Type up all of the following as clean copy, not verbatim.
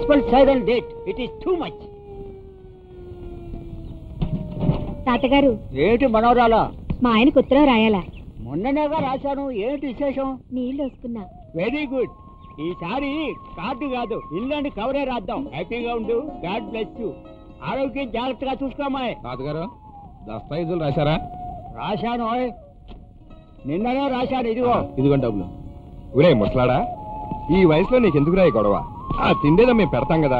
gospel siren date. It is too much. తాతగారు ఏంటి మనోరాలా? మా ఆయనకు ఉత్తరం రాయాలా? మొన్ననేగా రాశాను. ఏంటి విశేషం? నీళ్ళు వస్తున్నా. Very good. ఈసారి కార్డు కాదు, ఇల్లండి కవరే రాద్దాం. హ్యాపీగా ఉండు. God bless you. ఆరోగ్యం జాగ్రత్తగా చూసుకోమాయ్. తాతగారు దస్తాయిజులు రాశారా? రాశాను. నిన్ననే రాశాను. ఇదిగోండి డబ్బులు. ఒరే ముసలాడా, ఈ వయసులో నీకెందుకు రాయి గొడవ? ఆ తిండేదో మేము పెడతాం కదా.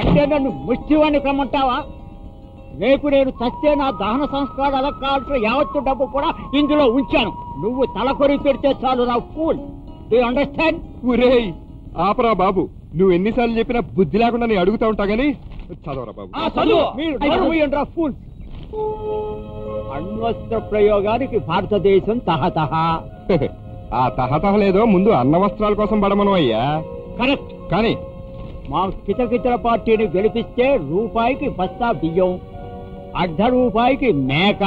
అంటే నన్ను ముష్టివాణ్ణి కమ్మంటావా? రేపు నేను చస్తే నా దహన సంస్కారాలకు కావాల్సిన యావత్తు డబ్బు కూడా ఇందులో ఉంచాను. నువ్వు తలకొరి పెడితే చాలు నా ఫూల్. Do you understand? ఒరేయ్ ఆపరా బాబు, నువ్వు ఎన్నిసార్లు చెప్పినా బుద్ధి లేకుండా నేను అడుగుతా ఉంటా గానీ చదవరా బాబు. ఫూల్. అణ్వస్త్ర ప్రయోగానికి భారతదేశం తహతహ. ఆ తహతహ లేదో ముందు అన్న వస్త్రాల కోసం పడమను అయ్యా. కరెక్ట్. కానీ మా కితకితల పార్టీని గెలిపిస్తే రూపాయికి బస్తా బియ్యం, ₹1 మేక,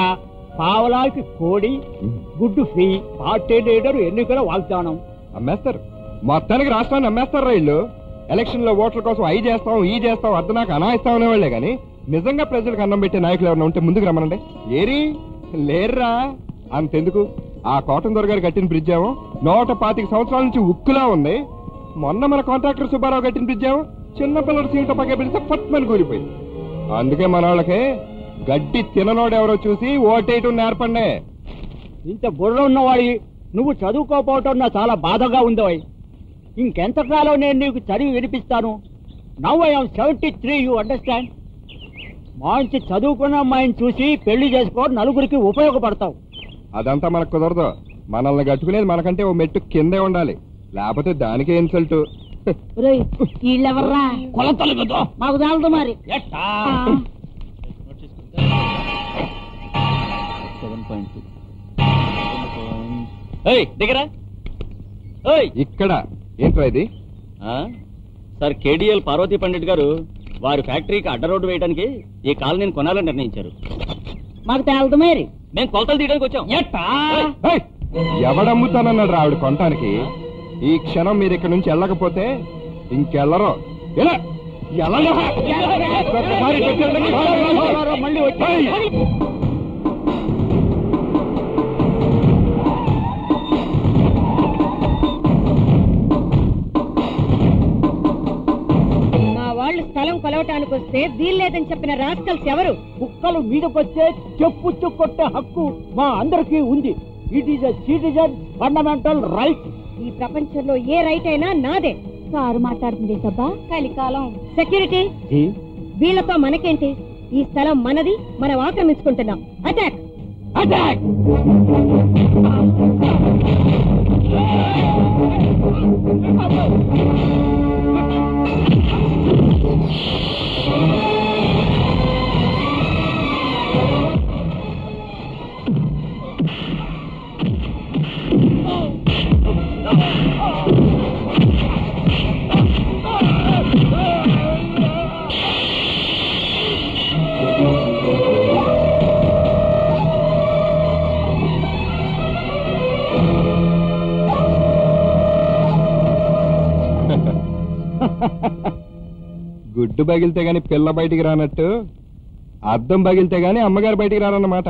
పావలాకి కోడి, గుడ్డు ఫ్రీ. పార్టీ లీడర్ ఎన్నికల వాగ్దానం. అమ్మేస్తారు, మొత్తానికి రాష్ట్రాన్ని అమ్మేస్తారు రైళ్లు. ఎలక్షన్ లో ఓట్ల కోసం అయి చేస్తాం ఈ చేస్తాం అర్థం నాకు అనాయిస్తాం అనేవాళ్లే గాని నిజంగా ప్రజలకు అన్నం పెట్టే నాయకులు ఎవరైనా ఉంటే ముందుకు రమ్మనండి. ఏరి లేర్రా. అంతెందుకు, ఆ కాటన్ దొర గారు కట్టిన బ్రిడ్జ్ ఏమో 125 సంవత్సరాల నుంచి ఉక్కులా ఉంది. మొన్న మన కాంట్రాక్టర్ సుబ్బారావు కట్టిన బ్రిడ్జ్ ఏమో చిన్నపిల్లడు సీంట పక్క పెడితే పట్మని కూలిపోయింది. అందుకే మన వాళ్ళకి గడ్డి తిననోడెవరో చూసి ఓటేయటం నేర్పండి. ఇంత బుర్ర ఉన్నవాడి నువ్వు చదువుకోపోవటం నా చాలా బాధగా ఉందో. ఇంకెంతకాలం నేను నీకు చదివి వినిపిస్తాను. Now I am 73. You understand? మంచి చదువుకున్న అమ్మాయిని చూసి పెళ్లి చేసుకో, నలుగురికి ఉపయోగపడతావు. అదంతా మనకు కుదరదు. మనల్ని కట్టుకునేది మనకంటే ఓ మెట్టు కిందే ఉండాలి, లేకపోతే దానికే ఇన్సల్ట్. వీళ్ళెవర్రా? కొలతలు కదా మాకు చాలదు మరి. దగ్గర ఇక్కడ ఏంట్రా ఇది? సార్, కేడిఎల్ పార్వతీ పండిట్ గారు వారి ఫ్యాక్టరీకి అడ్డ రోడ్డు వేయడానికి ఈ కాలనీని కొనాలని నిర్ణయించారు. మాకు తేలదు మరి. మేము కొలతలు తీయడానికి వచ్చాం. ఎవడమ్ముతానన్నాడు ఆవిడ కొనటానికి? ఈ క్షణం మీరు ఇక్కడ నుంచి వెళ్ళకపోతే ఇంకెళ్ళరో. మళ్ళీ వచ్చి స్థలం కొలవటానికి వస్తే వీల్లేదని చెప్పిన రాస్కల్స్ ఎవరు? కుక్కలు మీదకొచ్చే చెప్పు కొట్టే హక్కు మా అందరికీ ఉంది. It is a citizen fundamental right. ఈ ప్రపంచంలో ఏ రైట్ అయినా నాదే. సారు మాట్లాడుతుంది సబ్బా. కలికాలం. సెక్యూరిటీ, వీళ్లతో మనకేంటి? ఈ స్థలం మనది, మనం ఆక్రమించుకుంటున్నాం. అటాక్! అటాక్! గుడ్డు బగిలితే గాని పిల్ల బయటికి రానట్టు అద్దం బగిలితే గాని అమ్మగారు బయటికి రారన్నమాట.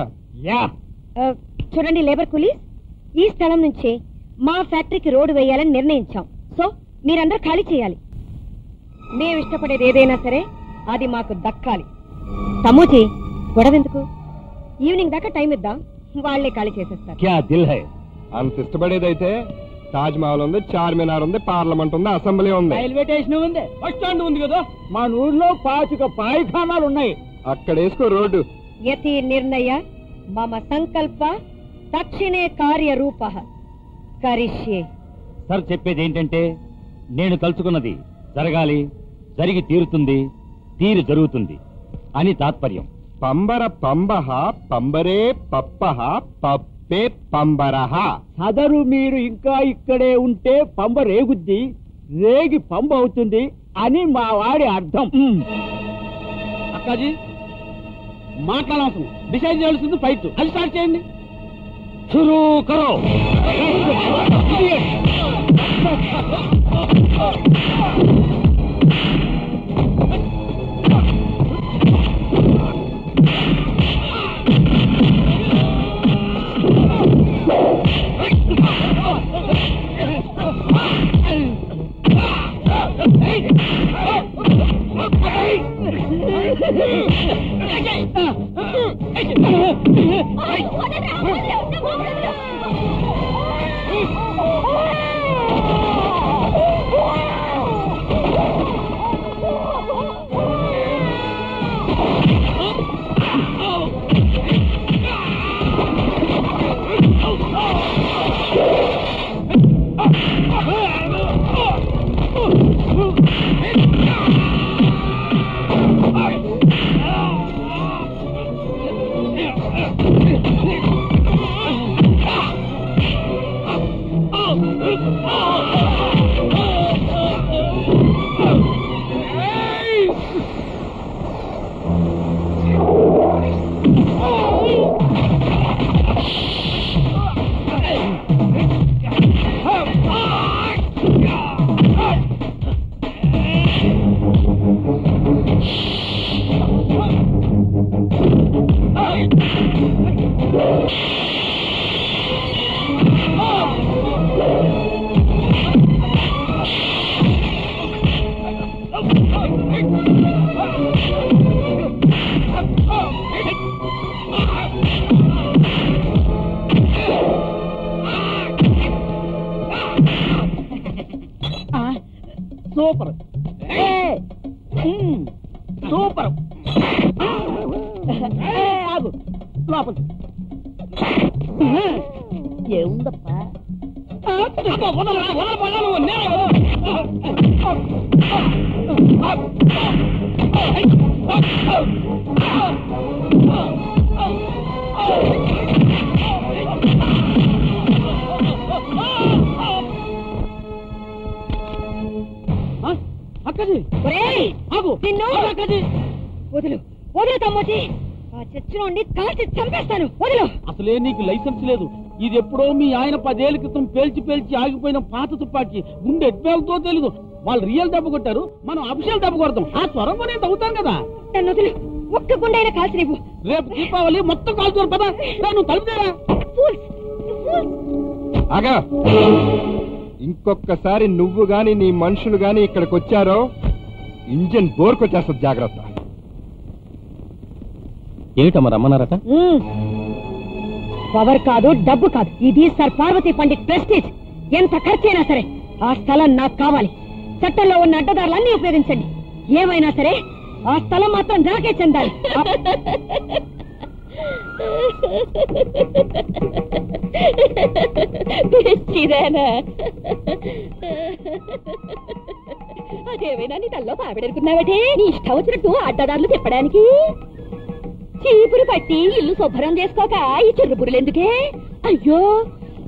చూడండి లేబర్ కూలీస్, ఈ స్థలం నుంచే మా ఫ్యాక్టరీకి రోడ్డు వేయాలని నిర్ణయించాం. సో మీరందరూ ఖాళీ చేయాలి. మేము ఇష్టపడేది ఏదైనా సరే అది మాకు దక్కాలి. సమూచి గొడవెందుకు? ఈవినింగ్ దాకా టైం ఇద్దాం, వాళ్లే ఖాళీ చేసేస్తారు. అంత ఇష్టపడేదైతే తాజ్ మహల్ ఉంది, చార్మినార్ ఉంది, పార్లమెంట్ ఉంది, అసెంబ్లీ ఉంది, రైల్వే స్టేషన్ ఉంది, బస్ స్టాండ్ ఉంది కదా. మా ఊళ్ళో 25 పాయిఖానాలు ఉన్నాయి. అక్కడ వేసుకో రోడ్డు. యతి నిర్ణయ మమ సంకల్ప తక్షణే కార్యరూప కరిష్యే. సార్, చెప్పేది ఏంటంటే నేను తలుచుకున్నది జరగాలి, జరిగి తీరుతుంది, తీరు జరుగుతుంది అని తాత్పర్యం. పంబర పంబహ పంబరే పప్పహ పప్పే పంబరహ. సదరు మీరు ఇంకా ఇక్కడే ఉంటే పంబ రేగుద్ది, రేగి పంబ అవుతుంది అని మా వాడి అర్థం. అక్కాజీ మాట్లాడాల్సింది, డిసైడ్ చేయాల్సింది ఫైట్. అది స్టార్ట్ చేయండి. షురూ కరో. Super super. ఆగు లోపల ఏముందప్పా? అక్కది ఆగు అక్కది. వదులు వదులు తమ్మోజీ, ఆ చచ్చినోండి కాల్చి చంపేస్తాను. వదులు. అసలే నీకు లైసెన్స్ లేదు. ఇది ఎప్పుడో మీ ఆయన 10 ఏళ్ల క్రితం పేల్చి ఆగిపోయిన పాత తుపాకీ. గుండె ఎట్వేలతో తెలీదు. వాళ్ళు రియల్ దెబ్బ కొట్టారు, మనం అఫిషియల్ దెబ్బ కొడతాం. ఆ త్వరగా నేను తగ్గుతాను కదా. నన్ను వదులు, ఒక్క గుండె కాల్చి నీవు. రేపు దీపావళి మొత్తం కాల్చుకోరు పదా. నువ్వు తలుపుతారా? ఆగా, ఇంకొకసారి నువ్వు గాని నీ మనుషులు గాని ఇక్కడికి వచ్చారో ఇంజన్ బోర్కొచ్చేస్తుంది. జాగ్రత్త. ఏమిటమ్మా రమ్మన్నారట? పవర్ కాదు, డబ్బు కాదు, ఇది సర్ పార్వతీ పండిట్ ప్రెస్టీజ్. ఎంత ఖర్చైనా సరే ఆ స్థలం నాకు కావాలి. చట్టంలో ఉన్న అడ్డదారులన్నీ ఉపయోగించండి. ఏమైనా సరే ఆ స్థలం మాత్రం నాకే చెందాలి. అదేమైనా నీ తల్లో పావిడనుకున్నావటే? నీ ఇష్టం వచ్చినట్టు అడ్డదారులు చెప్పడానికి చీపురు పట్టి ఇల్లు శుభ్రం చేసుకోక ఈ చెరుపురులు ఎందుకే? అయ్యో,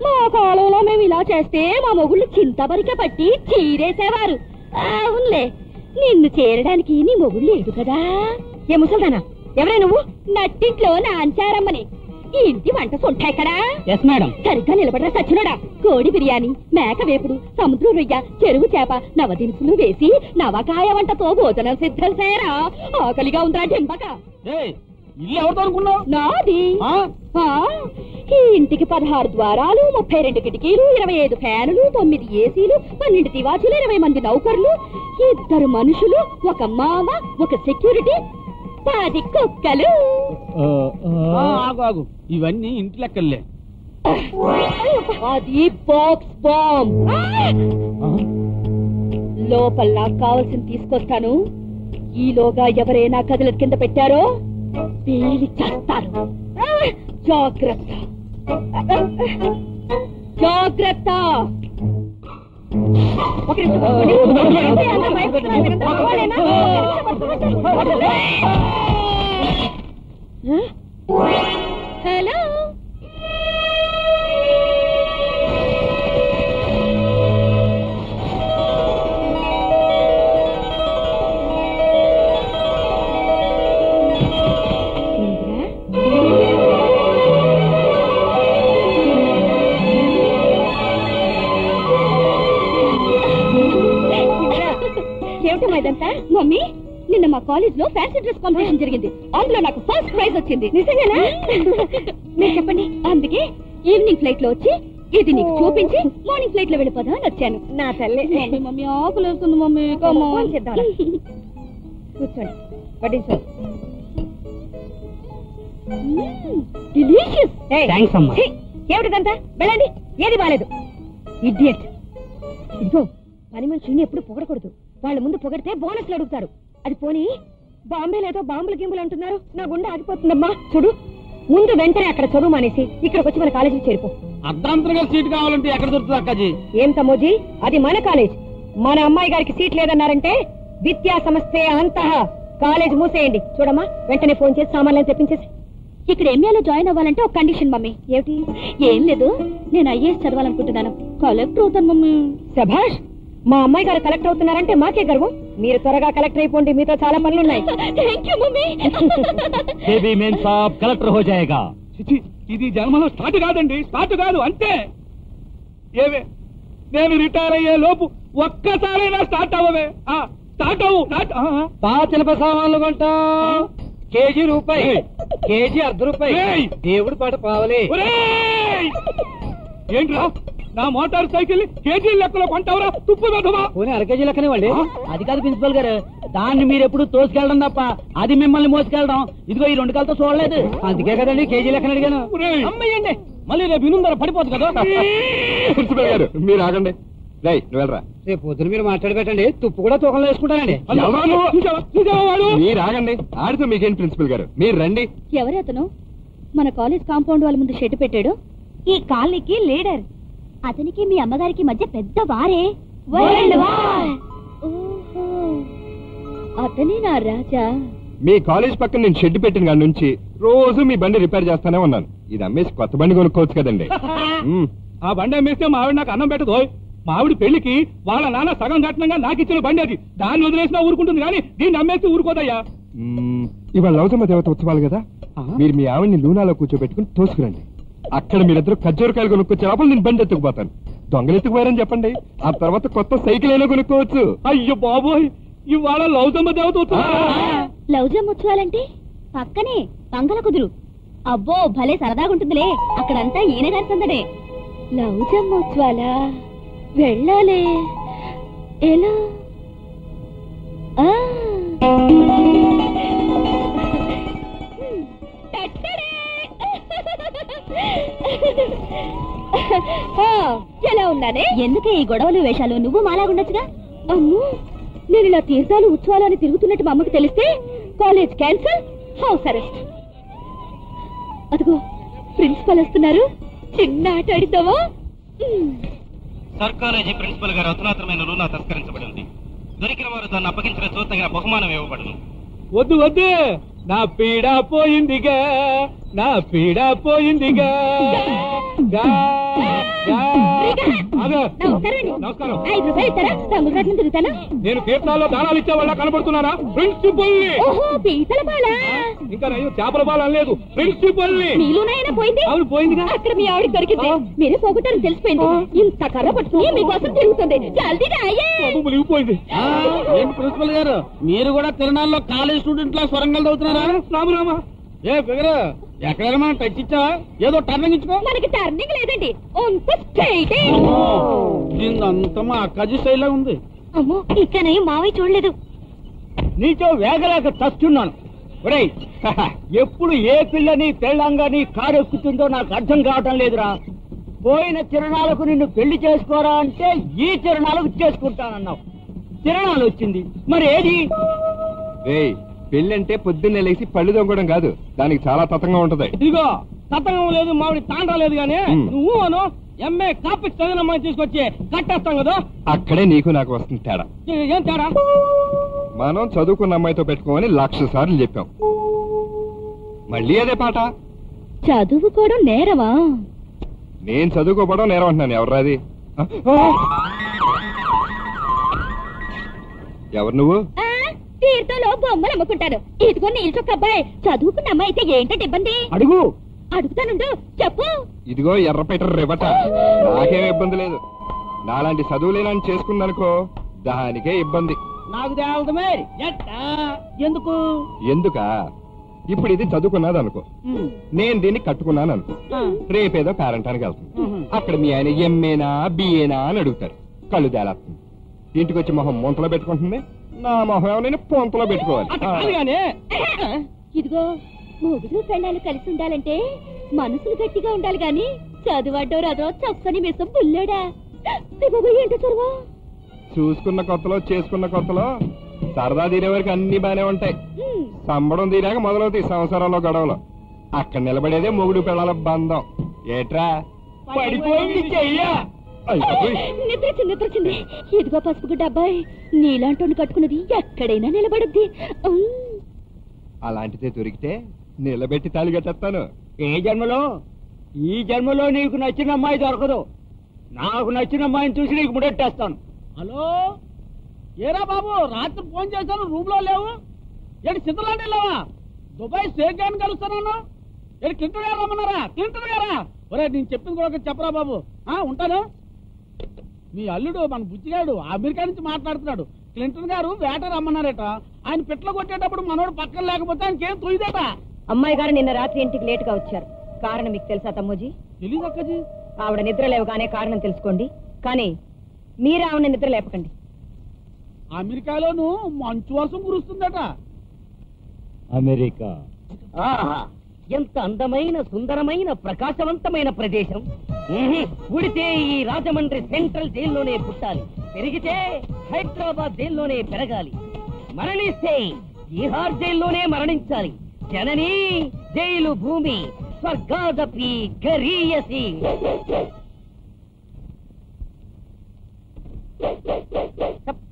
మా కాలంలో మేము ఇలా చేస్తే మా మొగుళ్ళు చింతబరిక పట్టి చీరేసేవారు. అవునులే, నిన్ను చేరడానికి నీ మొగుళ్ళు లేదు కదా. ఏ ముసల్దానా, ఎవరే నువ్వు? నట్టింట్లో నాంచారమ్మని. ఈ ఇంటి వంట సొంటాయిక్కడా? Yes madam. సరిగ్గా నిలబడరా సచ్చినోడా. కోడి బిర్యానీ, మేక వేపుడు, సముద్రం రొయ్య, చెరువు చేప, నవదినుసులు వేసి నవకాయ వంటతో భోజనం సిద్ధం చేయరా. ఆకలిగా ఉందిరా డింబక. ఇల్లు ఎవరితో అనుకున్నావు? నాది. ఈ ఇంటికి 16 ద్వారాలు, 32 కిటికీలు, 25 ఫ్యానులు, 9 ఏసీలు, 12 తివాచీలు, 20 మంది నౌకర్లు, 2 మనుషులు, 1 మామ, 1 సెక్యూరిటీ, 10 కుక్కలు. ఆగు, ఇవన్నీ ఇంటి లెక్కలే. అది బాక్స్ బాంబ్. లోపల నాకు కావాల్సింది తీసుకొస్తాను. ఈలోగా ఎవరైనా కదల కింద పెట్టారో పేలి చేస్తారు. జాగ్రత్త జాగ్రత్త. హలో, ఏమిటమైందంతా? మమ్మీ, నిన్న మా కాలేజ్ లో ఫ్యాన్సీ డ్రెస్ కాంపిటీషన్ జరిగింది. అందులో నాకు ఫస్ట్ ప్రైజ్ వచ్చింది. నిజంగానా? మీరు చెప్పండి. అందుకే ఈవినింగ్ ఫ్లైట్ లో వచ్చి ఇది నీకు చూపించి మార్నింగ్ ఫ్లైట్ లో వెళ్ళిపోదా అని వచ్చాను. నా తల్లి మమ్మీ ఆకులు వేస్తుంది మమ్మీ. కూర్చోండి, వడ్డించండి. ఏమిటిదంతా? వెళ్ళండి, ఏది బాలేదు. ఇడియట్. ఇదిగో, పని మనుషుల్ని ఎప్పుడు పొగడకూడదు. వాళ్ళ ముందు పొగడితే బోనస్లు అడుగుతారు. అది పోనీ బాంబే లేదో బాంబులు గింబులు అంటున్నారు. నా గుండె ఆగిపోతుందమ్మా. చూడు, ముందు వెంటనే అక్కడ చదువు మానేసి ఇక్కడికి వచ్చి మన కాలేజీకి చేరిపో. అర్ధాంతరంగా సీట్ కావాలంటే ఎక్కడ దొరుకుతుంది అక్కాజీ? ఏం తమ్మోజీ, అది మన కాలేజ్. మన అమ్మాయి గారికి సీట్ లేదన్నారంటే విద్యా సంస్థే అంతః. కాలేజ్ మూసేయండి. చూడమ్మా, వెంటనే ఫోన్ చేసి సామాన్లను తెప్పించేసి. ఇక్కడ ఎంఏలో జాయిన్ అవ్వాలంటే ఒక కండిషన్ మమ్మీ. ఏమిటి? ఏం లేదు, నేను ఐఏఎస్ చదవాలనుకుంటున్నాను. కలెక్టర్ అవుతాను మమ్మీ. శభాష్, మా అమ్మాయి గారు కలెక్టర్ అవుతున్నారంటే మాకే గర్వం. మీరు త్వరగా కలెక్టర్ అయిపోండి, మీతో చాలా పనులున్నాయి. కలెక్టర్ హో జాయేగా. ఇది జన్మలో స్టార్ట్ కాదండి, స్టార్ట్ కాదు అంతే. ఏవే, నేను రిటైర్ అయ్యే లోపు ఒక్కసారైనా స్టార్ట్ అవ్వవే. స్టార్ట్ అవ్వు. చిలప సామాన్లు కొంటా కేజీ రూపాయి, కేజీ ₹1 దేవుడి పాట పావలే. ఏంట్రా, నా మోటార్ సైకిల్ కేజీ లెక్కలో కొంటావురా? తుప్పు వెధవా. పోనీ అరకేజీ లెక్కనే వాళ్ళే. అది కాదు ప్రిన్సిపల్ గారు, దాన్ని మీరు ఎప్పుడు తోసుకెళ్ళడం తప్ప అది మిమ్మల్ని మోసుకెళ్ళడం ఇదిగో ఈ 2 కాలతో చూడలేదు. అందుకే కదండి కేజీ లెక్కన అడిగాను. అమ్మయ్యండి, మళ్ళీ రేపు ఇనుందర పడిపోతుంది కదా. ప్రిన్సిపల్ గారు మీరు ఆగండి. రై, నువ్వు వెళ్ళరా. రేపు పొద్దున మీరు మాట్లాడి పెట్టండి, తుప్పు కూడా తూకంలో వేసుకుంటానండి. మీరు ఆగండి. ఆడితో మీకేంటి ప్రిన్సిపల్ గారు, మీరు రండి. ఎవరు అతను? మన కాలేజ్ కాంపౌండ్ వాళ్ళ ముందు షెడ్ పెట్టాడు. ఈ కాలనీకి లీడర్. అతనికి మీ అమ్మగారికి మధ్య పెద్ద వారే. అతనే నా రాజా. మీ కాలేజ్ పక్కన నేను షెడ్ పెట్టిన కాడి నుంచి రోజు మీ బండి రిపేర్ చేస్తానే ఉన్నాను. ఇది అమ్మేసి కొత్త బండి కొనుక్కోవచ్చు కదండి. ఆ బండి అమ్మేస్తే మా ఆవిడ నాకు అన్నం పెట్టదు. మా ఆవిడ పెళ్లికి వాళ్ళ నాన్న సగం కట్నంగా నాకు ఇచ్చిన బండి అది. దాన్ని వదిలేసినా ఊరుకుంటుంది కానీ దీన్ని అమ్మేస్తే ఊరుకోదయ్యా. ఇవాళ లవజమ్మ దేవత ఉత్సవాలు కదా, మీరు మీ ఆవిడ్ని లూనాలో కూర్చోబెట్టుకుని తోసుకురండి. అక్కడ మీరిద్దరు ఖర్జూరకాయలు కొనుక్కొచ్చే లోపల నేను బండి ఎత్తుకుపోతాను. దొంగలు ఎత్తుకుపోయారని చెప్పండి, ఆ తర్వాత కొత్త సైకిల్ అయినా కొనుక్కోవచ్చు. అయ్యో బాబోయ్, ఇవాళ లవజమ్మ దేవత ఉత్సవాలు. లవజమ్మ ఉత్సవాలంటే పక్కనే పంగల కుదురు. అబ్బో భలే సరదాగుంటుందిలే. అక్కడంతా ఈయన గారి సందడే. లవజమ్మ ఉత్సవాలా? వెళ్ళాలే. ఎలా? ఎలా ఉన్నానే? ఎందుకే ఈ గొడవలు వేషాలు? నువ్వు మాలాగుండొచ్చుగా. అమ్మో, నేను ఇలా తీర్థాలు ఉత్సవాలు అని తిరుగుతున్నట్టు మా అమ్మకి తెలిస్తే కాలేజ్ క్యాన్సిల్, హౌస్ అరెస్ట్. అదిగో ప్రిన్సిపల్ వస్తున్నారు. చిన్న ఆట ఆడితావా? సర్కాలేజీ ప్రిన్సిపల్ గారు అధునాతనమైన లూనా తస్కరించబడింది. దొరికిన వారు దాన్ని అప్పగించిన తగిన బహుమానం ఇవ్వబడును. వద్దు వద్దు, నా పీడ పోయిందిగా, నా పీడ పోయిందిగా. నమస్కారం. 5 రూపాయలు ఇస్తారా? రంగురాట్నం తిరుగుతాను. నేను తీర్థాల్లో దానాలు ఇచ్చే వాళ్ళ కనబడుతున్నానా? ప్రిన్సిపల్ పీతల బాల. ఇంకా నేను చేపల బాల అనలేదు, ప్రిన్సిపల్. నీలోనైనా పోయింది. అవును పోయిందిగా. అక్కడ మీ ఆవిడ దొరికింది. మీరే పోగొట్టారని తెలిసిపోయింది. ఇంత కర్ర పట్టుకుని మీకోసం తిరుగుతుంది. జల్దీ రాయే. మునిగిపోయింది. ప్రిన్సిపల్ గారు, మీరు కూడా తిరునాళ్ళలో కాలేజ్ స్టూడెంట్ లా సొరంగాలు చదువుతున్నారా? రామరామా, ఏ ఫిగర్ ఎక్కడైనా మనం టచ్ ఇచ్చావా? ఏదో టర్నింగ్ ఇచ్చుకో. మనకి టర్నింగ్ లేదండి, అంత స్ట్రైట్. దీందంతా మా అక్కాజీ స్టైల్ ఉంది. అమ్మో, ఇక్కడ మావయ్య చూడలేదు. నీతో వేగలేక చస్తున్నాను. ఒరేయ్, ఎప్పుడు ఏ పిల్లని పెళ్ళంగాని కారు ఎక్కుతుందో నాకు అర్థం కావటం లేదురా. పోయిన తిరణాలకు నిన్ను పెళ్లి చేసుకోరా అంటే ఈ తిరణాలకు చేసుకుంటానన్నావు. తిరణాలు వచ్చింది, మరి ఏది? పెళ్ళంటే పొద్దున్నే లేచి పళ్ళు దొంగడం కాదు, దానికి చాలా తతంగా ఉంటది. ఇదిగో తతంగం లేదు, మామిడి తాండ్రా లేదు గానీ నువ్వు అను ఎంఏ కాపీ చదివిన అమ్మాయిని తీసుకొచ్చి కట్టేస్తాం కదా. అక్కడే నీకు నాకు వస్తుంది తేడా. ఏం తేడా? మనం చదువుకున్న అమ్మాయితో పెట్టుకోమని 1,00,000 సార్లు చెప్పాం, మళ్ళీ అదే పాట. చదువుకోవడం నేరమా? నేను చదువుకోవడం నేరం అంటున్నాను. ఎవర్రాది? ఎవరు నువ్వు? తీర్థంలో బొమ్మలు అమ్ముకుంటాను. ఇదిగో నీల్చొక్క అబ్బాయి. చదువుకున్న అమ్మాయి అయితే ఏంటంటే ఇబ్బంది? అడుగు. అడుగుతానుండు, చెప్పు. ఇదిగో ఎర్రపేట రివట, నాకేం ఇబ్బంది లేదు. నాలాంటి చదువులేనని చేసుకుందనుకో, దానికే ఇబ్బంది. నాకు తేలదు. ఎందుకు? ఎందుకా? ఇప్పుడు ఇది చదువుకున్నది అనుకో, నేను దీన్ని కట్టుకున్నాను అనుకో, రేపేదో పేరంటానికి వెళ్తాను. అక్కడ మీ ఆయన ఎంఏనా బిఏనా అని అడుగుతారు. కళ్ళు తేలేస్తుంది. ఇంటికి వచ్చి మొహం ముంతలో పెట్టుకుంటుంది. నా మొహం ఏమైనా పొంతలో పెట్టుకోవాలి. ఇదిగో మొగుడు పెళ్ళాలు కలిసి ఉండాలంటే మనసులు గట్టిగా ఉండాలి గాని చదువాడో రాదో చక్కని మిసం పుల్లాడా ఏంటో చదువా. చూసుకున్న కొత్తలో చేసుకున్న కొత్తలో సరదా తీరే వరకు అన్ని బానే ఉంటాయి. సంబడం తీరాక మొదలవుతాయి సంవత్సరాల్లో గొడవలు. అక్కడ నిలబడేదే మొగుడు పిల్లల బంధం. ఏట్రా పడిపోయింది చెయ్యా. నిద్రచింది. ఇదిగో పసుపు డబ్బాయి నీలాంటి కట్టుకున్నది ఎక్కడైనా నిలబడుద్ది. అలాంటిదే దొరికితే నిలబెట్టి తాళి కట్టేస్తాను. ఏ జన్మలో ఈ జన్మలో నీకు నచ్చిన అమ్మాయి దొరకదు. నాకు నచ్చిన అమ్మాయిని చూసి నీకు ముడెట్టేస్తాను. హలో ఏరా బాబు, రాత్రి ఫోన్ చేశాను, రూమ్ లో లేవు. ఏడు చిత్రలాంటి లేవా? దుబాయ్ షేక్ గారిని కలుస్తాను. ఏడు క్లింటన్ గారు రమ్మన్నారా? క్లింటన్ గారా? ఒరే నేను చెప్పింది కూడా చెప్పరా బాబు. ఉంటాను. మీ అల్లుడు మన బుచ్చిగాడు అమెరికా నుంచి మాట్లాడుతున్నాడు. క్లింటన్ గారు వేట రమ్మన్నారట. ఆయన పిట్ల కొట్టేటప్పుడు మనోడు పక్కన లేకపోతే ఆయనకేం తొయ్యదట. అమ్మాయి గారు నిన్న రాత్రి ఇంటికి లేటుగా వచ్చారు. కారణం మీకు తెలుసా తమ్ముజీ? తెలీదు అక్కజీ. ఆవిడ నిద్ర లేవగానే కారణం తెలుసుకోండి, కానీ మీరే ఆవిడ నిద్ర లేపకండి. అమెరికాలోనూ మంచు వర్షం కురుస్తుందట. అమెరికా ఎంత అందమైన సుందరమైన ప్రకాశవంతమైన ప్రదేశం. ఉడితే ఈ రాజమండ్రి సెంట్రల్ జైల్లోనే పుట్టాలి, పెరిగితే హైదరాబాద్ జైల్లోనే పెరగాలి, మరణిస్తే బీహార్ జైల్లోనే మరణించాలి. జననీ జైలు భూమి స్వర్గాదపి గరీయసి.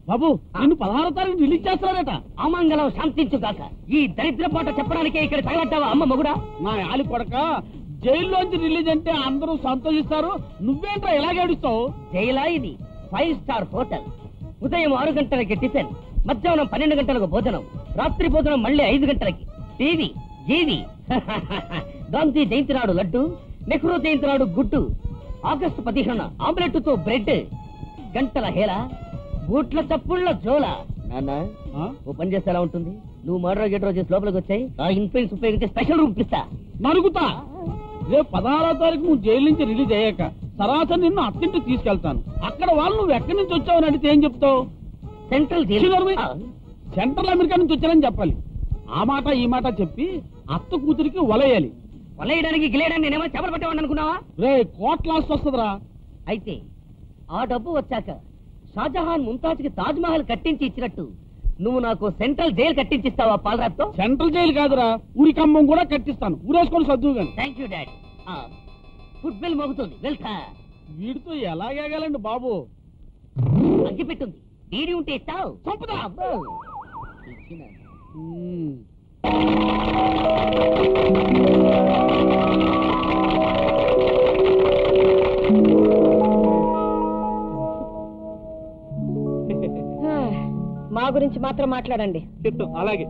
బాబు నిన్ను 16వ తారీఖు రిలీజ్ చేస్తున్నారట. అమంగళం శాంతించుగాక. ఈ దరిద్ర పాట చెప్పడానికే ఇక్కడ తగలట్టావా అమ్మ మొగుడా? నా ఆలి కొడక, జైల్లోంచి రిలీజ్ అంటే అందరూ సంతోషిస్తారు, నువ్వేంట్రా ఎలాగ ఏడుస్తావు? జైలా ఇది 5 స్టార్ హోటల్. ఉదయం 6 గంటలకి టిఫిన్, మధ్యాహ్నం 12 గంటలకు భోజనం, రాత్రి భోజనం మళ్ళీ 5 గంటలకి. టీవీ జీవి. గాంధీ జయంతి నాడు లడ్డు, నెహ్రూ జయంతి నాడు గుడ్డు, ఆగస్టు 15 ఆమ్లెట్ తో బ్రెడ్, గంటల హేళ, బూట్ల చప్పుళ్ల జోల. నాన్న ఓ పని చేస్తే ఎలా ఉంటుంది? నువ్వు మర్డర్ గెట్రో చేసి లోపలికి వచ్చాయి, ఆ ఇన్ఫ్లుయెన్స్ ఉపయోగించి స్పెషల్ రూమ్ ఇస్తా. నరుగుతా. రేపు 16వ తారీఖు నువ్వు జైలు నుంచి రిలీజ్ అయ్యాక సరాసరి నిన్ను అత్తింటికి తీసుకెళ్తాను. అక్కడ వాళ్ళు నువ్వు ఎక్కడి నుంచి వచ్చావని అడిగితే ఏం చెప్తావు? Central jail. సెంట్రల్ అమెరికా నుంచి వచ్చానని చెప్పాలి. ఆ మాట ఈ మాట చెప్పి అత్త కూతురికి వలయ్యాలి. వలయడానికి గిలేయడానికి నేనేమో చేపలు పట్టేవాడిని అనుకున్నావా? రే కోట్లాస్ వస్తుందిరా. అయితే ఆ డబ్బు వచ్చాక షాజహాన్ ముంతాజ్కి తాజ్ మహల్ కట్టించి ఇచ్చినట్టు నువ్వు నాకు సెంట్రల్ జైలు కట్టించిస్తావా పాలరాత్తో? సెంట్రల్ జైలు కాదురా, ఊరి కంబం కూడా కట్టిస్తాను. ఊరేసుకొని సర్దువు గాని. Thank you dad. Food bill మోగుతుంది, వెళ్తా. వీడితో ఎలాగేగాలండి బాబు. అగ్గి పెట్టుంది, నీడి ఉంటే ఇస్తావు. చంపుతా. మా గురించి మాత్రం మాట్లాడండి. అలాగే.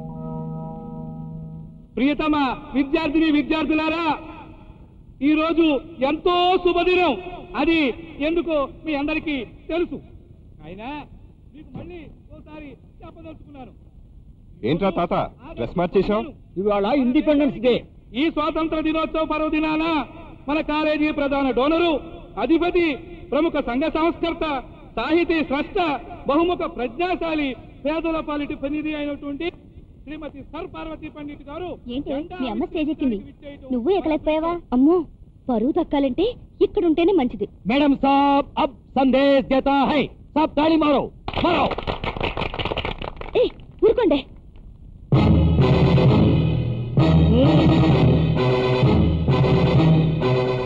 ప్రియతమ విద్యార్థిని విద్యార్థులారా, ఈ రోజు ఎంతో శుభదినం. అది ఎందుకో మీ అందరికీ తెలుసు. అయినా మీకు మళ్ళీ ఓసారి చెప్పదలుచుకున్నాను. ఏంట్రా తాత డ్రెస్ మార్చేశాం? ఇవాళ ఇండిపెండెన్స్ డే. ఈ స్వాతంత్ర దినోత్సవ పర్వదినాన మన కాలేజీ ప్రధాన డోనరు, అధిపతి, ప్రముఖ సంఘ సంస్కర్త, సాహితీ స్రష్ట, బహుముఖ ప్రజ్ఞాశాలి, పేదల పాలిటి ప్రతినిధి అయినటువంటి శ్రీమతి సర్ పార్వతి పండిట్ గారు. ఏంటి మీ అమ్మ స్టేజ్ ఎక్కింది, నువ్వు ఎక్కలేకపోయావా? అమ్మో, పరువు దక్కాలంటే ఇక్కడుంటేనే మంచిది. మేడం సాబ్ అబ్ సందేశ్ దేతా హై, సాబ్ తాళి మారో మారో. ఊరుకోండి.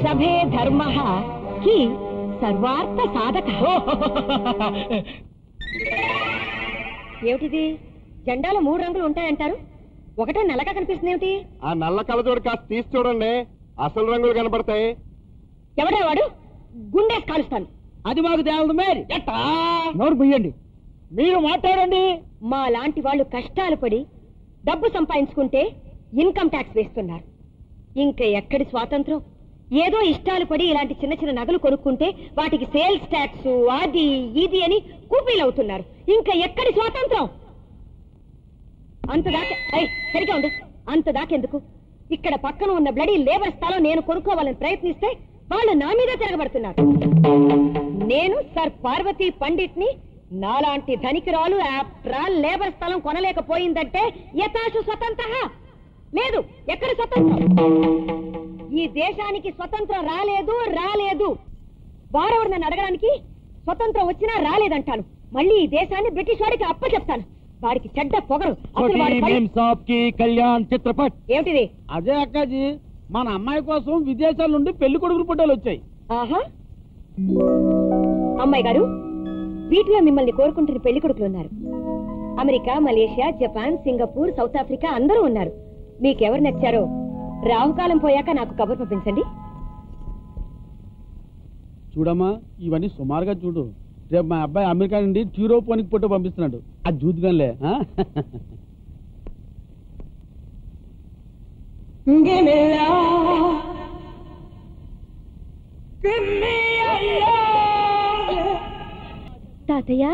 సభే ధర్మ హి సర్వార్థ సాధక. ఏమిటిది? జెండాలో 3 రంగులు ఉంటాయంటారు, ఒకటే నల్లగా కనిపిస్తుంది ఏమిటి? ఆ నల్ల కళ్ళజోడు కాస్త తీసి చూడండి, అసలు రంగులు కనపడతాయి. ఎవడే వాడు? గుండేసి కాలుస్తాను. అది మాకు తేలదు. మేరీ నోరు ముయ్యండి, మీరు మాట్లాడండి. మా లాంటి వాళ్ళు కష్టాలు పడి డబ్బు సంపాదించుకుంటే ఇన్కమ్ ట్యాక్స్ వేస్తున్నారు. ఇంకా ఎక్కడి స్వాతంత్రం? ఏదో ఇష్టాలు పడి ఇలాంటి చిన్న చిన్న నగలు కొనుక్కుంటే వాటికి సేల్స్ ట్యాక్స్, అది ఇది అని కూపీలు అవుతున్నారు. ఇంకా ఎక్కడి స్వాతంత్రం? సరిగా ఉండు. అంత దాకెందుకు? ఇక్కడ పక్కన ఉన్న బ్లడీ లేబర్ స్థలం నేను కొనుక్కోవాలని ప్రయత్నిస్తే వాళ్ళు నా మీద తిరగబడుతున్నారు. నేను సర్ పార్వతీ పండిట్ ని. నాలాంటి ధనికురాలు లేబర్ స్థలం కొనలేకపోయిందంటే యథాశు స్వతంత్ర లేదు. ఎక్కడ స్వతంత్రం? ఈ దేశానికి స్వతంత్రం రాలేదు. వారెవరు నన్ను అడగడానికి? స్వతంత్రం వచ్చినా రాలేదంటాను. మళ్ళీ ఈ దేశాన్ని బ్రిటిష్ వాడికి అప్పచెప్తాను. వాడికి చెడ్డ పొగరు. కళ్యాణ్ చిత్రపట్ ఏమిటిది? అదే అక్కాజీ, మన అమ్మాయి కోసం విదేశాల నుండి పెళ్లి కొడుకులు ఫోటోలు వచ్చాయి. ఆహా, అమ్మాయి గారు, వీటిలో మిమ్మల్ని కోరుకుంటున్న పెళ్లి కొడుకులు ఉన్నారు. America, Malaysia, Japan, Singapore, south Africa అందరూ ఉన్నారు. మీకెవరు నచ్చారో రాహుకాలం పోయాక నాకు కబురు పంపించండి. చూడమ్మా, ఇవన్నీ సుమారుగా చూడు. రేపు మా అబ్బాయి అమెరికా నుండి ట్యూరోపోనిక్ ఫోటో పంపిస్తున్నాడు. అది చూద్దాంలే. తాతయ్య,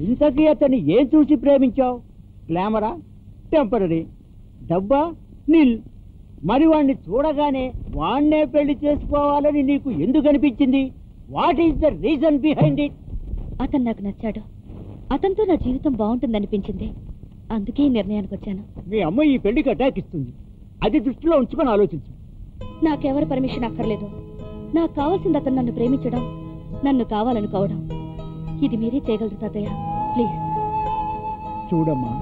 ఇంతకీ అతన్ని ఏం చూసి ప్రేమించావు? గ్లామరా, టెంపరీ, డబ్బా, నిల్. మరి వాణ్ణి చూడగానే వాణ్ణే పెళ్లి చేసుకోవాలని నీకు ఎందుకు అనిపించింది? What is the reason behind it? అతను నాకు నచ్చాడు. అతనితో నా జీవితం బాగుంటుందనిపించింది. అందుకే ఈ నిర్ణయానికి వచ్చాను. మీ అమ్మ ఈ పెళ్లికి అటాక్ ఇస్తుంది. అది దృష్టిలో ఉంచుకొని ఆలోచించు. నాకెవరి పర్మిషన్ అక్కర్లేదు. నాకు కావాల్సింది అతను నన్ను ప్రేమించడం, నన్ను కావాలనుకోవడం. ఇది మీరే చేయగలరు తాతయ్య, ప్లీజ్. చూడమ్మా,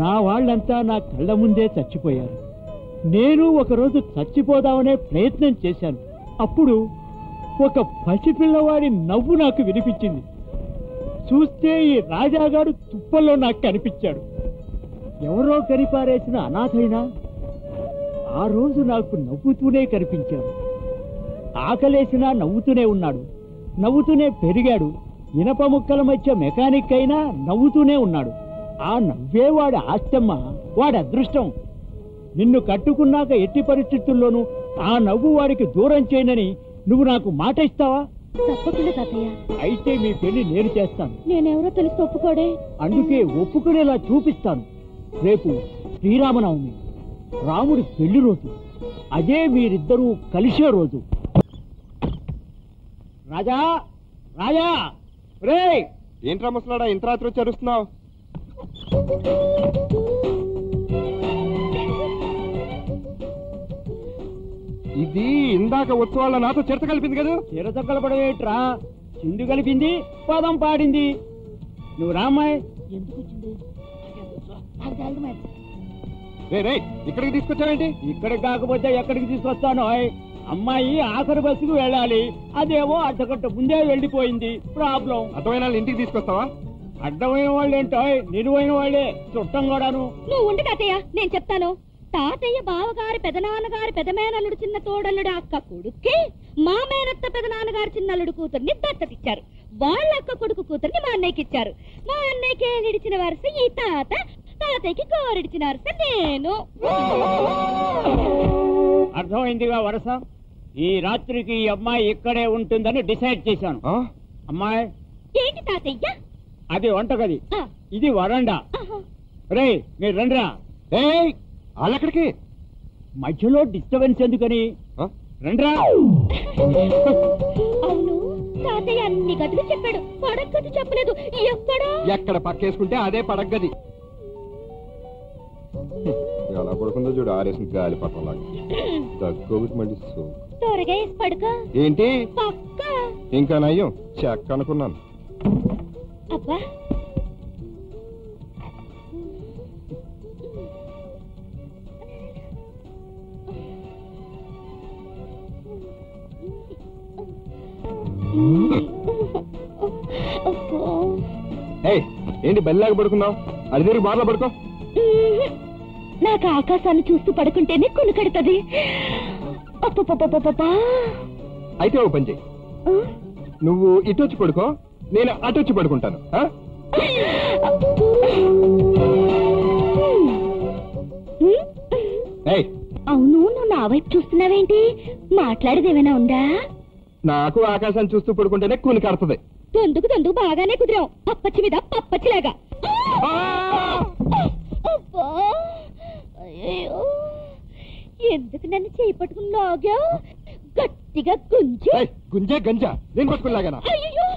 నా వాళ్ళంతా నా కళ్ళ ముందే చచ్చిపోయారు. నేను ఒకరోజు చచ్చిపోదామనే ప్రయత్నం చేశాను. అప్పుడు ఒక పసిపిల్లవాడి నవ్వు నాకు వినిపించింది. చూస్తే ఈ రాజాగాడు తుప్పల్లో నాకు కనిపించాడు. ఎవరో కనిపారేసిన అనాథైనా ఆ రోజు నాకు నవ్వుతూనే కనిపించాడు. ఆకలేసినా నవ్వుతూనే ఉన్నాడు. నవ్వుతూనే పెరిగాడు. ఇనప ముక్కల మధ్య మెకానిక్ అయినా నవ్వుతూనే ఉన్నాడు. ఆ నవ్వే వాడి ఆస్తమ్మ, వాడి అదృష్టం. నిన్ను కట్టుకున్నాక ఎట్టి పరిస్థితుల్లోనూ ఆ నవ్వు వాడికి దూరం చేయనని నువ్వు నాకు మాట ఇస్తావా? తప్పకుండా తాతయ్య. అయితే మీ పెళ్లి నేను చేస్తాను. నేనెవరో తెలిసి ఒప్పుకోడే. అందుకే ఒప్పుకునేలా చూపిస్తాను. రేపు శ్రీరామనవమి, రాముడి పెళ్లి రోజు. అదే మీరిద్దరూ కలిసే రోజు. రాజా, రాజా, రే! ఏంట్రా ముసలాడా ఇంత రాత్రి వచ్చి అరుస్తున్నావు? ఇది ఇందాక ఉత్సవాల్లో నాతో చిరత కలిపింది కదా? చిరత కలపడమేట్రా, చిందు కలిపింది, పదం పాడింది. నువ్వు రామ్మాయ్. ఎందుకు వచ్చింది? రే రే, ఇక్కడికి తీసుకొచ్చావేంటి? ఇక్కడికి కాకపోతే ఎక్కడికి తీసుకొస్తాను? అమ్మాయి ఆఖరి బస్సుకు వెళ్ళాలి. అదేమో అర్ధగంట ముందే వెళ్ళిపోయింది. ప్రాబ్లం. అర్థమైన వాళ్ళని ఇంటికి తీసుకొస్తావా? అడ్డమైన వాళ్ళు ఏంటో, నిలువైన వాళ్ళే చుట్టం కూడాను. నువ్వు ఉండు తాతయ్య, నేను చెప్తాను. తాతయ్య బావగారి పెదనాన్నగారి పెదమేనల్లుడు చిన్న తోడల్లుడు అక్క కొడుక్కి మా మేనత్త పెదనాన్నగారు చిన్నల్లుడు కూతుర్ని దత్తతిచ్చారు. వాళ్ళ అక్క కొడుకు కూతుర్ని మా అన్నయ్యకి ఇచ్చారు. మా అన్నయ్యకి ఏడిచిన వరుస ఈ తాత, తాతయ్యకి గోరెడిచిన వరుస నేను. అర్థమైందిగా వరుస. ఈ రాత్రికి ఈ అమ్మాయి ఇక్కడే ఉంటుందని డిసైడ్ చేశాను. అమ్మాయి ఏంటి తాతయ్య? అది వంటగది, ఇది వరండా. రే మీరు రండిరా. వాళ్ళెక్కడికి? మధ్యలో డిస్టర్బెన్స్ ఎందుకని? రండిరా. అవును, తాతయ్య అన్ని గదులు చెప్పాడు, పడగది చెప్పలేదు. ఎక్కడ పక్కేసుకుంటే అదే పడగది. ఎలా పడుకుందో చూడు, ఆరేసిన గాలి పట్టంలాగా. దగ్గోగుటి మళ్ళీ త్వరగా వేసి పడుకో. ఏంటి పక్క? ఇంకా నయ్యం చెక్క అనుకున్నాను. అబ్బా, ఏంటి బెల్లాగా పడుకున్నావు? అది తిరిగి బార్లో పడుకో. నాకు ఆకాశాన్ని చూస్తూ పడుకుంటేనే కొను కడుతుంది. అయితే ఓ పని చెయ్యి, నువ్వు ఇటు వచ్చి పడుకో, నేను అటు వచ్చి పడుకుంటాను. అవును, నువ్వు నా వైపు చూస్తున్నావేంటి? మాట్లాడేది ఏమైనా ఉందా? నాకు ఆకాశాన్ని చూస్తూ పడుకుంటేనే కూని కడుతుంది. దొందుకు బాగానే కుదిరావు, పప్పచ్చి మీద పప్పచ్చిలాగా. అయ్యో, ఎందుకు నన్ను చేయి పట్టుకుని లాగావు? గట్టిగా గుంజు. గుంజే గంజా నేను పట్టుకునిలాగానా? అయ్యో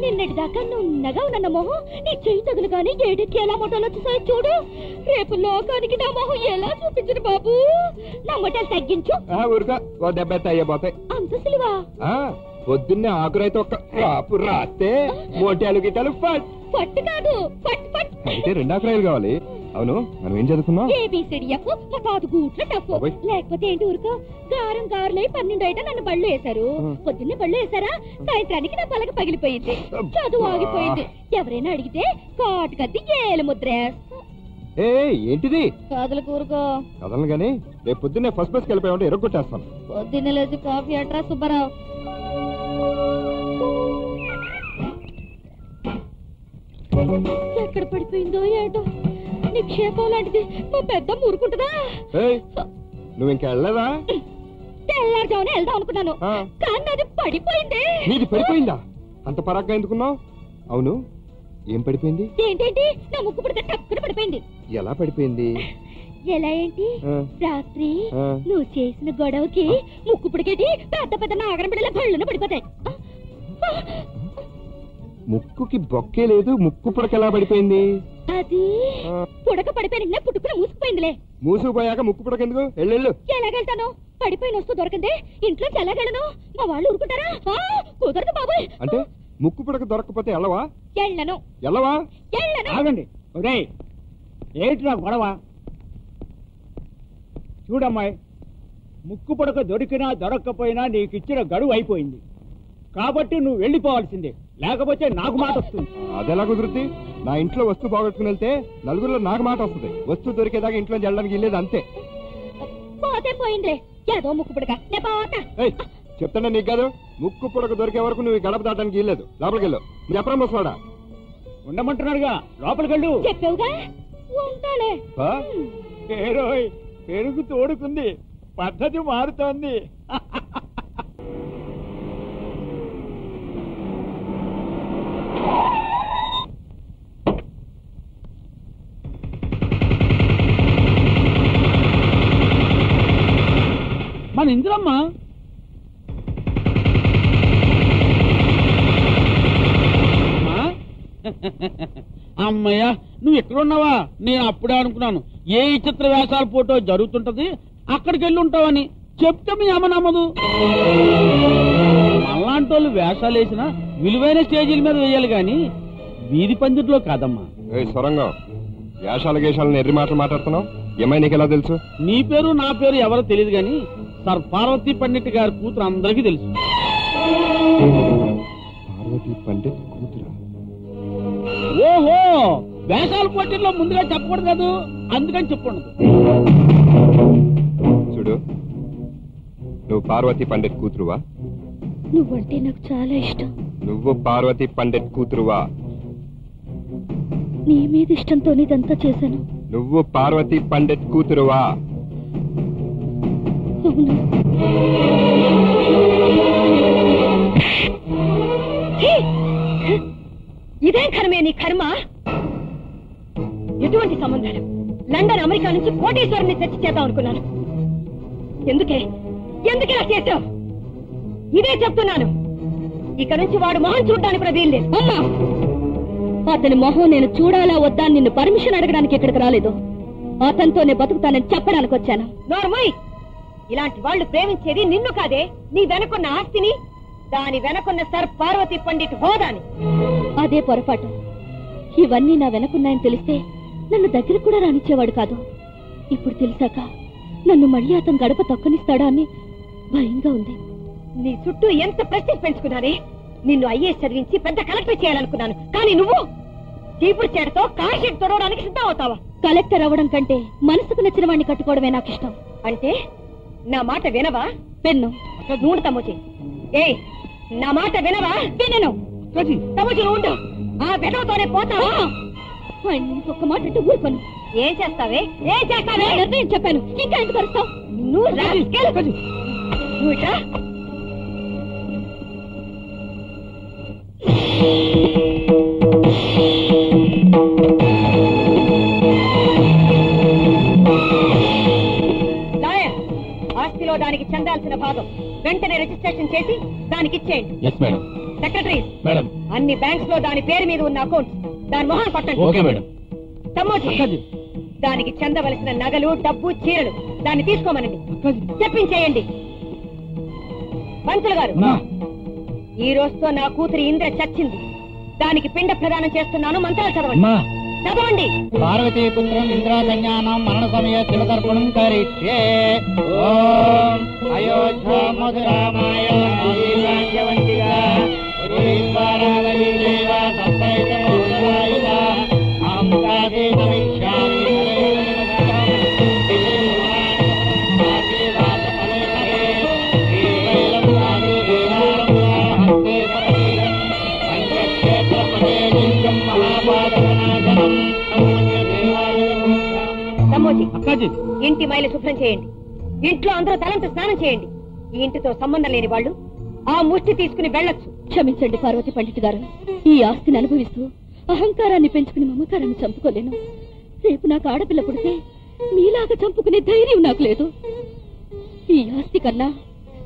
నిన్నటి దాకా నున్నగా ఉన్న మొహం నీ చెయ్యి తగులు గానీ ఏడికి ఎలా మొట్టలు వచ్చేసాయి చూడు. రేపు లోకానికి నా మొహం ఎలా చూపించరు బాబు? నా మొట్టలు తగ్గించు. ఊరుగా ఓ దెబ్బ అయ్యబోతాయి. అంత సులువా? పొద్దున్నే ఆకురైతే ఒక్క కాపు రాస్తే మోటాలు గిటాలు పట్టు కాదు పట్టు పట్టు. అయితే 2 ఆకురాయలు కావాలి. అవును మనం ఏం చదువుకున్నాం? ఏబిసిడిఎఫ్ మా తాత గూట్ల టఫ్. లేకపోతే ఏంటి ఊరుకో? గారం గారులై 12 అయితే నన్ను బళ్ళు వేశారు. పొద్దున్నే బళ్ళు వేశారా, సాయంత్రానికి నా పలక పగిలిపోయింది, చదువు ఆగిపోయింది. ఎవరైనా అడిగితే కాటు కత్తి ఏలు ముద్ర. ఏంటిది? కాదుల కూరుకో. కదలను గానీ రేపు పొద్దున్నే ఫస్ట్ బస్కి వెళ్ళిపోయామంటే ఎరగొట్టేస్తాను. పొద్దున్నే లేచి కాఫీ అట్రా సుబ్బారావు. ఎక్కడ పడిపోయిందో ఏటో, నిక్షేపం లాంటిది మా పెద్ద మురుకుంటుందా? నువ్వు ఇంకా వెళ్ళలేదా? తెల్లారుజామున వెళ్దాం అనుకున్నాను, కానీ అది పడిపోయింది. నీది పడిపోయిందా? అంత పరాగ్గా ఎందుకున్నావు? అవును ఏం పడిపోయింది? ఏంటేంటి? నా ముక్కు పుడక టక్కున పడిపోయింది. ఎలా పడిపోయింది? ఎలా ఏంటి? రాత్రి నువ్వు చేసిన గొడవకి ముక్కు పుడికేటి పెద్ద పెద్ద నాగరం బిడ్డల బళ్ళున పడిపోతాయి. ముక్కుకి బొక్కే లేదు, ముక్కు పుడక ఎలా పడిపోయింది? అది పుడక పడిపోయిన పుట్టుకుని మూసుకుపోయిందిలే. మూసుకుపోయాక ముక్కు పుడక ఎందుకు? ఎల్లెళ్ళు. ఎలాగెళ్తాను? పడిపోయిన వస్తూ దొరకందే ఇంట్లో ఎలాగెళ్ళను? మా వాళ్ళు ఊరుకుంటారా? కుదరదు బాబోయ్. అంటే ముక్కు పుడక దొరకపోతే వెళ్ళవా? ఎళ్ళను. వెళ్ళవా? ఎళ్ళను. ఆగండి. ఏంట్రా గొడవ? చూడమ్మాయి, ముక్కు పుడక దొరికినా దొరక్కపోయినా నీకు ఇచ్చిన గడువు అయిపోయింది కాబట్టి నువ్వు వెళ్ళిపోవాల్సిందే, లేకపోతే నాకు మాట వస్తుంది. అదెలా కుదురుద్ది? నా ఇంట్లో వస్తువు పోగొట్టుకుని వెళ్తే నలుగురిలో నాకు మాట వస్తుంది. వస్తువు దొరికేదాకా ఇంట్లో వెళ్ళడానికి వెళ్ళేది అంతే. పోతే పోయిందిలే, ఏదో ముక్కు పుడక. చెప్తాను నీకు కాదు, ముక్కు పుడక దొరికే వరకు నువ్వు గడప దాటానికి వెళ్ళలేదు. లోపలికి వెళ్ళు. నువ్వు ఎప్పుడో వస్తాడా? ఉండమంటున్నాడుగా, లోపలికి వెళ్ళు. చెప్పావుగా ఉంటాలే. పెరుగు తోడుకుంది, పద్ధతి మారుతోంది. మన ఇంద్రమ్మ అమ్మయ్యా, నువ్వు ఎక్కడున్నావా? నేను అప్పుడే అనుకున్నాను ఏ చిత్ర వేషాల ఫోటో జరుగుతుంటది అక్కడికి వెళ్ళి ఉంటావని. చెప్తే మీ అమ్మ నమ్మదు. మళ్ళాంటి వాళ్ళు వేషాలు వేసినా విలువైన స్టేజీల మీద వేయాలి గాని వీధి పందిట్లో కాదమ్మా. సొరంగం వేషాల గేషాలను ఎర్రి మాటలు మాట్లాడుతున్నావు. ఏమై నీకెలా తెలుసు? నీ పేరు నా పేరు ఎవరో తెలియదు గాని సార్ పార్వతీ పండిట్ గారి కూతురు అందరికీ తెలుసు. పార్వతీ పండిట్ కూతురు? ఓహో, వేషాల పోటీల్లో ముందుగా చెప్పకూడదు కాదు, అందుకని చెప్పండి. చూడు, నువ్వు పార్వతీ పండిట్ కూతురువా? నువ్వంటే నాకు చాలా ఇష్టం. నువ్వు పార్వతీ పండిట్ కూతురువా? నీ మీద ఇష్టంతో ఇదంతా చేశాను. నువ్వు పార్వతీ పండిట్ కూతురువా? అవును. ఇదేం కర్మే నీ కర్మ? ఎటువంటి సంబంధాలు? లండన్ అమెరికా నుంచి కోటేశ్వరుని తెచ్చి చేద్దాం అనుకున్నాను. ఎందుకే ఇలా చేశావు? ఇదే చెప్తున్నాను, ఇక నుంచి వాడు మొహం చూడడానికి కూడా వీల్లేదు. అమ్మా, అతని మొహం నేను చూడాలా వద్దా నిన్ను పర్మిషన్ అడగడానికి ఇక్కడికి రాలేదు. అతనితోనే బతుకుతానని చెప్పడానికి వచ్చాను. నోర్మోయ్, ఇలాంటి వాళ్ళు ప్రేమించేది నిన్ను కాదే, నీ వెనకున్న ఆస్తిని, దాని వెనకున్న సర్ పార్వతీ పండిట్ హోదాని. అదే పొరపాటు. ఇవన్నీ నా వెనకున్నాయని తెలిస్తే నన్ను దగ్గరకు కూడా రానిచ్చేవాడు కాదు. ఇప్పుడు తెలిసాక నన్ను మళ్ళీ అతను గడప తొక్కనిస్తాడా అని భయంగా ఉంది. నీ చుట్టూ ఎంత ప్రెస్టేజ్ పెంచుకున్నానే. నిన్ను ఐఏఎస్ చదివించి పెద్ద కలెక్టర్ చేయాలనుకున్నాను, కానీ నువ్వు చీపురు చేటతో కాషెట్ తొడవడానికి సిద్ధం అవుతావా? కలెక్టర్ అవ్వడం కంటే మనసుకు నచ్చిన వాడిని కట్టుకోవడమే నాకు ఇష్టం. అంటే నా మాట వినవా? పెన్ను నూనె తమ్ముచి. నా మాట వినవా? వినను. తమ్ముచి ఉండు, ఆ బెటవతోనే పోతావా? ఒక్క మాట అంటే ఊరుకోను. ఏం చేస్తావే? నిర్ణయం చెప్పాను, ఇంకా ఎందుకు వస్తావు? నువ్వు ఇట్లా చెందాల్సిన భాగం వెంటనే రిజిస్ట్రేషన్ చేసి దానికి ఇచ్చేయండి. సెక్రటరీ, అన్ని బ్యాంక్స్ లో దాని పేరు మీద ఉన్న అకౌంట్స్ దాని మొహం పట్టండి. తమ్మోజీ, దానికి చెందవలసిన నగలు, డబ్బు, చీరలు దాన్ని తీసుకోమనండి. చెప్పించేయండి. పంతులు గారు, ఈ రోజుతో నా కూతురు ఇంద్ర చచ్చింది. దానికి పిండ ప్రదానం చేస్తున్నాను. మంత్రాలు చదవండి. చదవండి. పార్వతీ పుత్రం ఇంద్రాకన్యానం మరణ సమయ తిలతర్పణం కరిష్యే. ఓం అయోధ్య మధురామాయ రాజ్యవంతిగా ఇంటి మైలు శుభ్రం చేయండి. ఇంట్లో అందరూ తలంటు స్నానం చేయండి. ఈ ఇంటితో సంబంధం లేని వాళ్ళు ఆ ముష్టి తీసుకుని వెళ్ళొచ్చు. క్షమించండి పార్వతి పండిట్ గారు, ఈ ఆస్తిని అనుభవిస్తూ అహంకారాన్ని పెంచుకుని మమకారాన్ని చంపుకోలేను. రేపు నాకు ఆడపిల్ల పుడితే మీలాగా చంపుకునే ధైర్యం నాకు లేదు. ఈ ఆస్తి కన్నా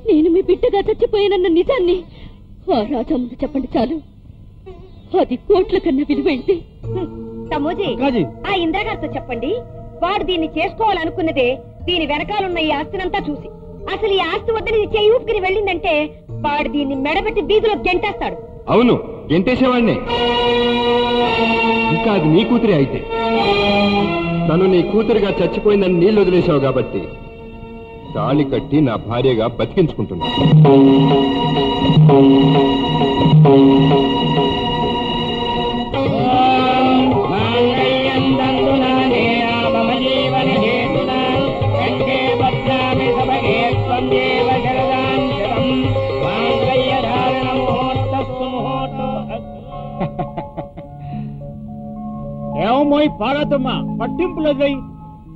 నేను మీ బిడ్డగా చచ్చిపోయానన్న నిజాన్ని ఆ రాజా ముందు చెప్పండి చాలు. అది కోట్ల కన్నా విలువైంది. తమోజీ, ఆ ఇంద్రగారితో చెప్పండి, వాడు దీన్ని చేసుకోవాలనుకున్నదే దీని వెనకాలన్న ఈ ఆస్తినంతా చూసి అసలు ఈ ఆస్తి వద్దని చేయి ఊపుకుని వెళ్ళిందంటే వాడు దీన్ని మెడబెట్టి వీధిలో గెంటేస్తాడు. అవును, గెంటేసేవాడిని. ఇంకా అది నీ కూతురే అయితే తను నీ కూతురుగా చచ్చిపోయిందని నీళ్లు వదిలేశావు కాబట్టి తాళి కట్టి నా భార్యగా బతికించుకుంటున్నా. ఏమోయ్ పార్వతమ్మ, పట్టింపులు వదిలేయి.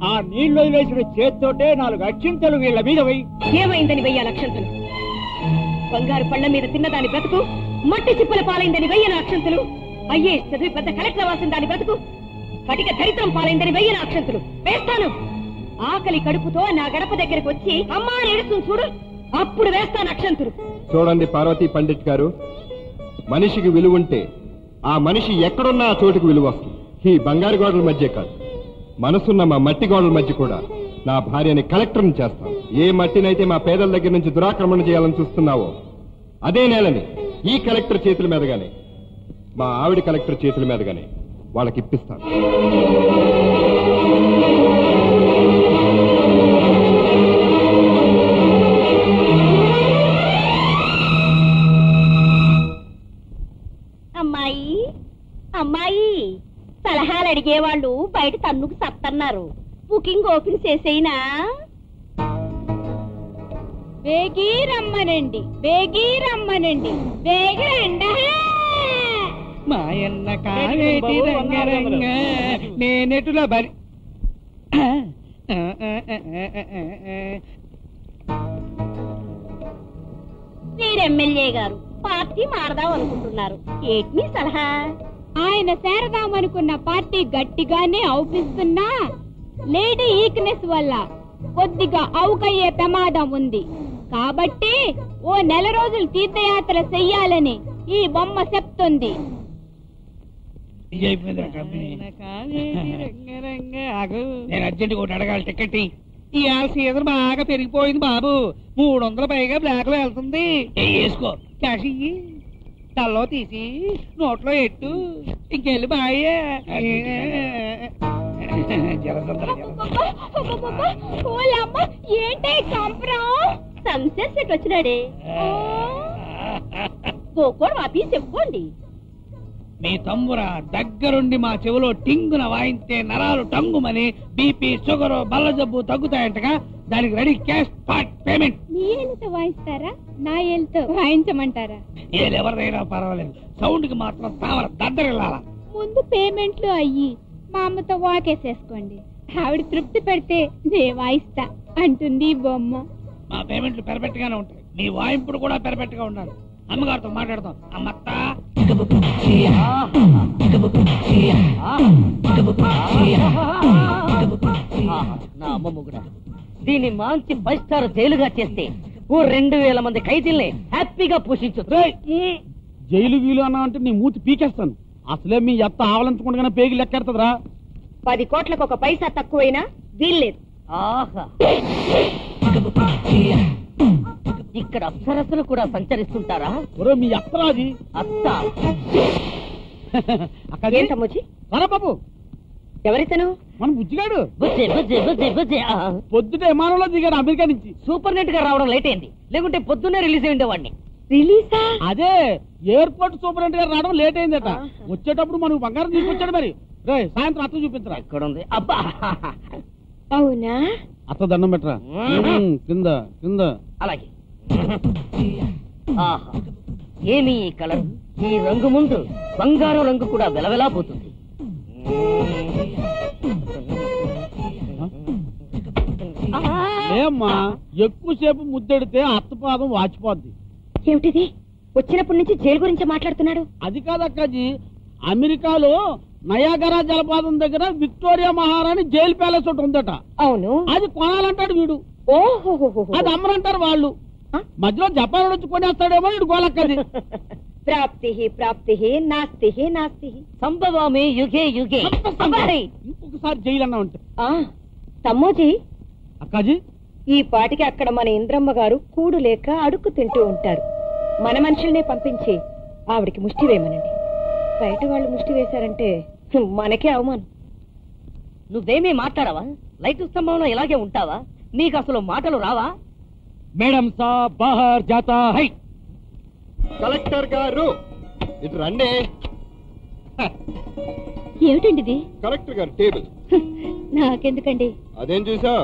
ఆ నీళ్లు వదిలేసిన చేత్తోటే 4 అక్షింతలు వీళ్ల మీద వెయ్యి. ఏమైందని వెయ్యాలి అక్షంతలు? బంగారు పళ్ళ మీద తిన్నదాని బ్రతుకు మట్టి చిప్పల పాలైందని వెయ్యన అక్షంతలు. అయ్యే చదివి పెద్ద కలెక్టర్ వాసిన దాని బ్రతుకు కటిక దరిద్రం పాలైందని వెయ్యన అక్షంతలు వేస్తాను. ఆకలి కడుపుతో నా గడప దగ్గరకు వచ్చి అమ్మా ఏడుస్తుంది చూడు, అప్పుడు వేస్తాను అక్షంతలు. చూడండి పార్వతీ పండిట్ గారు, మనిషికి విలువ ఉంటే ఆ మనిషి ఎక్కడున్నా ఆ చోటుకు విలువ వస్తుంది. ఈ బంగారు గోడల మధ్య కాదు, మనసున్న మా మట్టి గోడల మధ్య కూడా నా భార్యని కలెక్టర్ని చేస్తాను. ఏ మట్టినైతే మా పేదల దగ్గర నుంచి దురాక్రమణ చేయాలని చూస్తున్నావో అదే నేలని ఈ కలెక్టర్ చేతుల మీదగానే, మా ఆవిడ కలెక్టర్ చేతుల మీదగానే వాళ్ళకి ఇప్పిస్తాను. అమ్మాయి అమ్మాయి, సలహాలు అడిగేవాళ్ళు బయట తన్నుకు సత్తన్నారు. బుకింగ్ ఓపెన్ చేసేయినా? బేగి రమ్మనండి, బేగి రమ్మనండి, బేగి రండా. మాయన్న కావేటి రంగరంగ నేనెటుల బరి. మీరు ఎమ్మెల్యే గారు పార్టీ మారదాం అనుకుంటున్నారు, ఏంటి మీ సలహా? ఆయన చేరదామనుకున్న పార్టీ గట్టిగానే అవుపిస్తున్నా లేడీ ఈక్నెస్ వల్ల కొద్దిగా అవుకయ్యే ప్రమాదం ఉంది. కాబట్టి ఓ 1 నెల రోజులు తీర్థయాత్ర చెయ్యాలని ఈ బొమ్మ చెప్తుంది. నేను అర్జెంట్ ఒకటి అడగాలి, టికెట్. ఈ సీజన్ బాగా పెరిగిపోయింది బాబు, 300 పైగా బ్లాక్ లో వెళ్తుంది. వేసుకో, క్యాష్ ఇయ్యి, తల్లో తీసి నోట్లో ఎట్టు, ఇంకెళ్ళి బాయే. ఏంటే కంపరం సన్సెట్ సెట్ వచ్చినాడే, గోకోడు వాపి చెప్పుకోండి. మీ తమ్మురా దగ్గరుండి మా చెవిలో టింగున వాయించే నరాలు టంగుమని బీపీ, షుగర్, బల్ల జబ్బు తగ్గుతాయంటగా. దానికి రెడీ, క్యాష్ స్పాట్ పేమెంట్. మీ ఏళ్ళతో వాయిస్తారా, నా ఏళ్ళతో వాయించమంటారా? ఎవరిదైనా పర్వాలేదు, సౌండ్ కి మాత్రం తావర దద్దరిల్లాల. ముందు పేమెంట్లు అయ్యి మా అమ్మతో వాకేసేసుకోండి. ఆవిడ తృప్తి పెడితే నే వాయిస్తా అంటుంది బొమ్మ. మా పేమెంట్లు పెర్ఫెక్ట్ గానే ఉంటాయి, మీ వాయింపుడు కూడా పెర్ఫెక్ట్ గా ఉండాలి. అమ్మగారితో మాట్లాడతాం. అమ్మత్త నా అమ్మ ముగుడ, దీన్ని మంచి 5 స్టార్ జైలుగా చేస్తే 2,000 మంది ఖైదీల్ని హ్యాపీగా పోషించు. జైలు గీలు అన్నా అంటే నీ మూతి పీకేస్తాను. అసలే మీ ఎత్త ఆవలించకుండా పేగి లెక్కెడతదిరా. 10 కోట్లకు ఒక పైసా తక్కువైనా వీల్లేదు. ఆహా, ఇక్కడ అప్సరస్సులు కూడా సంచరిస్తుంటారా? మీ అత్తరాజీ అత్త ఏంటమ్మోజీ? బాబు ఎవరితను? మన బుజ్జిగాడు. బుజ్జి బుజ్జి బుజ్జి బుజ్జి. పొద్దుటే విమానంలో దిగాడు అమెరికా నుంచి. సూపర్ నెట్ గా రావడం లేట్ అయింది, లేకుంటే పొద్దున్నే రిలీజ్ అయి ఉండేవాడిని. రిలీజా? అదే ఎయిర్పోర్ట్ సూపరింటెండెంట్ గారు రావడం లేట్ అయిందట. వచ్చేటప్పుడు మనకు బంగారం తీసుకొచ్చాడు. మరి సాయంత్రం అత్త చూపించరా. ఎక్కడ ఉంది? అబ్బా, అవునా? అత్త దండం పెట్టరా. కింద కింద. అలాగే. ఆహా, ఏమి ఈ కలర్! ఈ రంగు ముందు బంగారం రంగు కూడా వెలవెలా పోతుంది. ఏమ్మా, ఎక్కువసేపు ముద్దెడితే అత్తపాదం వాచిపోద్ది. ఏమిటిది? వచ్చినప్పటి నుంచి జైలు గురించి మాట్లాడుతున్నాడు. అది కాదక్కాజీ, అమెరికాలో నయాగరా జలపాతం దగ్గర విక్టోరియా మహారాణి జైలు ప్యాలెస్ ఒకటి ఉందట. అవును, అది కొనాలంటాడు వీడు. ఓహో, అది అమ్మనంటారు వాళ్ళు. మధ్యలో జపాన్ వచ్చి కొనేస్తాడేమో వీడు గోలక్కది. ప్రాప్తి ప్రాప్తి నాస్తి నాస్తి సంభవామి యుగే యుగే. ఇంకొకసారి జైలు అన్నా ఉంటే. తమ్మోజీ, అక్కాజీ, ఈ పాటికి అక్కడ మన ఇంద్రమ్మ గారు కూడు లేక అడుక్కు తింటూ ఉంటారు. మన మనుషుల్నే పంపించి ఆవిడికి ముష్టి వేయమనండి. బయట వాళ్ళు ముష్టి వేశారంటే మనకే అవమానం. నువ్వేమీ మాట్లాడవా? లైట్ స్తంభంలో ఇలాగే ఉంటావా? నీకు అసలు మాటలు రావా? మేడం సాబ్ బహర్ జాతా హై. కలెక్టర్ గారు ఇటు రండి. ఏమిటండి? కలెక్టర్ గారు టేబుల్. నాకెందుకండి? అదేం చూసా?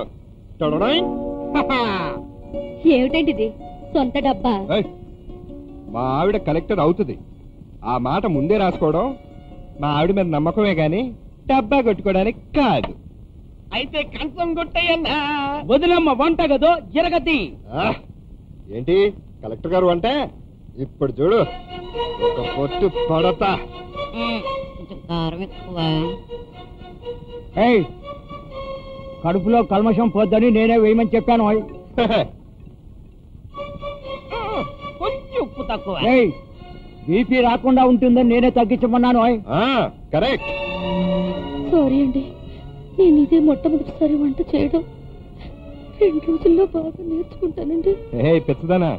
ఏమిటండి సొంత డబ్బా? మా ఆవిడ కలెక్టర్ అవుతుంది. ఆ మాట ముందే రాసుకోవడం మా ఆవిడ మీద నమ్మకమే గాని డబ్బా కొట్టుకోవడానికి కాదు. అయితే కంచం కొట్టయ్యన్నా. వదిలమ్మ వంట గదో జరగతి. ఏంటి కలెక్టర్ గారు అంటే? ఇప్పుడు చూడు, ఒక పొట్టు పడతా. కడుపులో కల్మషం పోద్దని నేనే వేయమని చెప్పాను. కొంచెం ఉప్పు తక్కువ. బీపీ రాకుండా ఉంటుందని నేనే తగ్గించమన్నాను. కరెక్ట్. సారీ అండి, నేను ఇదే మొట్టమొదటిసారి వంట చేయడం. 2 రోజుల్లో బాగా నేర్చుకుంటానండి. పెద్దదానా,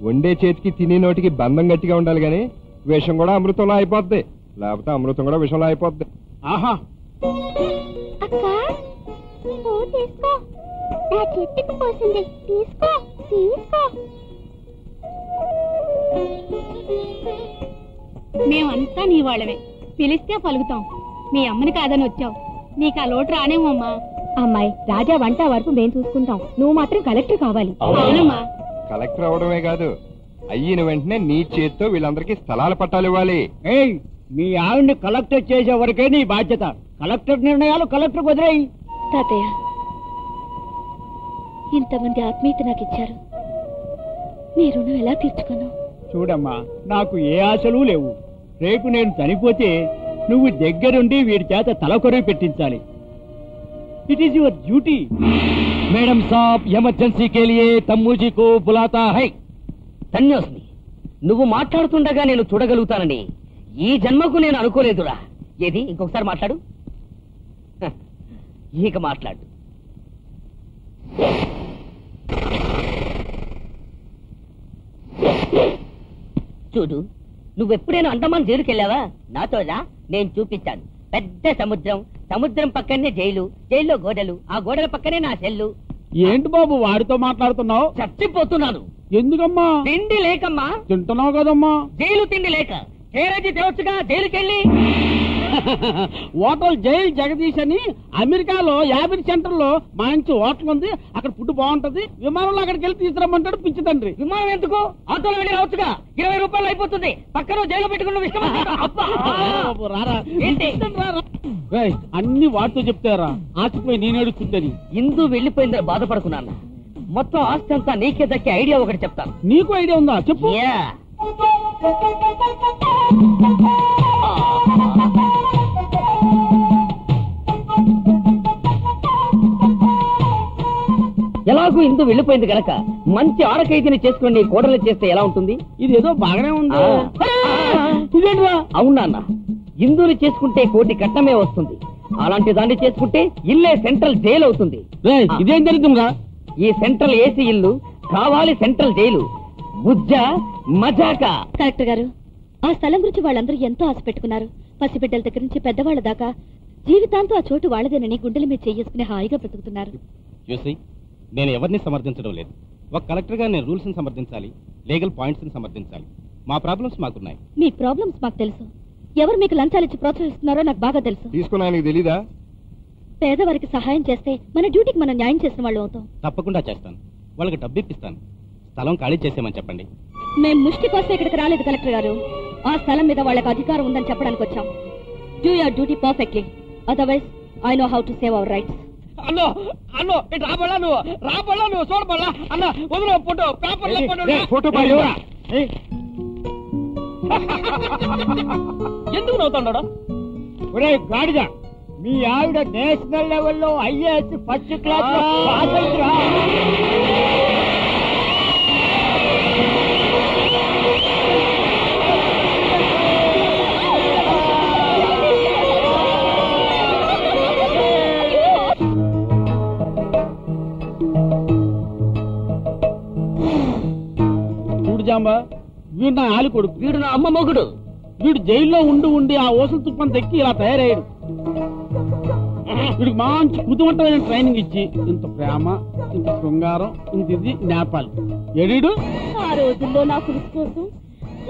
వండే చేతికి తినే నోటికి బంధం గట్టిగా ఉండాలి గాని విషం కూడా అమృతంలో అయిపోద్ది, లేకపోతే అమృతం కూడా విషంలో అయిపోద్ది. ఆహా, తీసుకో, నా చెట్టుకు పోసింది. తీసుకో తీసుకో. మేమంతా నీ వాళ్ళమే, పిలిస్తే పలుకుతాం. మీ అమ్మని కాదని వచ్చావు, నీకు ఆ లోటు రానేమమ్మా. అమ్మాయి, రాజా వంట వరకు మేము చూసుకుంటాం. నువ్వు మాత్రం కలెక్టర్ కావాలి. అవునమ్మా. కలెక్టర్ అవడమే కాదు, అయ్యిన వెంటనే నీ చేత్తో వీళ్ళందరికీ స్థలాల పట్టాలు ఇవ్వాలి. మీ ఆవిడ్ని కలెక్టర్ చేసే వరకే నీ బాధ్యత. కలెక్టర్ నిర్ణయాలు కలెక్టర్ వదిలేయి. తాతయ్య, ఇంతమంది ఆత్మీయత నాకు ఇచ్చారు, మీ రుణం ఎలా తీర్చుకున్నావు? చూడమ్మా, నాకు ఏ ఆశలు లేవు. రేపు నేను చనిపోతే నువ్వు దగ్గరుండి వీడి చేత తలకొరి పెట్టించాలి. It is your duty. Madam సాబ్, ఎమర్జెన్సీ కే లియే తమ్మూజీ కో బులాతా హై. ధన్యోస్మి, నువ్వు మాట్లాడుతుండగా నేను చూడగలుగుతానని ఈ జన్మకు నేను అనుకోలేదురా. ఏది, ఇంకొకసారి మాట్లాడు. ఇక మాట్లాడు. చూడు, నువ్వెప్పుడైనా అండమాన్ జైలుకెళ్ళావా? నాతోలా, నేను చూపించాను. పెద్ద సముద్రం, సముద్రం పక్కనే జైలు, జైల్లో గోడలు, ఆ గోడల పక్కనే నా సెల్లు. ఏంటి బాబు వాడితో మాట్లాడుతున్నావు? చచ్చిపోతున్నాను. ఎందుకమ్మా? తిండి లేకమ్మా. తింటున్నావు కదమ్మా. జైలు తిండి లేక కేరాజీ తేవచ్చుగా జైలుకెళ్ళి. హోటల్ జైల్ జగదీష్ అని అమెరికాలో 50 సెంటర్లో మంచి హోటల్ ఉంది. అక్కడ ఫుడ్ బాగుంటది. విమానంలో అక్కడికి వెళ్ళి తీసుకురమ్మంటాడు పిచ్చి తండ్రి. విమానం ఎందుకు? ఆటోలో వెళ్ళి రావచ్చుగా. 20 రూపాయలు అయిపోతుంది. పక్కన జైలు పెట్టుకున్న విషయం అన్ని వాటితో చెప్తారా? ఆశపోయి నేను ఏడుస్తుంటని. ఇందు వెళ్లిపోయిందని బాధపడుతున్నాను. మొత్తం ఆస్తి అంతా నీకే దక్కే ఐడియా ఒకటి చెప్తాను. నీకు ఐడియా ఉందా? చెప్పు. ఎలా ఎలాగూ ఇందు వెళ్ళిపోయింది గనక మంచి ఆడకైతేని చేసుకుని కోడలు చేస్తే ఎలా ఉంటుంది? ఇది ఏదో బాగానే ఉంది. ఇదేంట్రా? అవునా అన్న, ఇందుని చేసుకుంటే 1 కోటి కట్టమే వస్తుంది. అలాంటి దాన్ని చేసుకుంటే ఇల్లే సెంట్రల్ జైలు అవుతుంది. ఇదేం జరుగుతుందా? ఈ సెంట్రల్ ఏసీ ఇల్లు కావాలి సెంట్రల్ జైలు. బుజ్జ మజాక. కలెక్టర్ గారు, ఆ స్థలం గురించి వాళ్ళందరూ ఎంతో ఆశ పెట్టుకున్నారు. పసిబిడ్డల దగ్గర నుంచి పెద్దవాళ్ళ దాకా జీవితాంతో ఆ చోటు వాళ్ళదేనని గుండెల మీద చేసుకుని హాయిగా బ్రతుకుతున్నారు. చూసి నేను ఎవరిని సమర్థించడం లేదు. ఒక కలెక్టర్ గా నేను రూల్స్ ని సమర్థించాలి, లీగల్ పాయింట్స్ ని సమర్థించాలి. మా ప్రాబ్లమ్స్ మాకున్నాయి. మీ ప్రాబ్లమ్స్ మాకు తెలుసు. ఎవరు మీకు లంచాలు ఇచ్చి ప్రోత్సహిస్తున్నారో నాకు బాగా తెలుసు. తీసుకున్నానికి తెలీదా? పేదవారికి సహాయం చేస్తే మన డ్యూటీకి మనం న్యాయం చేసిన వాళ్ళు అవుతాం. తప్పకుండా చేస్తాను. వాళ్ళకి డబ్బు ఇప్పిస్తాను. స్థలం ఖాళీ చేసేమని చెప్పండి. మేం ముష్టి కోసం ఇక్కడికి రాలేదు కలెక్టర్ గారు. ఆ స్థలం మీద వాళ్ళకి అధికారం ఉందని చెప్పడానికి వచ్చాం. Do your duty perfectly, otherwise I know how to save hour rights. అన్నో అన్నో ఇటు రాబోలా నువ్వు చూడబోలా అన్న. వదిలే ఫోటో పేపర్లో ఫోటో ఎందుకు నవ్వుతాడా? ఒరే గాడిద, మీ ఆవిడ నేషనల్ లెవెల్లో ఐఏఎస్ ఫస్ట్ క్లాస్ పాస్ అయిందిరా. జాంబా, వీడు నా ఆలి కొడుకు. వీడు నా అమ్మ మొగుడు. వీడు జైల్లో ఉండి ఆ ఓసలు తుప్పని తెక్కి ఇలా తయారయ్యాడు. వీడికి మంచి కుతుమంటమైన ట్రైనింగ్ ఇచ్చి ఇంత ప్రేమ, ఇంత శృంగారం, ఇంత ఇది నేపాలి. ఎడీడు ఆ రోజుల్లో నా పులుసు కోసం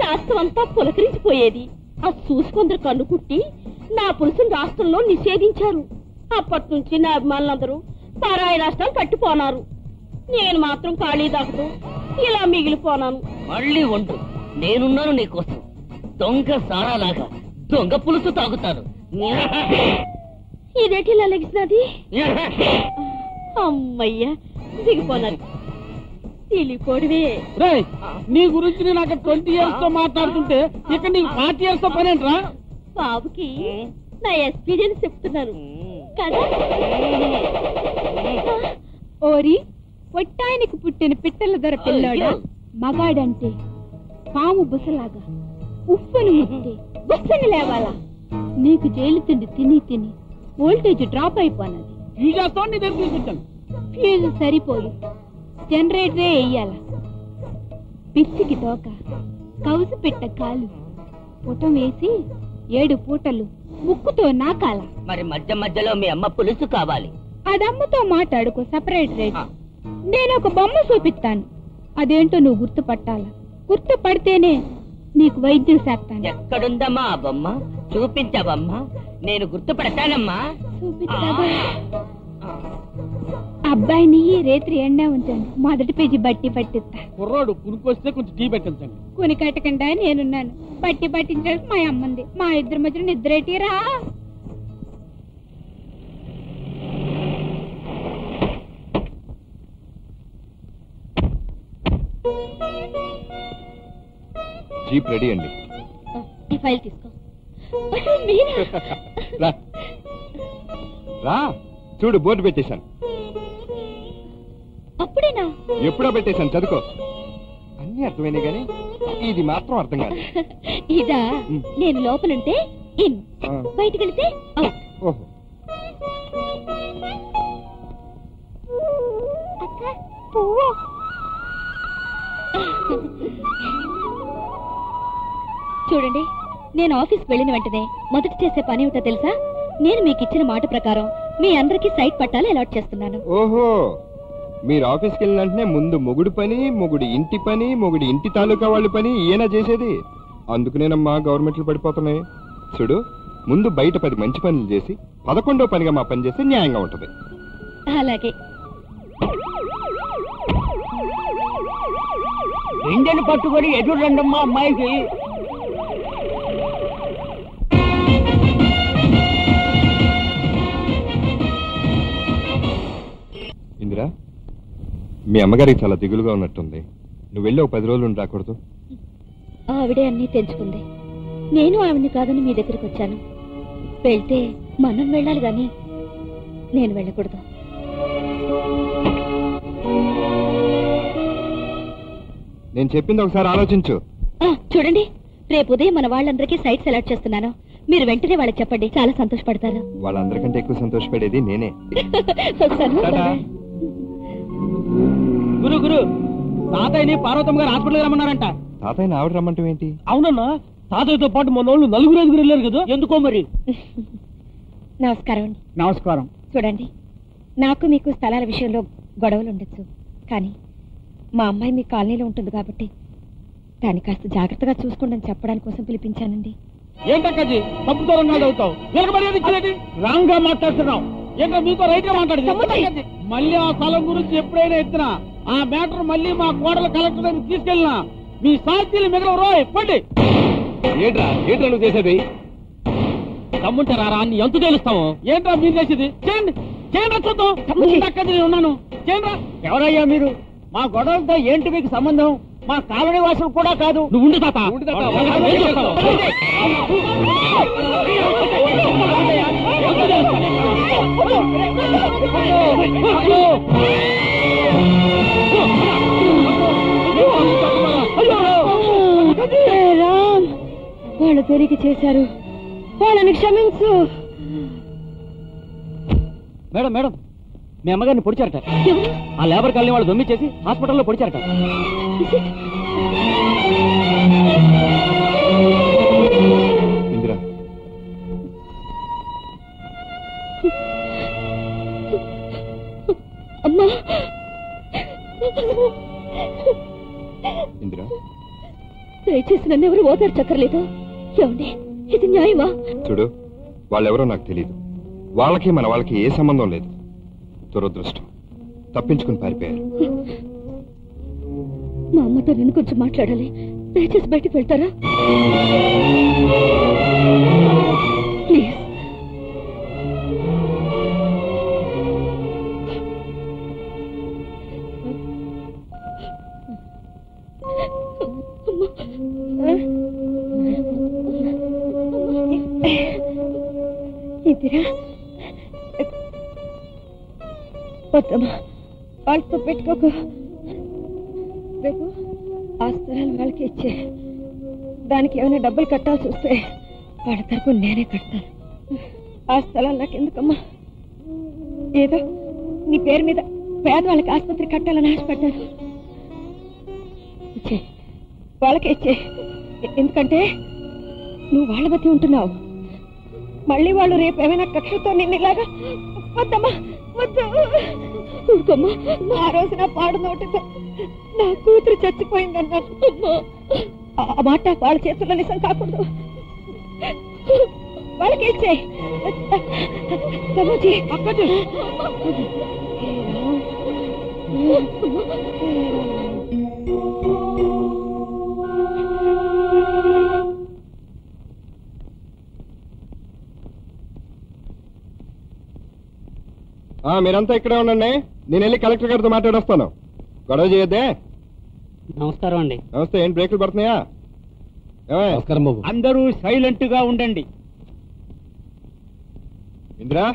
రాష్ట్రం అంతా పులకరించిపోయేది. అది చూసుకుందరు కన్ను కుట్టి నా పులుసును రాష్ట్రంలో నిషేధించారు. అప్పటి నుంచి నా అభిమానులందరూ పరాయి రాష్ట్రాలు కట్టిపోనారు. నేను మాత్రం ఖాళీ దాకుతూ ఇలా మిగిలిపోనాను. మళ్ళీ వండు, నేనున్నాను నీకోసం. దొంగ సారాలాగా దొంగ పులుసు తాగుతాను. ఇదేటి ఇలా లెగిసినది? అమ్మయ్యా, దిగిపోనారు. తెలియపోవడమే. నీ గురించి నేను అక్కడ 20 years తో మాట్లాడుతుంటే ఇక్కడ నీకు 40 years తో పనేంట్రా? బాబుకి నా ఎక్స్పీరియన్స్ చెప్తున్నాను కదా. ఓరి పొట్టాయనికి పుట్టిన పిట్టల దొర పిల్లోడా, మగాడంటే పాము బుసలాగా ఉప్పుని ముట్టి బుస్సని లేవాలా? నీకు జైలు తిండి తిని వోల్టేజ్ డ్రాప్ అయిపోయినది. ఫ్యూజ్ సరిపోదు, జనరేటరే వెయ్యాల. పిచ్చికి తోక, కౌసు పెట్ట కాలు, పుటం వేసి 7 పూటలు ముక్కుతో నాకాల. మరి మధ్య మధ్యలో మీ అమ్మ పులుసు కావాలి. అదమ్మతో మాట్లాడుకో, సపరేట్ రేట్. నేను ఒక బొమ్మ చూపిస్తాను, అదేంటో నువ్వు గుర్తుపట్టాలా. గుర్తుపడితేనే నీకు వైద్యం చేస్తాను. ఎక్కడుందమ్మా ఆ బొమ్మ? చూపించవమ్మా, నేను గుర్తుపడతానమ్మా. అబ్బాయిని రేత్రి ఎండా ఉంచాను. మొదటి పేజీ బట్టి పట్టిస్తా. కుర్రోడు కునుకొస్తే కొంచెం టీ పెట్టించండి. కొని కట్టకుండా నేనున్నాను. బట్టి పట్టించడానికి మా అమ్మంది. మా ఇద్దరి మధ్యన నిద్రేటిరా. జీప్ రెడీ అండి. ఈ ఫైల్ తీసుకో. రా చూడు, బోర్డు పెట్టేశాను. అప్పుడేనా? ఎప్పుడో పెట్టేశాను, చదువుకో. అన్ని అర్థమైనాయి కానీ ఇది మాత్రం అర్థం కాదు. ఇదా? నేను లోపలుంటే ఇన్, బయటికి వెళ్తే అవుట్. ఓహో. చూడండి, నేను ఆఫీస్కి వెళ్ళిన వెంటనే మొదట చేసే పని ఏమిటో తెలుసా? నేను మీకు ఇచ్చిన మాట ప్రకారం మీ అందరికీ సైట్ పట్టాలు అలాట్ చేస్తున్నాను. ఓహో, మీరు ఆఫీస్కి వెళ్ళిన వెంటనే ముందు మొగుడు పని, మొగుడు ఇంటి పని, మొగుడు ఇంటి తాలూకా వాళ్ళ పని ఈయన చేసేది. అందుకునేనమ్మా గవర్నమెంట్లు పడిపోతున్నాయి. చూడు, ముందు బయట 10 మంచి పనులు చేసి 11వ పనిగా మా పని చేస్తే న్యాయంగా ఉంటది. అలాగే. ఇండియన్ పట్టుకొని ఎదురు రండమ్మా అమ్మాయికి. ఇందిరా, మీ అమ్మగారికి చాలా దిగులుగా ఉన్నట్టుంది. నువ్వు వెళ్ళి ఒక 10 రోజులు రాకూడదు? ఆవిడే అన్నీ తెంచుకుంది. నేను ఆవిడ్ని కాదని మీ దగ్గరికి వచ్చాను. వెళ్తే మనం వెళ్ళాలి గాని నేను వెళ్ళకూడదు. నేను చెప్పింది ఒకసారి ఆలోచించు. చూడండి, రేపు ఉదయం మన వాళ్ళందరికీ సైట్ సెలెక్ట్ చేస్తున్నాను. మీరు వెంటనే వాళ్ళకి చెప్పండి, చాలా సంతోషపడతారు. వాళ్ళందరికంటే ఎక్కువ సంతోషపడేది నేనే. గురు తాతయ్యని పార్వతమ్మ గారు హాస్పిటల్ రమ్మన్నారంట. తాతయ్యని ఆవిడ రమ్మంటాం ఏంటి? అవునన్నా, తాతయ్యతో పాటు మన వాళ్ళు 4-5 వెళ్ళారు కదా, ఎందుకో మరి. నమస్కారం అండి. నమస్కారం. చూడండి, నాకు మీకు స్థలాల విషయంలో గొడవలు ఉండొచ్చు, కానీ మా అమ్మాయి మీ కాలనీలో ఉంటుంది కాబట్టి దాన్ని కాస్త జాగ్రత్తగా చూసుకోండి అని చెప్పడానికి కోసం పిలిపించానండి. ఏంటక్కజీ తప్పుతో రంగాలు అవుతావు? రాంగ్ గా మాట్లాడుతున్నావు. ఏంటో మీతో రైట్ గా మాట్లాడుతుంది. మళ్ళీ ఆ స్థలం గురించి ఎప్పుడైనా ఎత్తినా ఆ మ్యాటర్ మళ్ళీ మా కోడల కలెక్టర్ దగ్గర తీసుకెళ్ళినా మీ సాక్షులు మిగలవరో ఇప్పండి. ఏంట్రా నువ్వు చేసేది? తమ్ముంటే రారా అని ఎంత తెలుస్తాము? ఏంట్రా మీరు చేసేది? చేయండి చూద్దాం. అక్కడి ఉన్నాను, చేయండి. ఎవరయ్యా మీరు? మా గొడవలతో ఏంటి మీకు సంబంధం? మా కాలనీ వాసులు కూడా కాదు. నువ్వు ఉండు తాత. వాళ్ళు తిరిగి చేశారు, వాళ్ళని క్షమించు. మేడం మీ అమ్మగారిని పొడిచారట. ఆ లేబర్ కాలనీ వాళ్ళు దొమ్మిచ్చేసి హాస్పిటల్లో పొడిచారట. ఇందిరా, అమ్మా. ఇందిరా, దయచేసి నన్ను ఎవరు ఓదార్చక్కర్లేదు. ఏమండి, ఇది న్యాయమా? చూడు, వాళ్ళెవరో నాకు తెలియదు. వాళ్ళకి మన వాళ్ళకి ఏ సంబంధం లేదు. దురదృష్టం, తప్పించుకుని పారిపోయారు. మా అమ్మతో నేను కొంచెం మాట్లాడాలి. దయచేసి బయటకు వెళ్తారా ప్లీజ్? ఇందిరా, వద్దమ్మా, వాళ్ళతో పెట్టుకోకు. రేపు ఆ స్థలాలు వాళ్ళకి ఇచ్చే, దానికి ఏమైనా డబ్బులు కట్టాల్సి వస్తే వాళ్ళ తరపు నేనే కడతాను. ఆ స్థలాలు నాకెందుకమ్మా? ఏదో నీ పేరు మీద పేదవాళ్ళకి ఆసుపత్రి కట్టాలని ఆశపడ్డాను. ఇచ్చే, వాళ్ళకే ఇచ్చే. ఎందుకంటే నువ్వు వాళ్ళ మధ్య ఉంటున్నావు. మళ్ళీ వాళ్ళు రేపు ఏమైనా కక్షతో నిన్ను ఇలాగా. వద్దమ్మా, వద్దు. ఊరుకోమ్మా. ఆ రోజు నా పాడు నోటితో నా కూతురు చచ్చిపోయిందన్నా ఆ మాట వాళ్ళ చేతుల్లో నిజం కాకూడదు. వాళ్ళకి ఇచ్చే. సమోజీ, మీరంతా ఇక్కడే ఉండండి. నేను వెళ్ళి కలెక్టర్ గారితో మాట్లాడొస్తాను. గొడవ చేయొద్దే. నమస్కారం అండి. నమస్తే. ఏం బ్రేకులు పడుతున్నాయా? నమస్కారం బాబు. అందరూ సైలెంట్ గా ఉండండి. ఇందిరా,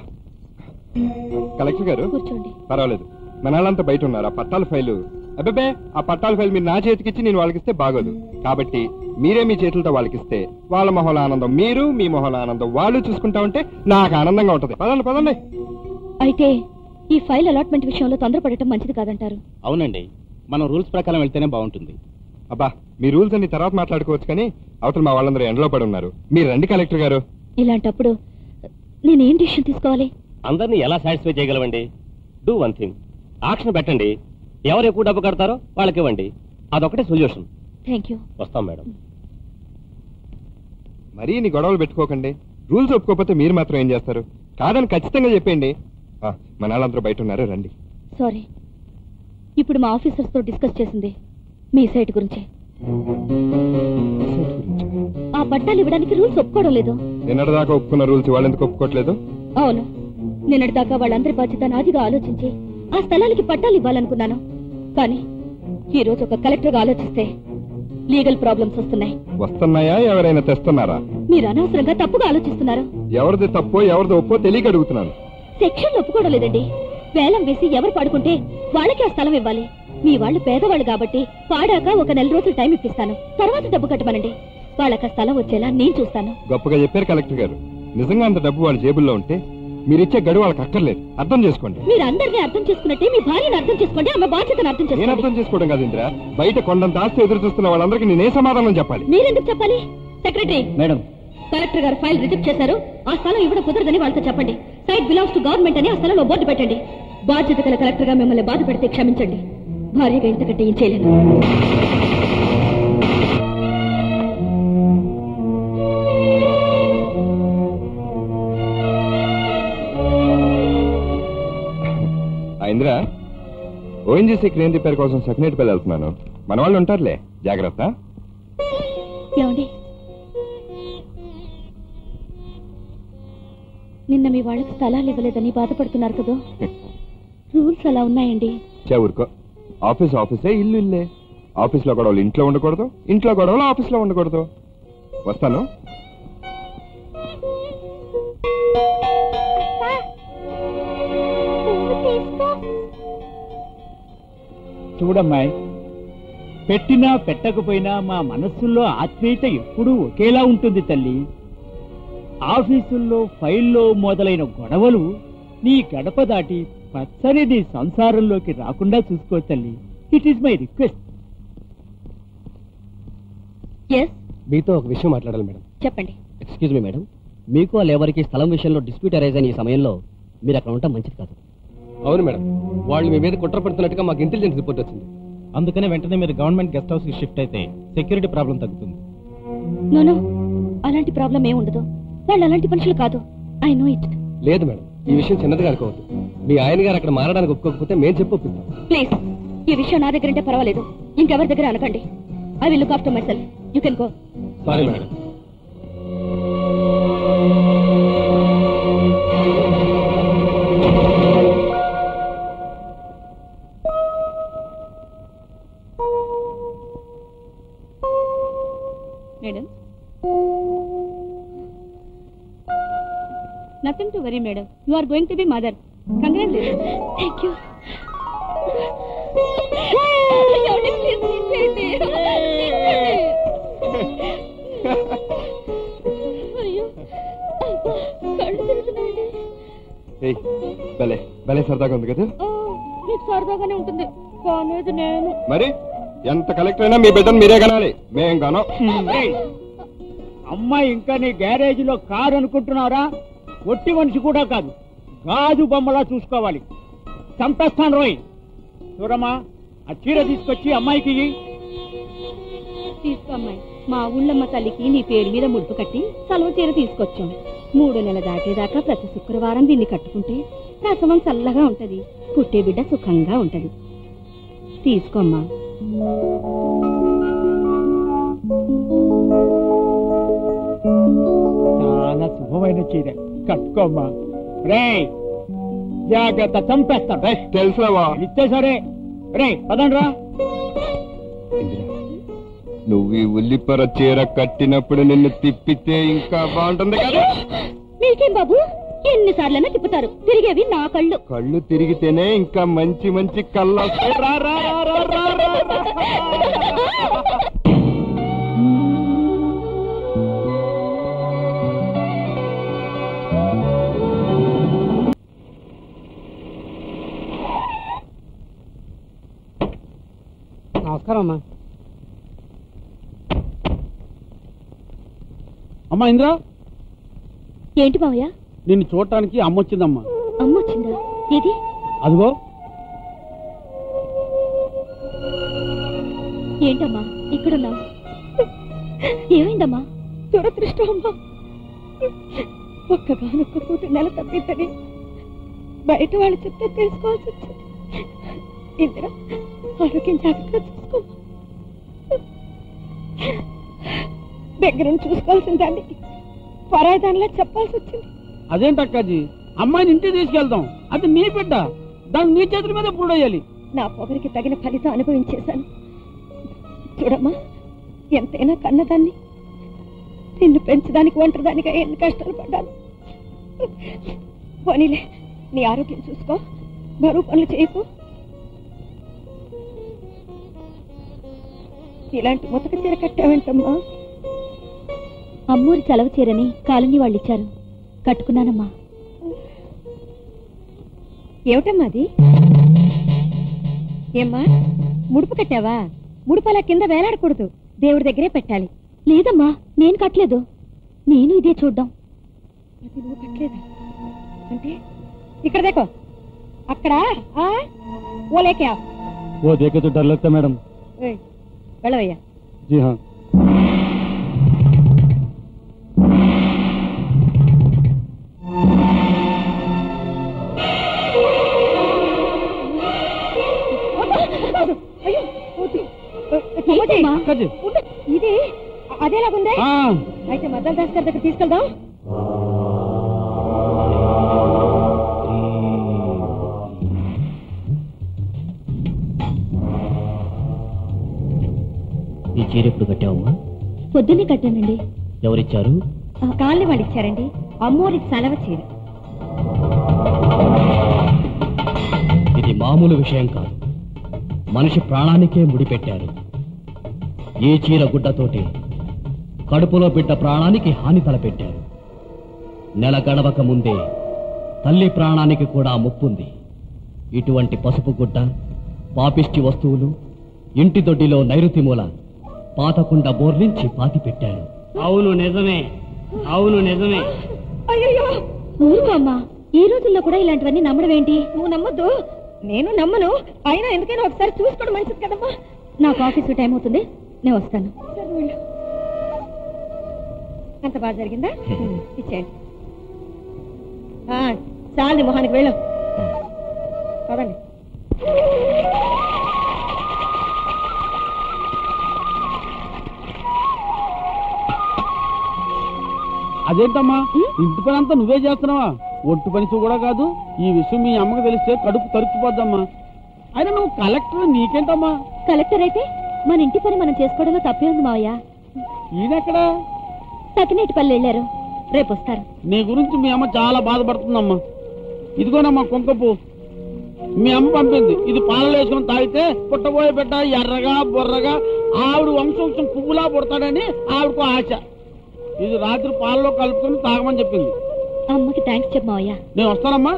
కలెక్టర్ గారు కూర్చోండి. పర్వాలేదు, మన వాళ్ళంతా బయట ఉన్నారు. ఆ పట్టాల ఫైలు, అబ్బాబే ఆ పట్టాల ఫైల్ మీరు నా చేతికిచ్చి నేను వాళ్ళకిస్తే బాగోదు. కాబట్టి మీరే మీ చేతులతో వాళ్ళకిస్తే వాళ్ళ మొహల ఆనందం మీరు, మీ మొహల ఆనందం వాళ్ళు చూసుకుంటా ఉంటే నాకు ఆనందంగా ఉంటది. పదండి పదండి. అయితే ఈ ఫైల్ అలాట్మెంట్ విషయంలో తొందరపడటం మంచిది కాదంటారు? అవునండి, మనం రూల్స్ ప్రకారం వెళ్తేనే బాగుంటుంది. అబ్బా, మీ రూల్స్ అన్ని తర్వాత మాట్లాడుకోవచ్చు, కానీ అవతల మా వాళ్ళందరూ ఎండలో పడి ఉన్నారు. మీరు రండి కలెక్టర్ గారు. ఇలాంటప్పుడు నేనేం డిసిషన్ తీసుకోవాలి? అందరినీ ఎలా సాటిస్ఫై చేయగలవండి? డూ వన్ థింగ్, ఆక్షన్ పెట్టండి. ఎవరు ఎక్కువ డబ్బు కడతారో వాళ్ళకి ఇవ్వండి. అదొకటే సొల్యూషన్. Thank you. వస్తాం మేడం. మరీ నీ గొడవలు పెట్టుకోకండి. రూల్స్ ఒప్పుకోకపోతే మీరు మాత్రం ఏం చేస్తారు? కాదని ఖచ్చితంగా చెప్పండి. మన వాళ్ళందరూ బయట ఉన్నారు, రండి. సారీ, ఇప్పుడు మా ఆఫీసర్స్ తో డిస్కస్ చేసింది మీ సైట్ గురించి. ఆ పట్టాలు ఇవ్వడానికి రూల్స్ ఒప్పుకోవడం లేదు. నిన్నటిదాకా ఒప్పుకున్న రూల్స్ వాళ్ళు ఎందుకు ఒప్పుకోవట్లేదు? అవును, నిన్నటిదాకా వాళ్ళందరి బాధ్యత నాదిగా ఆలోచించి ఆ స్థలానికి పట్టాలు ఇవ్వాలనుకున్నాను. కానీ ఈ రోజు ఒక కలెక్టర్ గా ఆలోచిస్తే లీగల్ ప్రాబ్లమ్స్ వస్తున్నాయా? ఎవరైనా తెస్తున్నారా? మీరు అనవసరంగా తప్పుగా ఆలోచిస్తున్నారు. ఎవరిది తప్పో ఎవరిది ఒప్పో తెలియక అడుగుతున్నాను. సెక్షన్ ఒప్పుకోవడం లేదండి. వేలం వేసి ఎవరు పడుకుంటే వాళ్ళకి ఆ స్థలం ఇవ్వాలి. మీ వాళ్ళు పేదవాళ్ళు కాబట్టి పాడాక ఒక 4 రోజులు టైం ఇప్పిస్తాను, తర్వాత డబ్బు కట్టమనండి. వాళ్ళకి స్థలం వచ్చేలా నేను చూస్తాను. గొప్పగా చెప్పారు కలెక్టర్ గారు. నిజంగా అంత డబ్బు వాళ్ళ జేబుల్లో ఉంటే మీరిచ్చే గడువు వాళ్ళకి అక్కర్లేదు. అర్థం చేసుకోండి. మీరు అందరినీ అర్థం చేసుకున్నట్టే మీ భార్యను అర్థం చేసుకోండి, ఆమె బాధ్యతను అర్థం నేను చేసుకోండి. అర్థం చేసుకోవడం కాదు ఇంద్ర, బయట కొండంత ఆస్తి ఎదురు చూస్తున్న వాళ్ళందరికీ నేనే సమాధానం చెప్పాలి. మీరెందుకు చెప్పాలి? సెక్రటరీ మేడం, కలెక్టర్ గారు ఫైల్ రిజెక్ట్ చేశారు, ఆ స్థలం ఇవ్వడం కుదరదని వాళ్ళతో చెప్పండి. సైట్ బిలాంగ్స్ టు గవర్నమెంట్ అని ఆ స్థలంలో బోర్డు పెట్టండి. బాధ్యత గల కలెక్టర్ గా మిమ్మల్ని బాధ పెడితే క్షమించండి. భార్యగా ఇంతకంటే ఏం చేయలేను. ఇంద్ర, ఓఎన్జీసీ క్రేన్ రిపేర్ కోసం సెకండ్ వెళ్తున్నాను. మన వాళ్ళు ఉంటారులే, జాగ్రత్త. ఏమండి, నిన్న మీ వాళ్ళకి స్థలాలు ఇవ్వలేదని బాధపడుతున్నారు కదా? రూల్స్ అలా ఉన్నాయండి. ఊరుకో, ఆఫీస్ ఆఫీసే, ఇల్లు ఇల్లే. ఆఫీస్లో గొడవలు ఇంట్లో ఉండకూడదు, ఇంట్లో గొడవలు ఆఫీస్లో ఉండకూడదు. వస్తాను. చూడమ్మాయి, పెట్టినా పెట్టకపోయినా మా మనస్సుల్లో ఆత్మీయత ఎప్పుడూ ఒకేలా ఉంటుంది తల్లి. ఆఫీసుల్లో ఫైల్లో మొదలైన గొడవలు నీ గడప దాటి పచ్చని నీ సంసారంలోకి రాకుండా చూసుకో తల్లి. It is my request. మీతో ఒక విషయం మాట్లాడాలి మేడం. చెప్పండి. ఎక్స్క్యూజ్ మీ మేడం, మీకు ఆ లేబర్కి స్థలం విషయంలో డిస్ప్యూట్ అరైజ్ అయిన ఈ సమయంలో మీరు అక్కడ ఉండటం మంచిది కాదు. అవును మేడం, వాళ్ళు మీ మీద కుట్ర పడుతున్నట్టుగా మాకు ఇంటెలిజెన్స్ రిపోర్ట్ వచ్చింది. అందుకనే వెంటనే మీరు గవర్నమెంట్ గెస్ట్ హౌస్ కి షిఫ్ట్ అయితే సెక్యూరిటీ ప్రాబ్లం తగ్గుతుంది. నోనో, అలాంటి ప్రాబ్లం ఏం ఉండదు. వాళ్ళు అలాంటి మనుషులు కాదు. I know it. లేదు మేడం, ఈ విషయం చిన్నదిగా అనుకోవద్దు. మీ ఆయన గారు అక్కడ మారడానికి ఒప్పుకోకపోతే మేము చెప్పి ఒప్పిస్తాం. ప్లీజ్, ఈ విషయం నా దగ్గర ఉంటే పర్వాలేదు, ఇంకెవరి దగ్గర అనకండి. I will look after my self. You can go. Sorry madam. Madam, nothing to worry, madam. You are going to be mother. Congratulations. Thank you. భలే భలే సరదాగా ఉంది కదా? మీకు సరదాగానే ఉంటుంది, కానేది నేను. మరి ఎంత కలెక్టర్ అయినా మీ బిడ్డను మీరే కనాలి, మేం కాను. అమ్మాయి ఇంకా నీ గ్యారేజ్ లో కారు అనుకుంటున్నారా? ఒట్టి మనిషి కూడా కాదు, గాజు బొమ్మలా చూసుకోవాలి. చంపేస్తాను రోయ్. చూడమ్మా, ఆ చీర తీసుకొచ్చి అమ్మాయికి తీసుకో అమ్మాయి. మా ఊళ్ళమ్మ తల్లికి నీ పేరు మీద ముడుపు కట్టి సెలవు చీర తీసుకొచ్చాం. 3 నెలలు దాటేదాకా ప్రతి శుక్రవారం దీన్ని కట్టుకుంటే ప్రసవం చల్లగా ఉంటది, పుట్టే బిడ్డ సుఖంగా ఉంటది. తీసుకోమ్మా. చాలా శుభమైన చీర, కట్టుకోమ్మా. రే జాగ్రత్త, చంపేస్తాను. తెలుసావా? ఇచ్చేసరే. రే పదండ్రా. నువ్వు ఈ ఉల్లిపొర చీర కట్టినప్పుడు నిన్ను తిప్పితే ఇంకా బాగుంటుంది కదా? మీకేం బాబు, ఎన్నిసార్లైనా తిప్పుతారు, తిరిగేవి నా కళ్ళు. కళ్ళు తిరిగితేనే ఇంకా మంచి మంచి కళ్ళు వస్తాయి. రా, రా, రా, రా, రా, రా, రా. నమస్కారం అమ్మా. అమ్మా ఇంద్ర, ఏంటి మావయ్య? నిన్ను చూడటానికి అమ్మొచ్చిందమ్మా. అమ్మొచ్చిందా? ఏది? అదిగో. ఏంటమ్మా ఇక్కడున్నావు? ఏమైందమ్మా? దురదృష్టం అమ్మా. ఒక్కగానొక్క కూతురు నెల తప్పిందని బయట వాళ్ళు చెప్తే తెలుసుకోవాల్సి వచ్చింది. ఇంద్ర, ఆరోగ్యం జాగ్రత్తగా చూసుకో. దగ్గర చూసుకోవాల్సిన దాన్ని పరాయిదానిలా చెప్పాల్సి వచ్చింది. అదేంటక్కాజీ, అమ్మాయిని ఇంటికి తీసుకెళ్తాం, అది నీ బిడ్డ, దాన్ని నీ చేతుల మీద పూడేయాలి. నా పొగరికి తగిన ఫలితం అనుభవించేశాను. చూడమ్మా, ఎంతైనా కన్నదాన్ని, నిన్ను పెంచడానికి ఒంటరిదానిగా ఎన్ని కష్టాలు పడ్డాను. పోనీలే, నీ ఆరోగ్యం చూసుకో, బరువు పనులు చేయకు. ఇలాంటి ముతక చీర కట్టావేంటమ్మా? అమ్మూరి చలవ చీరని కాలనీ వాళ్ళు ఇచ్చారు, కట్టుకున్నానమ్మా. ఏమిటమ్మా అది? ఏమ్మా ముడుపు కట్టావా? ముడుపు అలా కింద వేలాడకూడదు, దేవుడి దగ్గరే పెట్టాలి. లేదమ్మా, నేను కట్టలేదు. నేను ఇదే చూడ్డాం. అది నువ్వు కట్టలేదా? అంటే ఇక్కడ దేకో, అక్కడ ఓ లేకే वो देखे तो डर लगता मैडम। వెళ్ళవయ్యా. जी हाँ। ఇది అదేలాగుందే. అయితే మద్దల్ దాస్ గారి దగ్గర తీసుకెళ్దాం. ఈ చీర ఎప్పుడు కట్టావమ్మా? పొద్దున్నే కట్టానండి. ఎవరిచ్చారు? కాలనీ వాళ్ళు ఇచ్చారండి. అమ్మోరి చలవ చీర. ఇది మామూలు విషయం కాదు, మనిషి ప్రాణానికే ముడిపెట్టారు. ఈ చీర గుడ్డతోటి కడుపులో బిడ్డ ప్రాణానికి హాని తలపెట్టారు. నెల గడవక ముందే తల్లి ప్రాణానికి కూడా ముప్పుంది. ఇటువంటి పసుపు గుడ్డ, పాపిష్టి వస్తువులు ఇంటి దొడ్డిలో నైరుతి మూల పాతకుండా బోర్లించి పాతి పెట్టారు. అవును నిజమే, అవును నిజమే. అయ్యో ఊరుకోమ్మా, ఈ రోజుల్లో కూడా ఇలాంటివన్నీ నమ్మడం ఏంటి? నువ్వు నమ్మద్దు, నేను నమ్మను. అయినా ఎందుకైనా ఒకసారి చూసుకోవడం మంచిది కదమ్మా. నాకు ఆఫీసు టైం అవుతుంది, నేను వస్తాను. అంత బాగా జరిగిందా? ఇచ్చేయండి. చాలు మొహానికి వెళ్ళు. పదండి. అదేంటమ్మా, ఇంటి పని అంతా నువ్వే చేస్తున్నావా? ఒట్టు పని కూడా కాదు. ఈ విషయం మీ అమ్మకు తెలిస్తే కడుపు తరుక్కుపోద్దమ్మా. అయినా నువ్వు కలెక్టర్, నీకేంటమ్మా? కలెక్టర్ అయితే మన ఇంటి పని మనం చేసుకోవడంలో తప్పే ఉంది మావయ్య. ఈయనెక్కడా? తకినేటిపల్లి వెళ్ళారు, రేపు వస్తారు. నీ గురించి మీ అమ్మ చాలా బాధపడుతుందమ్మా. ఇదిగోనమ్మా కుంకపు, మీ అమ్మ పంపింది. ఇది పాలలో వేసుకొని తాగితే పుట్టబోయే బిడ్డ ఎర్రగా బొర్రగా ఆవిడ వంశం పువ్వులా పుడతాడని ఆవిడకు ఆశ. ఇది రాత్రి పాలలో కలుపుకొని తాగమని చెప్పింది. అమ్మకి థ్యాంక్స్ చెప్పు మావయ్య. నేను వస్తానమ్మా.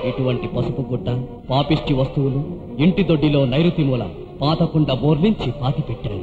ఇటువంటి పసుపు గుడ్డ, పాపిష్టి వస్తువులు ఇంటి దొడ్డిలో నైరుతి మూల పాతకుండా బోర్లించి పాతి పెట్టారు.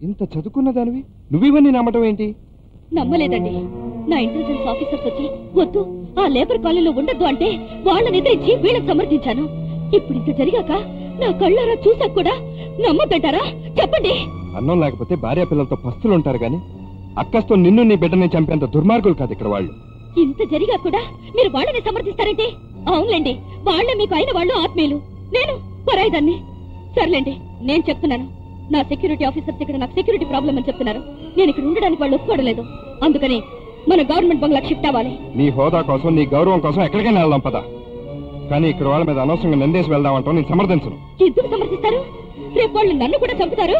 ఇంత చదువుకున్న దానివి నువ్వివన్నీ నమ్మటం ఏంటి? నమ్మలేదండి. నా ఇంటెలిజెన్స్ ఆఫీసర్స్ వచ్చి వద్దు ఆ లేబర్ కాలనీలో ఉండద్దు అంటే వాళ్ళని ఎదిరించి వీళ్ళకి సమర్థించాను. ఇప్పుడు ఇంత జరిగాక నా కళ్ళారా చూసాక కూడా నమ్మద్దంటారా? చెప్పండి. అన్నం లేకపోతే భార్య పిల్లలతో పస్తులు ఉంటారు గాని అక్కస్తో నిన్ను నీ బిడ్డని చంపేంత దుర్మార్గులు కాదు ఇక్కడ వాళ్ళు. ఇంత జరిగా కూడా మీరు వాళ్ళని సమర్థిస్తారంటే? అవునులేండి, వాళ్ళే మీకు అయిన వాళ్ళు ఆత్మీయులు, నేను పరాయిదాన్ని. సర్లేండి, నేను చెప్తున్నాను. నా సెక్యూరిటీ ఆఫీసర్స్ ఇక్కడ నాకు సెక్యూరిటీ ప్రాబ్లం అని చెప్తున్నారు. నేను ఇక్కడ ఉండడానికి వాళ్ళు ఒప్పుకోవడం. అందుకని మన గవర్నమెంట్ బంగ్లా షిఫ్ట్ అవ్వాలి. నీ హోదా కోసం నీ గౌరవం కోసం ఎక్కడికైనా వెళ్దాం పద. కానీ ఇక్కడ వాళ్ళ మీద అనవసరంగా నిందేసి వెళ్దామంటావు, నేను సమర్థించను. ఎందుకు సమర్థిస్తారు? రేపు వాళ్ళు నన్ను కూడా చంపుతారు,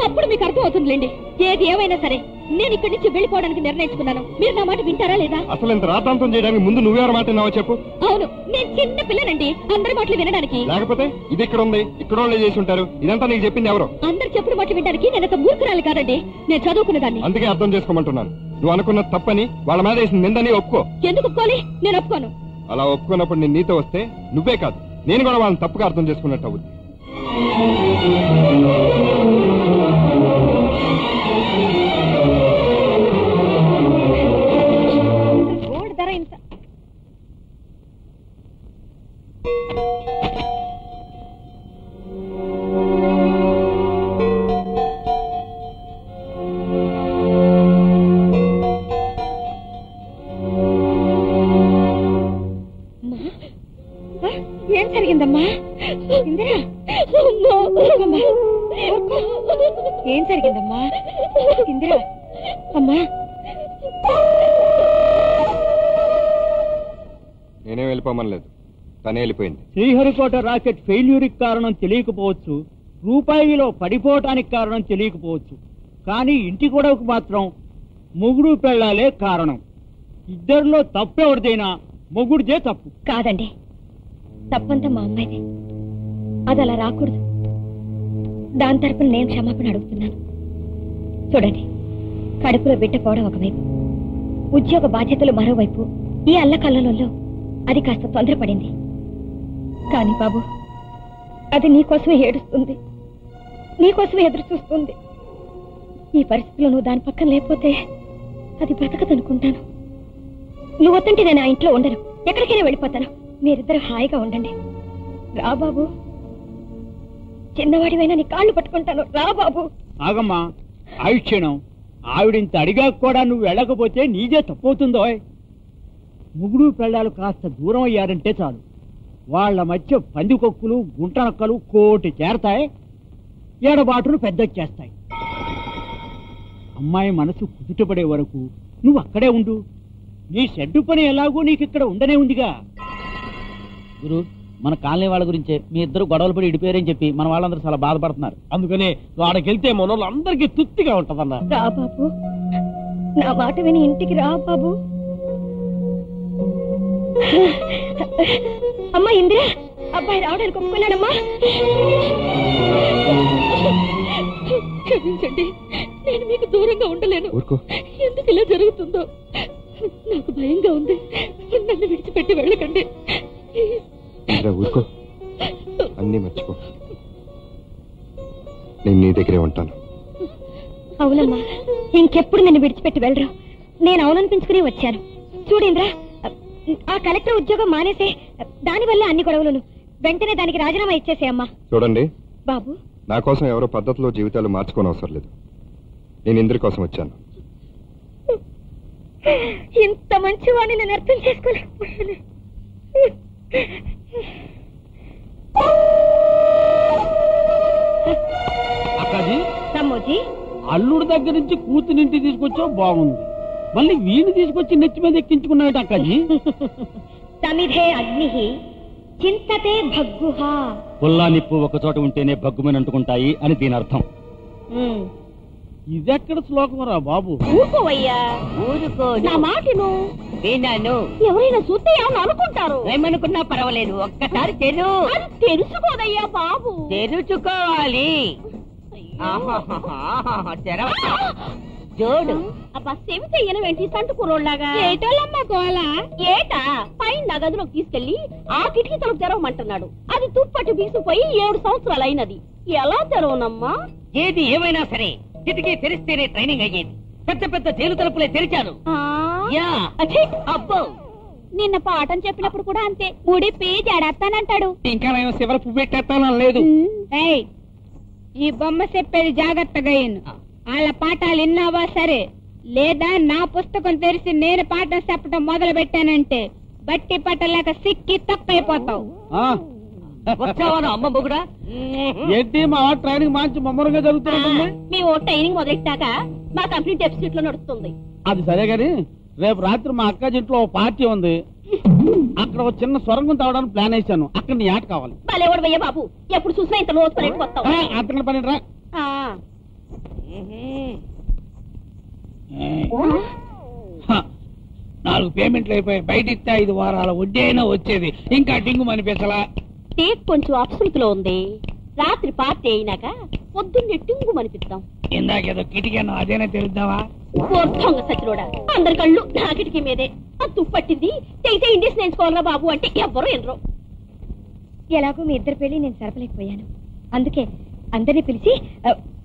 అప్పుడు మీకు అర్థం అవుతుందిలేండి. ఏది ఏమైనా సరే నేను ఇక్కడి నుంచి వెళ్ళిపోవడానికి నిర్ణయించుకున్నాను. మీరు నా మాట వింటారా లేదా? అసలు ఇంత రాద్ధాంతం చేయడానికి ముందు నువ్వెవరి మాట విన్నావో చెప్పు. అవును, నేను చిన్న పిల్లనండి అందరి మాటలు వినడానికి. లేకపోతే ఇది ఇక్కడ ఉంది, ఇక్కడ వాళ్ళే చేసి ఉంటారు. ఇదంతా నీకు చెప్పింది ఎవరు? అందరు చెప్పుడు మాటలు వినడానికి నేను ఒక మూర్ఖురాలు కాదండి, నేను చదువుకున్నదాన్ని. అందుకే అర్థం చేసుకోమంటున్నాను. నువ్వు అనుకున్న తప్పని వాళ్ళ మీద వేసిన నిందని ఒప్పుకో. ఎందుకు ఒప్పుకోవాలి? నేను ఒప్పుకోను. అలా ఒప్పుకున్నప్పుడు నేను నీతో వస్తే నువ్వే కాదు నేను కూడా వాళ్ళని తప్పుగా అర్థం చేసుకున్నట్టు అవుద్ది. గోల్డ్ ధర ఇంత. ఏం జరిగిందమ్మా? ఏం జరిగిందమ్మా? ఇందిరా అమ్మా. నేనేం వెళ్ళిపోమనలేదు, తనే వెళ్ళిపోయింది. శ్రీహరికోట రాకెట్ ఫెయిల్యూర్కి కారణం తెలియకపోవచ్చు, రూపాయిలో పడిపోవటానికి కారణం తెలియకపోవచ్చు, కానీ ఇంటి గొడవకు మాత్రం మొగుడు పెళ్ళాలే కారణం. ఇద్దరిలో తప్పెవరిదైనా మొగుడిదే తప్పు. కాదండి, తప్పంతా మా అమ్మాయిదే. అది అలా రాకూడదు. దాని తరపున నేను క్షమాపణ అడుగుతున్నాను. చూడండి, కడుపులో బిడ్డ పోవడం ఒకవైపు, ఉద్యోగ బాధ్యతలు మరోవైపు, ఈ అల్లకల్లలో అది కాస్త తొందరపడింది. కానీ బాబు, అది నీకోసమే ఏడుస్తుంది, నీకోసమే ఎదురు చూస్తుంది. ఈ పరిస్థితిలో నువ్వు దాని పక్కన లేకపోతే అది బ్రతకదనుకుంటాను. నువ్వు వద్దంటే నేను ఆ ఇంట్లో ఉండను, ఎక్కడికైనా వెళ్ళిపోతాను. మీరిద్దరు హాయిగా ఉండండి. రా బాబు, చిన్నవాడివైనా నీ కాళ్ళు పట్టుకుంటాను. రా బాబు. ఆగమ్మా, ఆయుష్యం. ఆవిడింత అడిగా కూడా నువ్వు వెళ్ళకపోతే నీదే తప్పవుతుందో. ముగుడు పెళ్ళాలు కాస్త దూరం అయ్యారంటే చాలు, వాళ్ల మధ్య పందికొక్కులు గుంటనక్కలు కోటి చేరతాయి, ఏడబాటును పెద్దొచ్చేస్తాయి. అమ్మాయి మనసు కుదుటపడే వరకు నువ్వు అక్కడే ఉండు. నీ షెడ్డు పని ఎలాగో నీకు ఇక్కడ ఉండనే ఉందిగా. గురు, మన కాలనీ వాళ్ళ గురించే మీ ఇద్దరు గొడవలు పడి ఇడిపోయారని చెప్పి మన వాళ్ళందరూ చాలా బాధపడుతున్నారు. అందుకనే వాడికెళ్తే మన వాళ్ళు అందరికీ తృప్తిగా ఉంటదన్నా. రా బాబు, నా మాట విని ఇంటికి రా బాబు. అమ్మా ఇందిరా, అబ్బాయి రావడానికి ఒప్పుకున్నాడమ్మా. క్షమించండి, నేను మీకు దూరంగా ఉండలేను. ఎందుకు ఇలా జరుగుతుందో నాకు భయంగా ఉంది. నన్ను విడిచిపెట్టి వెళ్ళకండి. ఊరుకో, అన్నీ మర్చిపో, నేను నీ దగ్గరే ఉంటాను. అవునమ్మా, ఇంకెప్పుడు నన్ను విడిచిపెట్టి వెళ్ళరు. నేను అవుననిపించుకుని వచ్చాను. చూడింద్రా, ఆ కలెక్టర్ ఉద్యోగం మానేసే, దానివల్ల అన్ని గొడవలను. వెంటనే దానికి రాజీనామా ఇచ్చేసేయమ్మా. చూడండి బాబు, నా కోసం ఎవరో పద్ధతిలో జీవితాలు మార్చుకోని అవసరం లేదు. నేను ఇంద్ర కోసం వచ్చాను. ఇంత మంచివాడిని నేను అర్థం చేసుకోలేకపోయాను. అక్కాజీ, తమ్మోజీ, అల్లుడి దగ్గర నుంచి కూతురింటికి తీసుకొచ్చావు, బాగుంది. మళ్ళీ వీణు తీసుకొచ్చి నెచ్చి మీద ఎక్కించుకున్నాడు అక్కాజీ. తమిధే అగ్ని చింతతే భగ్గుహ. పుల్లా నిప్పు ఒక చోట ఉంటేనే భగ్గుమని అంటుకుంటాయి అని దీని అర్థం. ఇదెక్కడ శ్లోకం రా బాబు. ఊరుకోవయ్యా, ఊరుకో. నా మాటను విన్నాను. ఎవరైనా చూస్తే ఏమని అనుకుంటారు. ఏమనుకున్నా పర్వాలేదు, ఒక్కసారి తెలుసుకోదయ్యా బాబు. తెరుచుకోవాలి. జోడు అబ్బా, సెవి చెయ్యను వెంటి సంటు కురోళ్ళగా. ఏటోళ్ళమ్మ గోల. ఏటా పైన గదిలోకి తీసుకెళ్లి ఆ కిటికీ తలుపు తెరవమంటున్నాడు. అది తుప్పటి బీసిపోయి 7 సంవత్సరాలు అయినది. ఎలా తెరవనమ్మా? ఏది ఏమైనా సరే కిటికీ తెరిస్తేనే ట్రైనింగ్ అయ్యేది. పెద్ద పెద్ద జైలు తలుపులే తెరిచాను. అబ్బో, నిన్న పాఠం చెప్పినప్పుడు కూడా అంతే, ముడిపి జడేస్తానంటాడు. ఇంకా నేను శివర పువ్వు పెట్టేస్తాను లేదు. ఈ బొమ్మ చెప్పేది జాగ్రత్తగా వాళ్ళ పాఠాలు విన్నావా సరే, లేదా నా పుస్తకం తెరిచి నేను పాఠం చెప్పడం మొదలు పెట్టానంటే బట్టి పట్టలేక సిక్కి తప్పైపోతావు. వచ్చావా అమ్మ బొగుడా? ఏంటి మా ట్రైనింగ్ మంచి మమ్మరంగా జరుగుతుంది. మీ ఓ ట్రైనింగ్ మొదలెట్టాక మా కంపెనీ డెఫిసిట్ లో నడుస్తుంది. అది సరే గాని రేపు రాత్రి మా అక్క ఇంట్లో పార్టీ ఉంది. అక్కడ ఒక చిన్న సొరంగం తావడానికి ప్లాన్ వేసాను. అక్కడ నీ ఆట కావాలి. భలేవాడు భయ్య బాబు, ఎప్పుడు చూసినా ఇంత లోతు పనిపోతావు. అతని పని రా. నాలుగు పేమెంట్లు అయిపోయి బయట ఇస్తే 5 వారాల వడ్డీ అయినా వచ్చేది. ఇంకా డింగు అనిపించలా. టేక్ కొంచెం అప్సృతిలో ఉంది. రాత్రి పార్టీ అయినాక పొద్దున్నే టింగు అనిపిస్తాం. ఇందాకేదో కిటికీ అదేనా తెలుద్దావా? సచ్చిలోడా, అందరి కళ్ళు నా కిటికీ మీదే. తుప్పట్టింది తెగితే ఇండియస్ నేర్చుకోవాలరా బాబు అంటే ఎవ్వరూ ఎనరు. ఎలాగో మీ ఇద్దరు పెళ్లి నేను సరపలేకపోయాను. అందుకే అందరినీ పిలిచి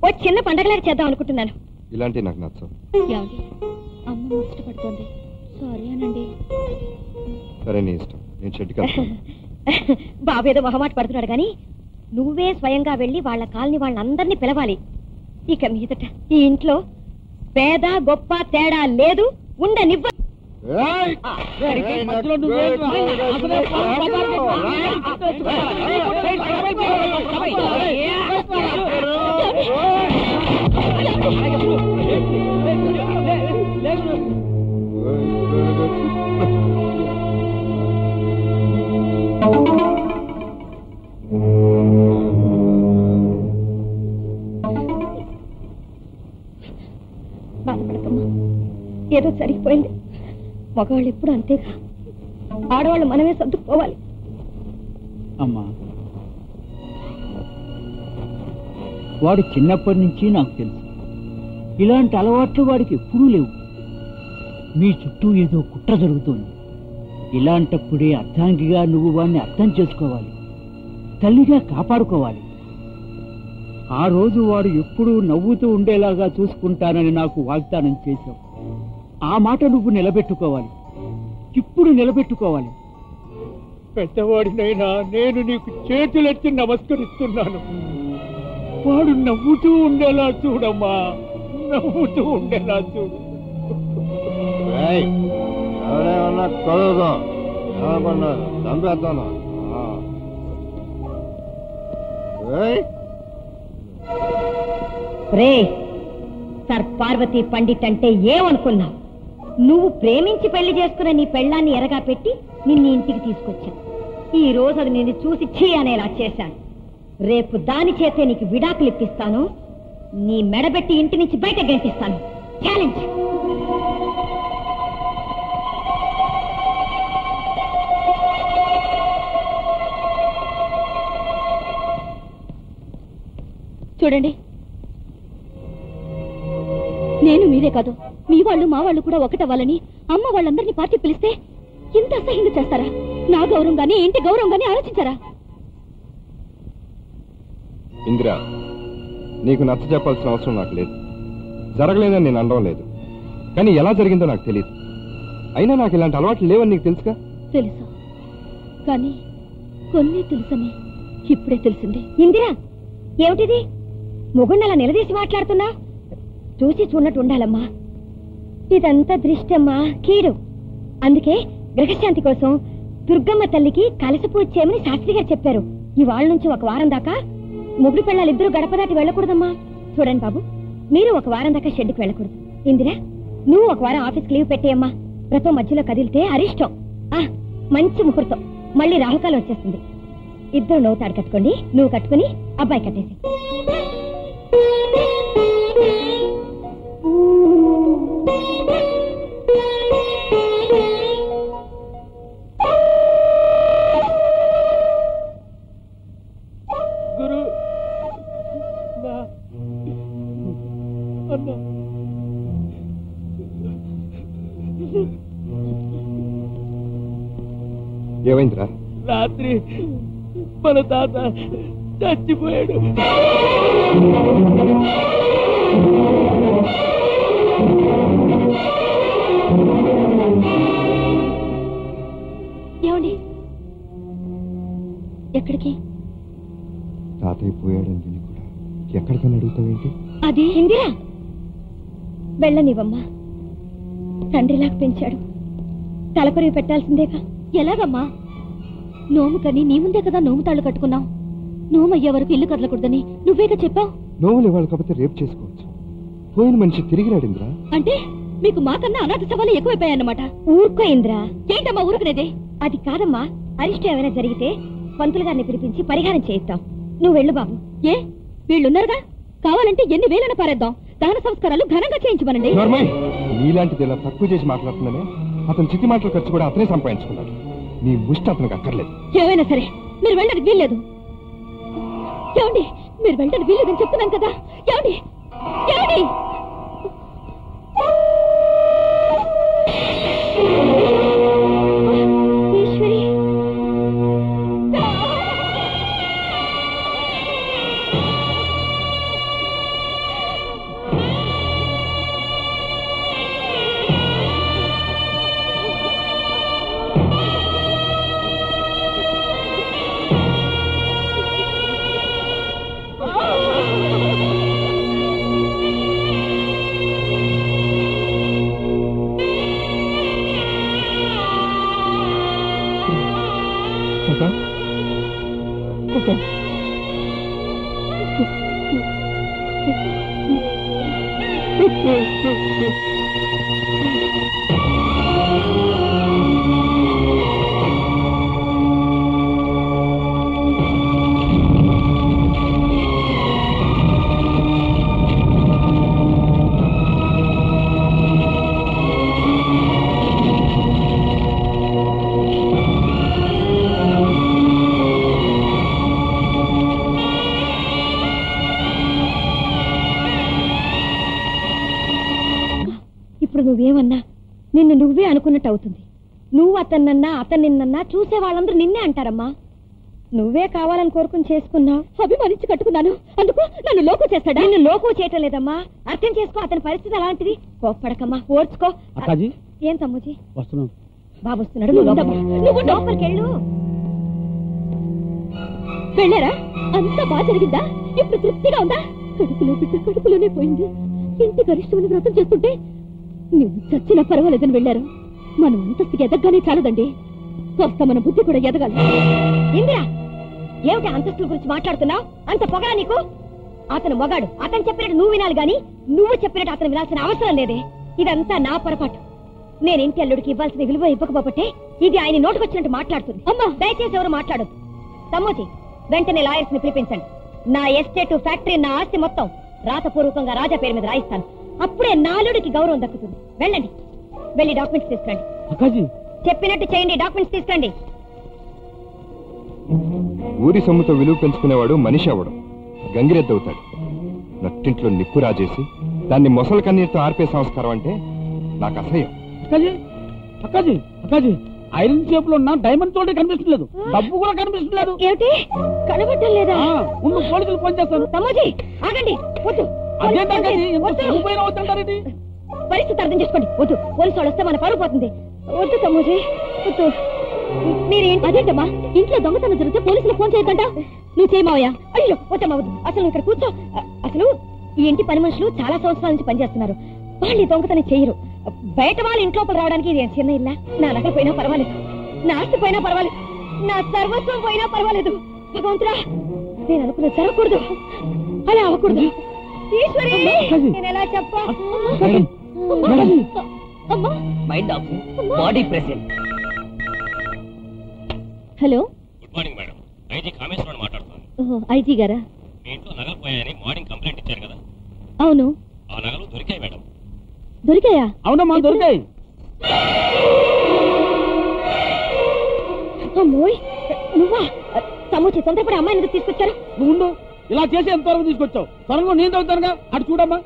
ఓ చిన్న పండగలాగా చేద్దాం అనుకుంటున్నాను. ఇలాంటి నాకు నచ్చవు. అమ్మ ముచ్చటపడుతోంది. సారీ అనండి. సరే నీ ఇష్టం. నేను చెట్టుకి బాబేదో మొహమాట పడుతున్నాడు గాని నువ్వే స్వయంగా వెళ్లి వాళ్ళ కాలనీ వాళ్ళందరినీ పిలవాలి. ఇక మీదట ఈ ఇంట్లో పేద గొప్ప తేడా లేదు. ఉండనివ్వ. బాధపడకమ్మా, ఏదో సరిగిపోయింది. మగవాళ్ళు ఎప్పుడు అంతేగా, ఆడవాళ్ళు మనమే సర్దుకోవాలి. అమ్మా, వాడు చిన్నప్పటి నుంచి నాకు తెలుసు. ఇలాంటి అలవాట్లు వాడికి ఎప్పుడూ లేవు. మీ చుట్టూ ఏదో కుట్ర జరుగుతోంది. ఇలాంటప్పుడే అర్థాంగిగా నువ్వు వాడిని అర్థం చేసుకోవాలి, తల్లిగా కాపాడుకోవాలి. ఆ రోజు వాడు ఎప్పుడూ నవ్వుతూ ఉండేలాగా చూసుకుంటానని నాకు వాగ్దానం చేశావు. ఆ మాట నువ్వు నిలబెట్టుకోవాలి. ఇప్పుడు నిలబెట్టుకోవాలి. పెద్దవాడినైనా నేను నీకు చేతులెత్తి నమస్కరిస్తున్నాను. వాడు నవ్వుతూ ఉండేలా చూడమ్మా, నవ్వుతూ ఉండేలా చూడు. చంపేస్తాను. రే, సర్ పార్వతీ పండిట్ అంటే ఏమనుకున్నావు? నువ్వు ప్రేమించి పెళ్లి చేసుకున్న నీ పెళ్ళాన్ని ఎరగా పెట్టి నిన్ను ఇంటికి తీసుకొచ్చాను. ఈ రోజు అది నిన్ను చూసి ఛీ అనేలా చేశాను. రేపు దాని చేతే నీకు విడాకులు ఇప్పిస్తాను. నీ మెడబెట్టి ఇంటి నుంచి బయట గెంటిస్తాను. ఛాలెంజ్. చూడండి, నేను మీరే కాదు, మీ వాళ్ళు మా వాళ్ళు కూడా ఒకటవ్వాలని అమ్మ వాళ్ళందరినీ పార్టీ పిలిస్తే ఇంత అసహ్యంగా చేస్తారా? నా గౌరవం గానీ ఇంటి గౌరవం గానీ ఆలోచించారా? ఇందిరా, నీకు నచ్చ చెప్పాల్సిన అవసరం నాకు లేదు. జరగలేదని నేను అనడం లేదు, కానీ ఎలా జరిగిందో నాకు తెలియదు. అయినా నాకు ఇలాంటి అలవాట్లు లేవని నీకు తెలుసుగా? తెలుసా, కానీ కొన్ని తెలుసని ఇప్పుడే తెలిసింది. ఇందిరా, ఏమిటిది? మొగుణ్ణలా నిలదీసి మాట్లాడుతున్నా? చూసి చూడనట్టు ఉండాలమ్మా. ఇదంతా దృష్టమ్మా, కీడు. అందుకే గ్రహశాంతి కోసం దుర్గమ్మ తల్లికి కలసి పూజ చేయమని శాస్త్రి గారు చెప్పారు. ఇవాళ నుంచి 1 వారం దాకా మొగుడు పిల్లలిద్దరూ గడప దాటి వెళ్ళకూడదమ్మా. చూడండి బాబు, మీరు 1 వారం దాకా షెడ్కి వెళ్ళకూడదు. ఇందిరా, నువ్వు 1 వారం ఆఫీస్కి లీవ్ పెట్టేయమ్మా. వ్రతం మధ్యలో కదిలితే అరిష్టం. మంచి ముహూర్తం, మళ్ళీ రాహుకాలం వచ్చేస్తుంది. ఇద్దరు నవ్వుతాడు కట్టుకోండి. నువ్వు కట్టుకుని అబ్బాయి కట్టేసి. గురు, ఏమైందిరా? రాత్రి మన తాత చచ్చిపోయాడు. ఏమండి ఎక్కడికి? తాతయ్య పోయాడని విని కూడా ఎక్కడికని అడుగుతావేంటి? అది ఇందిరా వెళ్ళనివమ్మా. తండ్రిలాగా పెంచాడు, తలకొరివి పెట్టాల్సిందేగా. ఎలాగమ్మా? నోముకని నీ ముందే కదా నోము తాళ్ళు కట్టుకున్నావు. నోము అయ్యే వరకు ఇల్లు కదలకూడదని నువ్వేగా చెప్పావు. నోములు ఇవాళ కాకపోతే రేపు చేసుకోవచ్చు. పోయిన మనిషి తిరిగి రాడింద్రా. అంటే మీకు మాకన్నా అనాథ సవాలు ఎక్కువైపోయాయన్నమాట. ఊరుకో ఇంద్రా. ఏంటమ్మా ఊరుకునేది? అది కాదమ్మా, అరిష్టం ఏమైనా జరిగితే పంతులు గారిని పిలిపించి పరిహారం చేయిస్తాం. నువ్వు వెళ్ళు బాబు. ఏ వీళ్ళున్నారుగా, కావాలంటే ఎన్ని వేలన పారేద్దాం. దహన సంస్కారాలు ఘనంగా చేయించమనండి. నీలాంటిది ఇలా తక్కువ చేసి మాట్లాడుతుందనే అతను చిట్టి మాటల ఖర్చు కూడా అతనే సంపాదించుకున్నాడు. నీ ముష్టి అతనికి అక్కర్లేదు. ఏమైనా సరే మీరు వెళ్ళడానికి వీల్లేదు. ఏమండి, మీరు వెళ్ళడానికి వీల్లేదని చెప్తున్నాను కదా. ఏమండి ఏమండి ఈశ్వరి, నువ్వేమన్నా నిన్ను నువ్వే అనుకున్నట్టు అవుతుంది. నువ్వు అతన్నన్నా అతను నిన్నన్నా చూసే వాళ్ళందరూ నిన్నే అంటారమ్మా. నువ్వే కావాలని కోరుకుని చేసుకున్నావు, అభిమానించి కట్టుకున్నాను, అందుకు నన్ను లోకు చేస్తాడా? నిన్ను లోకు చేయటం లేదమ్మా, అర్థం చేసుకో. అతని పరిస్థితి అలాంటిది. కోప్పడకమ్మా, ఓర్చుకో. ఏం తమ్ముజీ వస్తున్నాను. బాబు వస్తున్నాడు, నువ్వు లోపలికెళ్ళు. వెళ్ళారా? అంతా బాగా జరిగిందా? ఇప్పుడు తృప్తిగా ఉందా? కడుపులో బిడ్డ కడుపులోనే పోయింది. ఇంటి గరిష్టమని వ్రతం చేస్తుంటే నువ్వు చచ్చినా పర్వాలేదని వెళ్ళారు. మనం అంతస్తుకి ఎదగగానే చాలదండి, కాస్త మన బుద్ధి కూడా ఎదగాలి. ఇందిరా, ఏమిటి అంతస్తుల గురించి మాట్లాడుతున్నావు? అంత పొగరా నీకు? అతను మొగాడు, అతను చెప్పినట్టు నువ్వు వినాలి గాని నువ్వు చెప్పినట్టు అతను వినాల్సిన అవసరం లేదే. ఇదంతా నా పొరపాటు. నేను ఇంటి అల్లుడికి ఇవ్వాల్సిన విలువ ఇవ్వకపోతే ఇది ఆయన నోటుకొచ్చినట్టు మాట్లాడుతుంది. అమ్మా, దయచేసి ఎవరు మాట్లాడదు. తమ్మోజీ, వెంటనే లాయర్స్ ని పిలిపించండి. నా ఎస్టేట్, ఫ్యాక్టరీ, నా ఆస్తి మొత్తం రాతపూర్వకంగా రాజా పేరు మీద రాయిస్తాను. అప్పుడే నాలుడికి గౌరవం దక్కుతుంది. వెళ్ళండి, వెళ్ళి డాక్యుమెంట్స్ తీసుకురండి. చెప్పినట్టు చేయండి, డాక్యుమెంట్స్ తీసుకురండి. ఊరి సొమ్ముతో విలువ పెంచుకునేవాడు మనిషి అవడం గంగిరెద్దవుతాడు. నట్టింట్లో నిప్పు రాజేసి దాన్ని మొసలు కన్నీరుతో ఆర్పే సంస్కారం అంటే నాకు అసహ్యం. అక్కాజీ, ఐరన్ షేప్ లో ఉన్న డైమండ్ తోటే కనిపిస్తలేదు, డబ్బు కూడా కనిపిస్తలేదు. ఏమిటి కనబడటం లేదా? ఉన్న పోలీసులు ఫోన్ చేస్తాను. తమ్మోజీ, ఆగండి. వద్దు, పరిస్థితి అర్థం చేసుకోండి. వద్దు, పోలీసు వాళ్ళు వస్తే మన పరువు పోతుంది. వద్దు తమ్మోజీ, వద్దు. మీరేంటి? అదేంటమ్మా, ఇంట్లో దొంగతనం జరిగితే పోలీసులు ఫోన్ చేయొద్దంట. నువ్వు చేయమావయ్యా. అయ్యో వద్దమ్మా, వద్దు. అసలు ఇక్కడ కూర్చో. అసలు ఈ ఇంటి పని మనుషులు చాలా సంవత్సరాల నుంచి పనిచేస్తున్నారు. వాళ్ళు ఈ దొంగతనం చేయరు. బయట వాళ్ళ ఇంట్లో రావడానికి ఇది చిన్న ఇల్లా? నా నగలు పోయినా పర్వాలేదు, నా ఆస్తి పోయినా పర్వాలేదు, నా సర్వస్వం పోయినా పర్వాలేదు. భగవంతుడా, నేను అనుకున్న జరగకూడదు, అలా అవ్వకూడదు. ఈశ్వరి, నేను ఎలా చెప్పా? Mind of body present. Hello, good morning madam. IG Kameswara Rao మాట్లాడుతున్నాను. ఐజీ గారా? మీ ఇంట్లో నగలు పోయాయని మార్నింగ్ కంప్లైంట్ ఇచ్చారు కదా? అవును. ఆ నగలు దొరికాయి మేడం. దొరికాయా? అవునమ్మా, దొరికాయి. అమ్మోయ్, నువ్వా? తమ్ముచి తొందరపడి అమ్మాయిని ఎందుకు తీసుకొచ్చారు? నువ్వు ఇలా చేసి ఎంతవరకు తీసుకొచ్చావు? త్వరగా నేను చదువుతానుగా, అటు చూడమ్మా.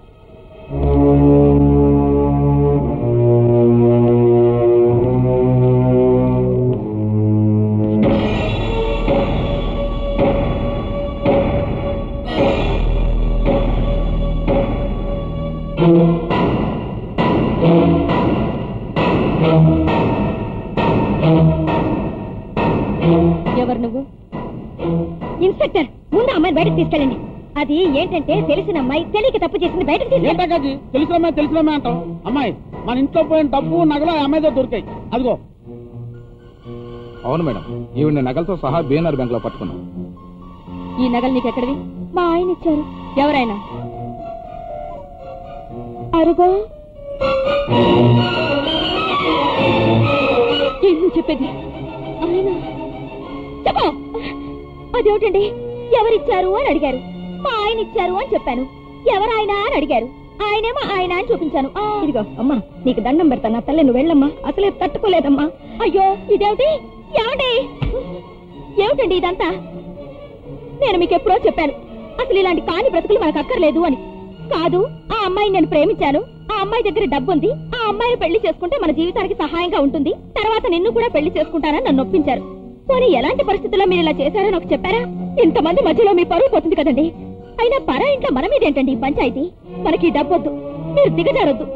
తీసుకెళ్ళండి. అది ఏంటంటే తెలిసిన అమ్మాయి తెలియక తప్పు చేసింది, బయటకు తీసుకెళ్ళండి. తెలిసిన అమ్మాయి అంటాం. అమ్మాయి మన ఇంట్లో పోయిన డబ్బు నగలు అమ్మాయితో దొరికాయి. అదిగో. అవును మేడం, ఈవిడ నగలతో సహా బిఎన్ఆర్ బ్యాంక్ లో పట్టుకున్నాం. ఈ నగలు నీకు ఎక్కడివి? మా ఆయన ఇచ్చారు. ఎవరైనా? అరుగో ఏం చెప్పేది? ఆయన చెప్పు. అదేమిటండి, ఎవరిచ్చారు అని అడిగారు. మా ఆయన ఇచ్చారు అని చెప్పాను. ఎవరాయన అని అడిగారు. ఆయనేమో ఆయన అని చూపించాను. ఇదిగో అమ్మా, నీకు దండం పెడతాను. నా తల్లి నువ్వు వెళ్ళమ్మా, అసలే తట్టుకోలేదమ్మా. అయ్యో ఇదేమిటి? ఏమిటండి ఇదంతా? నేను మీకు ఎప్పుడో చెప్పాను, అసలు ఇలాంటి కాని బ్రతుకులు మనకు అక్కర్లేదు అని. కాదు, ఆ అమ్మాయిని నేను ప్రేమించాను. ఆ అమ్మాయి దగ్గర డబ్బుంది. ఆ అమ్మాయిని పెళ్లి చేసుకుంటే మన జీవితానికి సహాయంగా ఉంటుంది. తర్వాత నిన్ను కూడా పెళ్లి చేసుకుంటానని నన్ను ఒప్పించారు. పోనీ ఎలాంటి పరిస్థితుల్లో మీరు ఇలా చేశారో నాకు చెప్పారా? ఇంతమంది మధ్యలో మీ పరువు పోతుంది కదండి. అయినా పరా ఇంట్లో మన మీదేంటండి పంచాయతీ? మనకి డబ్బొద్దు, మీరు దిగజారొద్దు.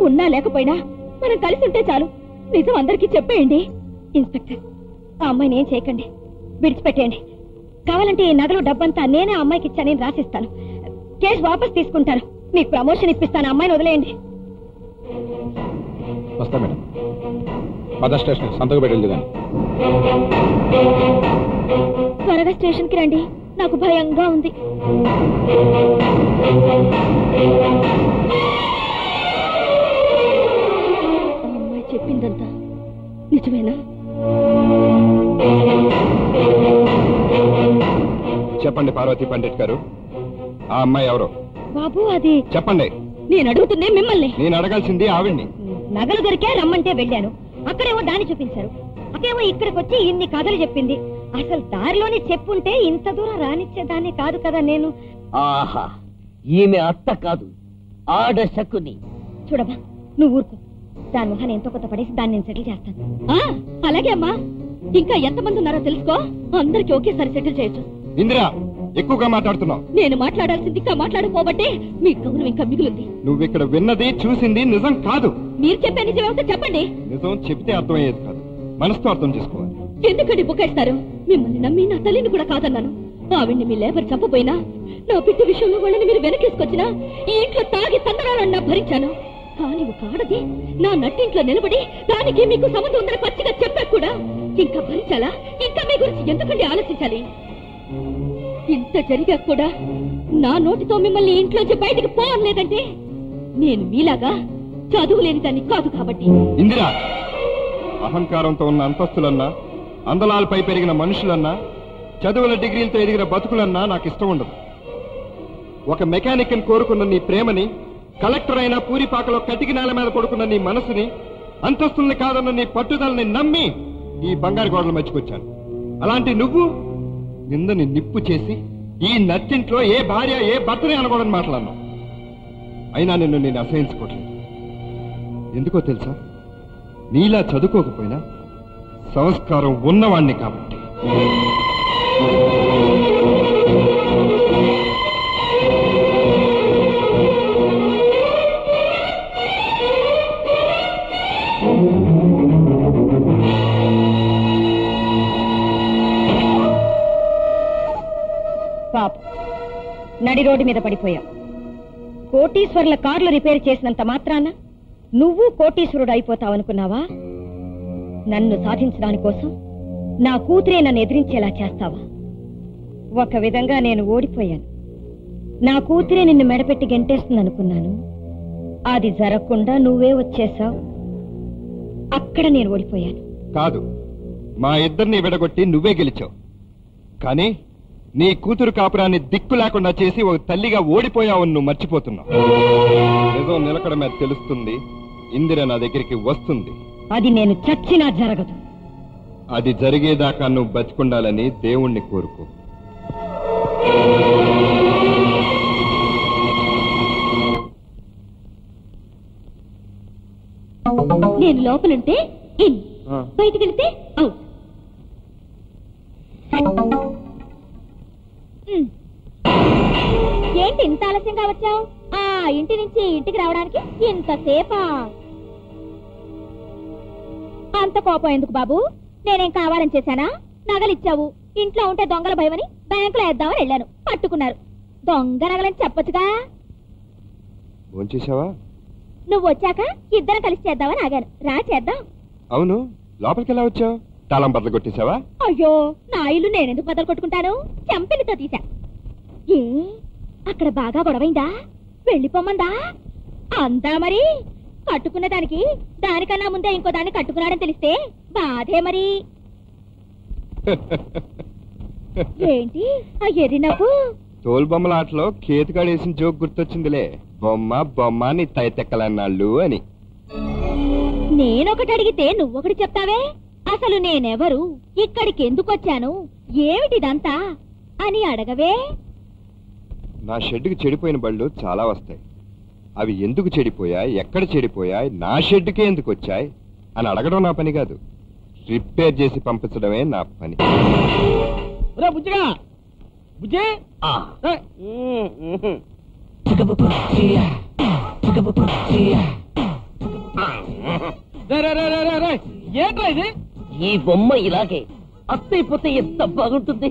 ఉన్నా లేకపోయినా మనం కలిసి ఉంటే చాలు. నిజం అందరికీ చెప్పేయండి. ఇన్స్పెక్టర్, ఆ అమ్మాయిని ఏం చేయకండి, విడిచిపెట్టేయండి. కావాలంటే ఈ నగలు డబ్బంతా నేనే ఆ అమ్మాయికి ఇచ్చానని రాసిస్తాను. కేసు వాపస్ తీసుకుంటాను. మీకు ప్రమోషన్ ఇప్పిస్తాను. అమ్మాయిని వదిలేయండి. వస్తా మేడం. పద స్టేషన్ సంతకు పెట్టింది కానీ. త్వరగా స్టేషన్ కి రండి, నాకు భయంగా ఉంది. అమ్మాయి చెప్పిందంతా నిజమేనా? చెప్పండి పార్వతీ పండిట్ గారు, ఆ అమ్మాయి ఎవరో? బాబు అది చెప్పండి. నేను అడుగుతుందే మిమ్మల్ని. నేను అడగాల్సింది ఆవిడ్ని. నగలు దొరికే రమ్మంటే వెళ్ళాను. అక్కడేమో దాన్ని చూపించారు. అక్కడేమో ఇక్కడికి వచ్చి ఇన్ని కథలు చెప్పింది. అసలు దారిలోనే చెప్పుంటే ఇంత దూరం రానిచ్చేదాన్ని కాదు కదా నేను. ఆహా, ఈమె అత్త కాదు, ఆడ శకుని. చూడమ్మా, నువ్వు ఊరుకో. దాని మొహాన్ని ఎంతో కొత్త పడేసి దాన్ని నేను సెటిల్ చేస్తాను. అలాగే అమ్మా. ఇంకా ఎంతమంది ఉన్నారో తెలుసుకో, అందరికి ఒకేసారి సెటిల్ చేయొచ్చు. ఇందిరా, ఎక్కువగా మాట్లాడుతున్నావు. నేను మాట్లాడాల్సింది ఇంకా మాట్లాడకపోబట్టే మీ గౌరవం ఇంకా మిగులుంది. నువ్వు ఇక్కడ విన్నది చూసింది నిజం కాదు. మీరు చెప్పే నిజం ఏమిటో చెప్పండి. నిజం చెప్తే అర్థమయ్యేది కాదు, మనసుతో అర్థం చేసుకోవాలి. ఎందుకండి బుకేస్తారు? మిమ్మల్ని నమ్మి నా తల్లిని కూడా కాదన్నాను. ఆవిడ్ని మీ లేబర్ చంపపోయినా, నా పిట్టి విషయంలో వాళ్ళని మీరు వెనకేసుకొచ్చినా, ఈ ఇంట్లో తాగి తందరాలన్నా భరించాను. కానీ ఒక ఆడది నా నట్టింట్లో నిలబడి దానికి మీకు సంబంధం ఉందని పచ్చిగా చెప్పా కూడా ఇంకా భరించాలా? ఇంకా మీ గురించి ఎందుకండి ఆలోచించాలి? ఇంత జరిగా కూడా నా నోటితో మిమ్మల్ని ఇంట్లోంచి బయటికి పోవలేదంటే నేను మీలాగా చదువు లేని దాన్ని కాదు కాబట్టి. ఇందిరా, అహంకారంతో ఉన్న అంతస్తులన్నా, అందలాలపై పెరిగిన మనుషులన్నా, చదువుల డిగ్రీలతో ఎదిగిన బతుకులన్నా నాకు ఇష్టం ఉండదు. ఒక మెకానిక్ ని కోరుకున్న నీ ప్రేమని, కలెక్టర్ అయిన పూరిపాకలో కటికి నేల మీద పడుకున్న నీ మనసుని, అంతస్తుల్ని కాదన్న నీ పట్టుదలని నమ్మి ఈ బంగారు గోడలు మర్చికొచ్చాను. అలాంటి నువ్వు నిందని నిప్పు చేసి ఈ నట్టింట్లో ఏ భార్య ఏ భర్తని అనకూడని మాట్లాడినావు. అయినా నిన్ను నేను అసహించుకోవట్లేదు. ఎందుకో తెలుసా? నీలా చదువుకోకపోయినా సంస్కారం ఉన్నవాణ్ణి కాబట్టి. పాప నడి రోడ్డు మీద పడిపోయావు. కోటీశ్వరుల కార్లు రిపేర్ చేసినంత మాత్రాన నువ్వు కోటీశ్వరుడు అయిపోతావు అనుకున్నావా? నన్ను సాధించడాని కోసం నా కూతురే నన్ను ఎదిరించేలా చేస్తావా? ఒక విధంగా నేను ఓడిపోయాను. నా కూతురే నిన్ను మెడపెట్టి గెంటేస్తుంది అనుకున్నాను. అది జరగకుండా నువ్వే వచ్చేసావు. అక్కడ నేను ఓడిపోయాను. కాదు, మా ఇద్దరిని విడగొట్టి నువ్వే గెలిచావు. కానీ నీ కూతురు కాపురాన్ని దిక్కు లేకుండా చేసి ఒక తల్లిగా ఓడిపోయావని నువ్వు మర్చిపోతున్నావు. నిజం నిలకడ మీద తెలుస్తుంది. ఇందిర నా దగ్గరికి వస్తుంది. అది నేను చచ్చినా జరగదు. అది జరిగేదాకా నువ్వు బతికుండాలని దేవుణ్ణి కోరుకో. నేను లోపలుంటే ఇన్, బయటికి వెళ్తే అవుట్. ఏంటి ఇంత ఆలస్యంగా వచ్చావు? ఆ ఇంటి నుంచి ఇంటికి రావడానికి ఇంతసేపా? అంత కోపం ఎందుకు బాబు? నేనేం కావాలని చేశానా? నగలిచ్చావు, ఇంట్లో ఉంటే దొంగల భయమని బ్యాంకులో వేద్దామని వెళ్ళాను. పట్టుకున్నారు. దొంగ నగలని చెప్పొచ్చుగా. భోంచేశావా? నువ్వు వచ్చాక ఇద్దరం కలిసి చేద్దామని ఆగాను. రా చేద్దాం. అవును, లోపలికి ఎలా వచ్చావు? తాళం బద్దలు కొట్టేశావా? అయ్యో, నా ఇల్లు నేనెందుకు బద్దలు కొట్టుకుంటాను? చెంపిలితో తీసా. ఏ అక్కడ బాగా గొడవైందా? వెళ్ళిపోమందా? అంతా మరి. కట్టుకున్న దానికి దానికన్నా ముందే ఇంకో దాన్ని కట్టుకున్నాడని తెలిస్తే బాధే మరి. ఏంటి ఆ ఎర్రినప్పు? తోలు బొమ్మల ఆటలో కేతుగాడేసిన జోక్ గుర్తొచ్చిందిలే. బొమ్మ బొమ్మ నీ తైతెక్కలన్నాళ్ళు అని. నేనొకటి అడిగితే నువ్వొకటి చెప్తావే. అసలు నేనెవరు, ఇక్కడికి ఎందుకు వచ్చాను, ఏమిటిదంతా అని అడగవే. నా షెడ్డుకి చెడిపోయిన బళ్ళు చాలా వస్తాయి. అవి ఎందుకు చెడిపోయాయి, ఎక్కడ చెడిపోయాయి, నా షెడ్డుకే ఎందుకు వచ్చాయి అని అడగడం నా పని కాదు. రిపేర్ చేసి పంపించడమే నా పని. ఏంట్రా ఇది? ఈ బొమ్మ ఇలాగే అత్తైపోతే ఎంత బాగుంటుంది.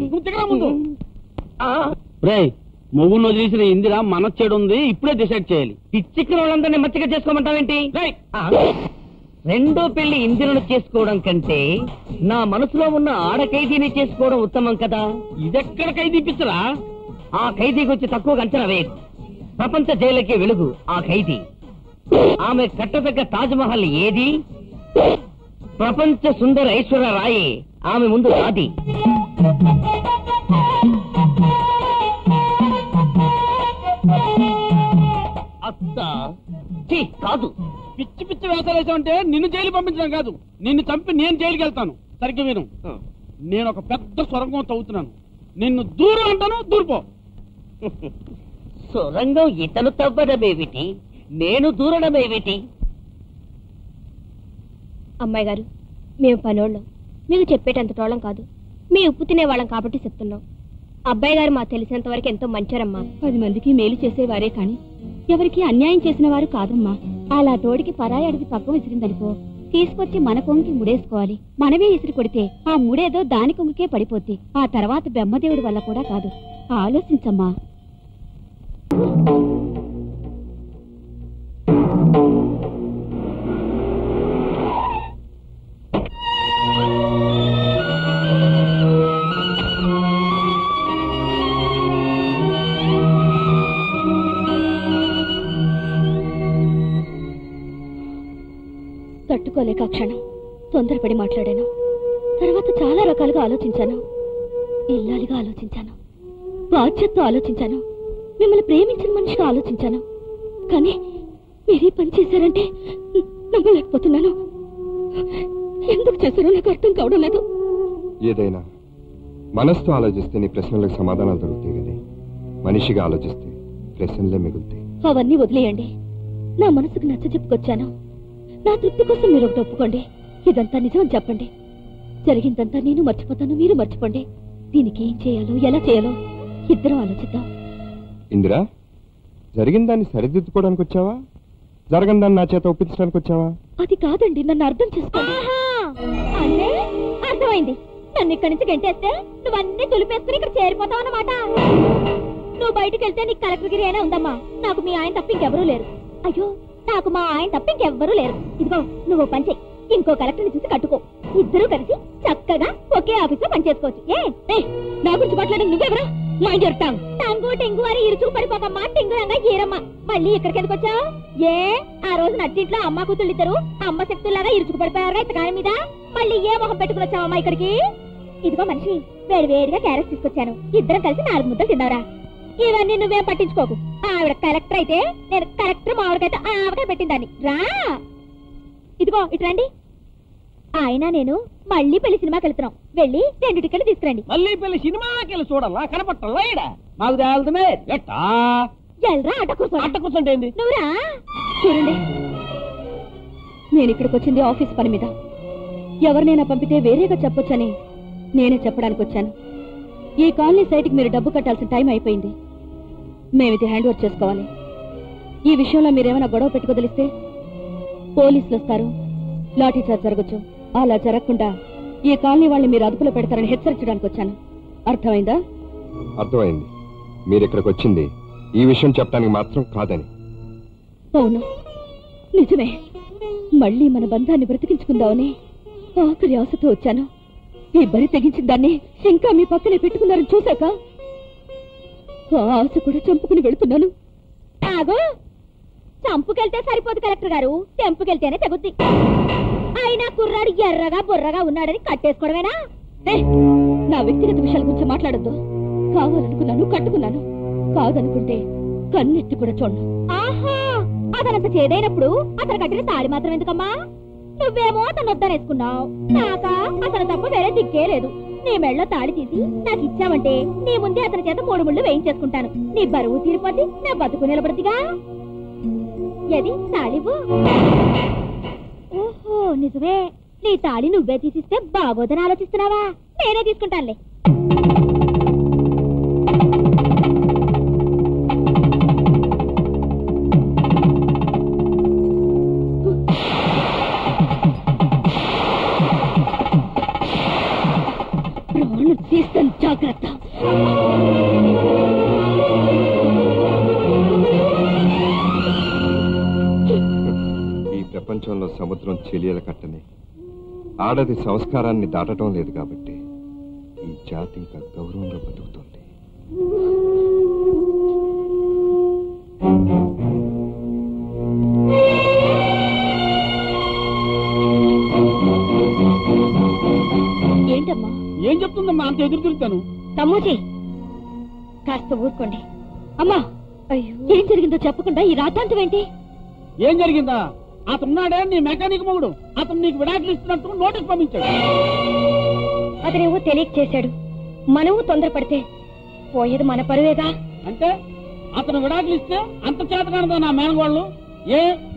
మొగుడు వదిలేసిన ఇందిరా మనొచ్చేడు ఉంది, ఇప్పుడే డిసైడ్ చేయాలి. పిచ్చిక్కిన వాళ్ళందరినీ మచ్చిగా చేసుకోమంటావేంటి? రెండో పెళ్లి ఇందిరను చేసుకోవడం కంటే నా మనసులో ఉన్న ఆడ ఖైదీని చేసుకోవడం ఉత్తమం కదా. ఇదెక్కడ ఖైదీ పిచ్చరా? ఆ ఖైదీకి వచ్చి తక్కువ అంచనా వేయ. ప్రపంచ జైలకి వెలుగు ఆ ఖైదీ. ఆమె కట్టదగ్గ తాజ్ మహల్ ఏది? ప్రపంచ సుందర ఐశ్వర్య రాయి ఆమె ముందు రాది. అత్త కాదు. పిచ్చి పిచ్చి వేసాలేసామంటే నిన్ను జైలు పంపించడం కాదు, నిన్ను చంపి నేను జైలుకి వెళ్తాను. సరిగ్గా విను, నేను ఒక పెద్ద సొరంగం తవ్వుతున్నాను. నిన్ను దూరం అంటాను, దూరిపో. సొరంగం ఇతను తవ్వడమేమిటి, నేను దూరడమేమిటి? అమ్మాయి గారు, మేము పనోళ్ళం, మీకు చెప్పేటంత టోళం కాదు. మీ ఉప్పు తినేవాళ్ళం కాబట్టి చెప్తున్నాం. అబ్బాయి గారు మాకు తెలిసినంత వరకు ఎంతో మంచారమ్మా. 10 మందికి మేలు చేసేవారే కాని ఎవరికి అన్యాయం చేసిన వారు కాదమ్మా. అలా తోడికి పరాయి అడిగి పక్క విసిరిందనుకో, తీసుకొచ్చి మన కొంగుకి ముడేసుకోవాలి. మనమే ఇసిరి కొడితే ఆ ముడేదో దాని కొంగుకే పడిపోద్ది. ఆ తర్వాత బ్రహ్మదేవుడి వల్ల కూడా కాదు. ఆలోచించమ్మా. తట్టుకోలేక క్షణం తొందరపడి మాట్లాడాను. తర్వాత చాలా రకాలుగా ఆలోచించాను. ఇల్లాలిగా ఆలోచించాను, బాధ్యతతో ఆలోచించాను, మిమ్మల్ని ప్రేమించిన మనిషిగా ఆలోచించాను. కానీ మీరే పని చేశారంటే నమ్మలేకపోతున్నాను. ఎందుకు చేశారో నాకు అర్థం కావడం లేదు. ఏదైనా మనసుతో ఆలోచిస్తే నీ ప్రశ్నలకు సమాధానాలు దొరుకుతాయి కానీ మనిషిగా ఆలోచిస్తే ప్రశ్నలే మిగులుతాయి. అవన్నీ వదిలేయండి. నా మనసుకు నచ్చ చెప్పుకొచ్చాను. నా తృప్తి కోసం మీరు ఒకటి ఒప్పుకోండి. ఇదంతా నిజం అని చెప్పండి. జరిగిందంతా నేను మర్చిపోతాను, మీరు మర్చిపోండి. దీనికి ఏం చేయాలో, ఎలా చేయాలో ఇద్దరం ఆలోచిద్దాం. ఇందిరా, జరిగిన దాన్ని సరిదిద్దుకోవడానికి వచ్చావా, జరగని దాన్ని నా చేత ఒప్పించడానికి వచ్చావా? అది కాదండి, నన్ను అర్థం చేసుకోండి. అంటే అర్థమైంది. నన్ను ఇక్కడి నుంచి గంటేస్తే నువ్వన్నీ తులిపేసుకుని ఇక్కడ చేరిపోతావు అన్నమాట. నువ్వు బయటకు వెళ్తే నీకు కలెక్టర్గిరి అయినా ఉందమ్మా. నాకు మీ ఆయన తప్ప ఇంకెవరూ లేరు. అయ్యో, నాకు మా ఆయన తప్ప ఇంకెవ్వరూ లేరు. ఇదిగో నువ్వు పని చెయ్యి, ఇంకో కలెక్టర్ని చూసి కట్టుకో. ఇద్దరూ కలిసి చక్కగా ఒకే ఆఫీస్ లో పనిచేసుకోవచ్చు. నా గురించి మాట్లాడడం నువ్వెవరా? Mind your tongue. టంగు టెంగు అని ఇరుచు పడిపోకమ్మా. టెంగురంగా ఈరమ్మ. మళ్ళీ ఇక్కడికి ఎందుకు వచ్చావు? ఆ రోజు నట్టింట్లో అమ్మ కూతుళ్ళు ఇద్దరు అమ్మ శక్తుల్లాగా ఇరుచుకు పడిపోయారు ఇతకాని మీద. మళ్ళీ ఏ మొహం పెట్టుకుని వచ్చావమ్మా ఇక్కడికి? ఇదిగో మనిషి, వేడి వేడిగా క్యారెట్ తీసుకొచ్చాను. ఇద్దరం కలిసి 4 ముద్దలు తిన్నారా? ఇవన్నీ నువ్వేం పట్టించుకోకు. ఆవిడ కలెక్టర్ అయితే నేను కలెక్టర్, మావిడకైతే ఆవిడకే పెట్టిందాన్ని. రా, ఇదిగో ఇటు రండి. ఆయన నేను మళ్ళీ పెళ్లి సినిమాకి వెళ్తున్నాం. వెళ్ళి 2 టికెట్లు తీసుకురండి. మళ్ళీ పెళ్లి సినిమాకి వెళ్ళి చూడాలా? కనపట్టాలా? మాకు తేలుతుమే ఎట్టా? ఎల్రా, అట్ట కూర్చోండి. నువ్వురా. చూడండి, నేను ఇక్కడికి వచ్చింది ఆఫీస్ పని మీద. ఎవరినైనా పంపితే వేరేగా చెప్పొచ్చని నేనే చెప్పడానికి వచ్చాను. ఈ కాలనీ సైట్కి మీరు డబ్బు కట్టాల్సిన టైం అయిపోయింది. మేమిది హ్యాండ్ ఓవర్ చేసుకోవాలి. ఈ విషయంలో మీరేమైనా గొడవ పెట్టుకోదలిస్తే పోలీసులు వస్తారు, లాఠీ చార్జ్ జరగచ్చు. అలా జరగకుండా ఈ కాలనీ వాళ్ళని మీరు అదుపులో పెడతారని హెచ్చరించడానికి వచ్చాను. అర్థమైందా? అర్థమైంది. మీరు ఇక్కడికి వచ్చింది ఈ విషయం చెప్పడానికి మాత్రం కాదని. అవును, నిజమే. మళ్ళీ మన బంధాన్ని బ్రతికించుకుందామని ఆఖరి ఆశతో వచ్చాను. ఈ బరి తెగించిన దాన్ని ఇంకా మీ పక్కనే పెట్టుకున్నారని చూశాక ఆ ఆశ కూడా చంపుకుని వెళుతున్నాను. ఆగో, చంపుకెళ్తే సరిపోదు కలెక్టర్ గారు, తెంపుకెళ్తేనే తెగుద్ది. అయినా కుర్రాడు ఎర్రగా బుర్రగా ఉన్నాడని కట్టేసుకోవడమేనా? నా వ్యక్తిగత విషయాల గురించి మాట్లాడద్దు. కావాలనుకున్నాను, కట్టుకున్నాను. కాదనుకుంటే కన్నెత్తి కూడా చూడను. ఆహా, అతనంత చేదైనప్పుడు అతను కట్టిన తాళి మాత్రం ఎందుకమ్మా? నువ్వేమో అతను వద్దనేసుకున్నావు. నాక అతను తప్ప వేరే దిక్కే లేదు. నీ మెళ్ళో తాళి తీసి నాకు ఇచ్చావంటే నీ ముందే అతని చేత 3 ముళ్ళు వేయించేసుకుంటాను. నీ బరువు తీరిపోద్ది, నా బతుకు నిలబడిగా. ఏది తాళివు? ఓహో, నిజమే. నీ తాళి నువ్వే తీసిస్తే బాగోదని ఆలోచిస్తున్నావా? నేనే తీసుకుంటానులే. తీస్తాను, జాగ్రత్త. ఈ ప్రపంచంలో సముద్రం చెలియల కట్టని ఆడది సంస్కారాన్ని దాటడం లేదు కాబట్టి ఈ జాతి ఇంకా గౌరవంగా బతుకుతుంది. ఏంటమ్మా? ఏం చెప్తుందమ్మా? అంత ఎదురు తిరుగుతాను. తమ్ముజీ, కాస్త ఊరుకోండి. అమ్మా, ఏం జరిగిందో చెప్పకుండా ఈ రాతాంతం ఏంటి? ఏం జరిగిందా? అతనున్నాడే నీ మెకానిక్ మొగుడు, అతను నీకు విడాకులు ఇస్తున్నట్టు నోటీస్ పంపించాడు. అతనేవో తెలియక చేశాడు. మనము తొందరపడితే పోయేది మన పరువేగా. అంటే అతను విడాకులు ఇస్తే అంత చేతకానదా నా మేనగోళ్ళు?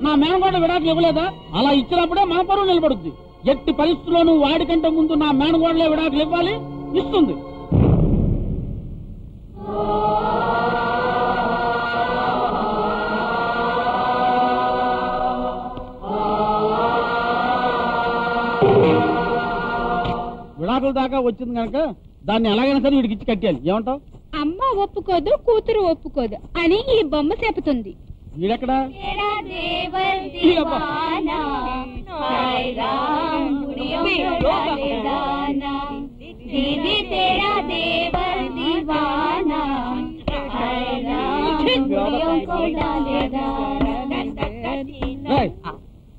నా మేనగోళ్ళ విడాకులు ఇవ్వలేదా? అలా ఇచ్చినప్పుడే మన పరువు నిలబడుద్ది. ఎట్టి పరిస్థితుల్లోనూ వాడికంటే ముందు నా మేనగోళ్లే విడాకులు ఇవ్వాలి, ఇస్తుంది. విడాకుల దాకా వచ్చింది కనుక దాన్ని ఎలాగైనా సరే వీడికి ఇచ్చి కట్టేయాలి. ఏమంటావు? అమ్మ ఒప్పుకోదు, కూతురు ఒప్పుకోదు అని ఈ బొమ్మ చెప్తుంది. వీడెక్కడా?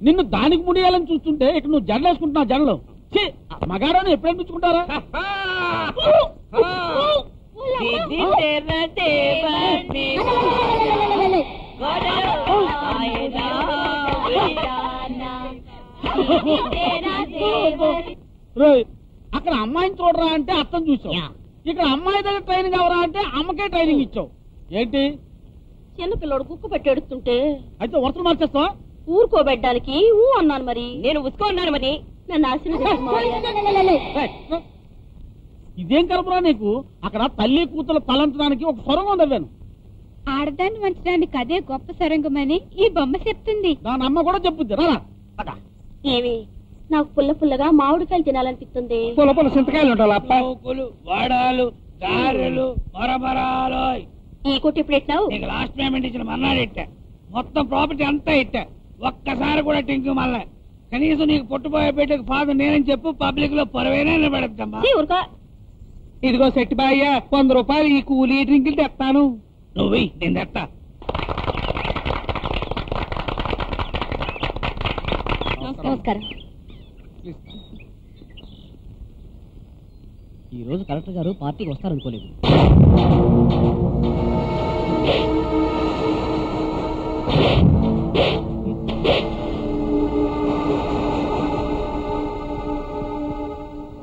నిన్ను దానికి ముడియాలని చూస్తుంటే ఇక్కడ నువ్వు జడలు వేసుకుంటున్నావు. జడలు మగాడని ఎప్పుడైనా చూసుకుంటారా? అక్కడ అమ్మాయిని చూడరా అంటే అర్థం చూసావు. ఇక్కడ అమ్మాయి దగ్గర ట్రైనింగ్ అవరా అంటే అమ్మకే ట్రైనింగ్ ఇచ్చావు. ఏంటి? చిన్నపిల్లడు కుక్కు పెట్టి ఎడుతుంటే అయితే వరుసలు మార్చేస్తావా? ఊరుకోబెట్టడానికి ఊ అన్నాను. మరి నేను ఉసుకో అన్నాను. మరి నన్ను ఇదేం కలపరా నీకు? అక్కడ తల్లి కూతురు తలంచడానికి ఒక సొరంగం తవ్వాను. ఆడదాన్ని వంచడానికి అదే గొప్ప సొరంగమని ఈ బొమ్మ చెప్తుంది. దాని అమ్మ కూడా చెప్పుద్ది. రారా ఏవి? నాకు పుల్ల పుల్లగా మామిడికాయలు తినాలనిపిస్తుంది. పుల్ల పుల్ల చింతకాయలు ఉంటాయి. వాడాలు, గారెలు, మరమరాలు. ఈ కొట్టు ఇప్పుడు ఎట్టావు? నీకు లాస్ట్ పేమెంట్ ఇచ్చిన మర్నాడు ఇట్టా. మొత్తం ప్రాపర్టీ అంతా ఇట్టా. ఒక్కసారి కూడా టింకు మళ్ళా. కనీసం నీకు పుట్టుపోయే బిడ్డకు ఫాదర్ నేనని చెప్పు. పబ్లిక్ లో పొరవైనా నిలబెడతామ్మా. ఇదిగో సెట్ బాయ్య, 100 రూపాయలు ఈ కూలీ డ్రింకులు తెస్తాను. నువ్వు నేను తెస్తా. నమస్కారం. ఈ రోజు కలెక్టర్ గారు పార్టీకి వస్తారనుకోలేదు.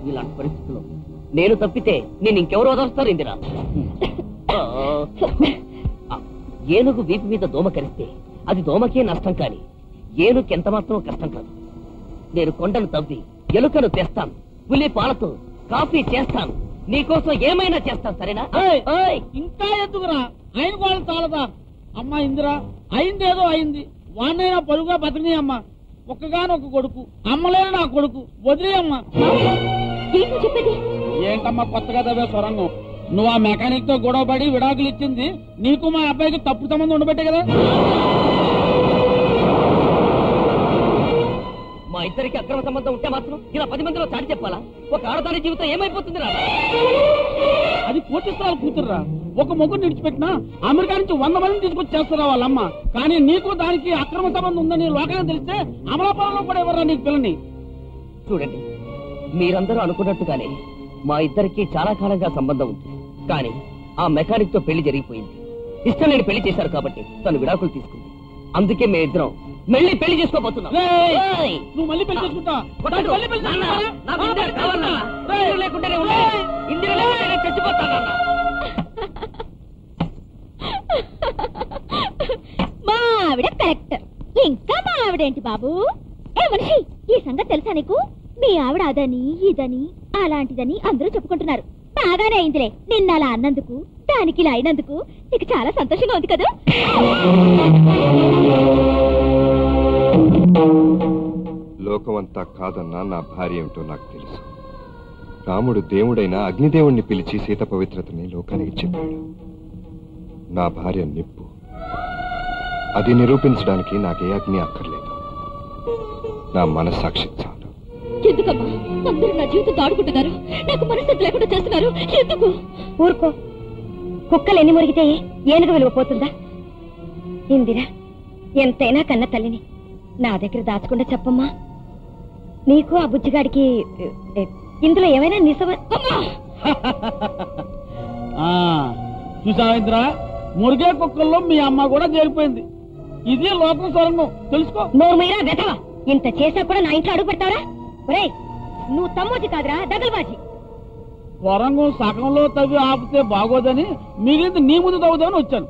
ఇలాంటి పరిస్థితుల్లో నేను తప్పితే నేను ఇంకెవరు వదలుస్తారు? ఇందిరా, ఏనుగు వీపు మీద దోమ కరిస్తే అది దోమకే నష్టం, కానీ ఏనుగు ఎంత మాత్రం కష్టం కాదు. నేను కొండను తవ్వి ఎలుకను తెస్తాను, పులి పాలతో కాఫీ చేస్తాను, నీకోసం ఏమైనా చేస్తాను. సరేనా? ఇంకా ఎందుకురా? ఆయన వాళ్ళు చాలదా? అమ్మా ఇందిరా, అయిందేదో అయింది. వాడినైనా పరుగా బతిని అమ్మా. ఒక్కగానొక్క కొడుకు, అమ్మలేని నా కొడుకు, వదిలే అమ్మా. చెప్పేది ఏంటమ్మా కొత్తగా తవ్వే సొరంగం? నువ్వు ఆ మెకానిక్ తో గొడవ పడి విడాకులు ఇచ్చింది నీకు మా అబ్బాయికి తప్పుడు సంబంధం ఉండబట్టే కదా. మా ఇద్దరికి అక్రమ సంబంధం ఉంటే మాత్రం ఇలా 10 మందిలో చాటి చెప్పాలా? ఒక ఆడదాని జీవితం ఏమైపోతుంది రా? అది కోటిస్తాల కూతుర్రా. ఒక మొగ్గు నిడిచిపెట్టినా అమెరికా నుంచి 100 మందిని తీసుకొచ్చి చేస్తారా వాళ్ళమ్మ. కానీ నీకు దానికి అక్రమ సంబంధం ఉందని లోకంగా తెలిస్తే అమలాపురంలో కూడా ఎవరా నీకు పిల్లని? చూడండి, మీరందరూ అనుకున్నట్టుగానే మా ఇద్దరికి చాలా కాలంగా సంబంధం ఉంది. కానీ ఆ మెకానిక్ తో పెళ్లి జరిగిపోయింది. ఇష్టం లేని పెళ్లి చేశారు కాబట్టి తను విడాకులు తీసుకుంది. అందుకే మేమిద్దరం మళ్ళీ పెళ్లి చేసుకోబోతున్నాం. నువ్వు మళ్ళీ పెళ్లి చేసుకుంటా? లేకుండానే ఉండేది. ఇందిరా లేకుండానే చచ్చిపోతానన్నా. మా ఆవిడ కరెక్ట్. ఇంకా మా ఆవిడేంటి బాబు? ఏ మనిషి, ఈ సంగతి తెలుసా నీకు? మీ ఆవిడ అదని ఇదని అలాంటిదని అందరూ చెప్పుకుంటున్నారు. బాగానే అయిందిలే నిన్న అలా అన్నందుకు, దానికి ఇలా అయినందుకు నీకు చాలా సంతోషంగా ఉంది కదా? లోకమంతా కాదన్నా నా భార్య ఏమిటో నాకు తెలుసు. రాముడు దేవుడైన అగ్నిదేవుణ్ణి పిలిచి సీత పవిత్రతని లోకానికి చెప్పాడు. నా భార్య నిప్పు. అది నిరూపించడానికి నాకే అగ్ని అక్కర్లేదు. నా మనస్సాక్షి చాలు. ఎందుకమ్మా అందరూ నా జీవితం దాడుకుంటున్నారు? నాకు మనశ్శాంతి లేకుండా చేస్తున్నారు. ఎందుకు? ఊరుకో. కుక్కలు ఎన్ని మురిగితే ఏనుగు విలువ పోతుందా? ఇందిరా, ఎంతైనా కన్న తల్లిని నా దగ్గర దాచకుండా చెప్పమ్మా. నీకు ఆ బుజ్జిగాడికి ఇందులో ఏమైనా నిజమా? చూసావా ఇందిరా, మురిగే కుక్కల్లో మీ అమ్మ కూడా చేరిపోయింది. ఇది లోకం సొరంగం, తెలుసుకో. నోరు మీరా వెతవా. ఇంత చేసా కూడా నా ఇంట్లో అడుగు పెడతావరా? ఒరేయ్, నువ్వు తమ్మోజీ కాదురా, దగల్బాజీ. సొరంగం సగంలో తవ్వి ఆపితే బాగోదని మిగిలింది నీ ముందు తవ్వుదామని వచ్చాను.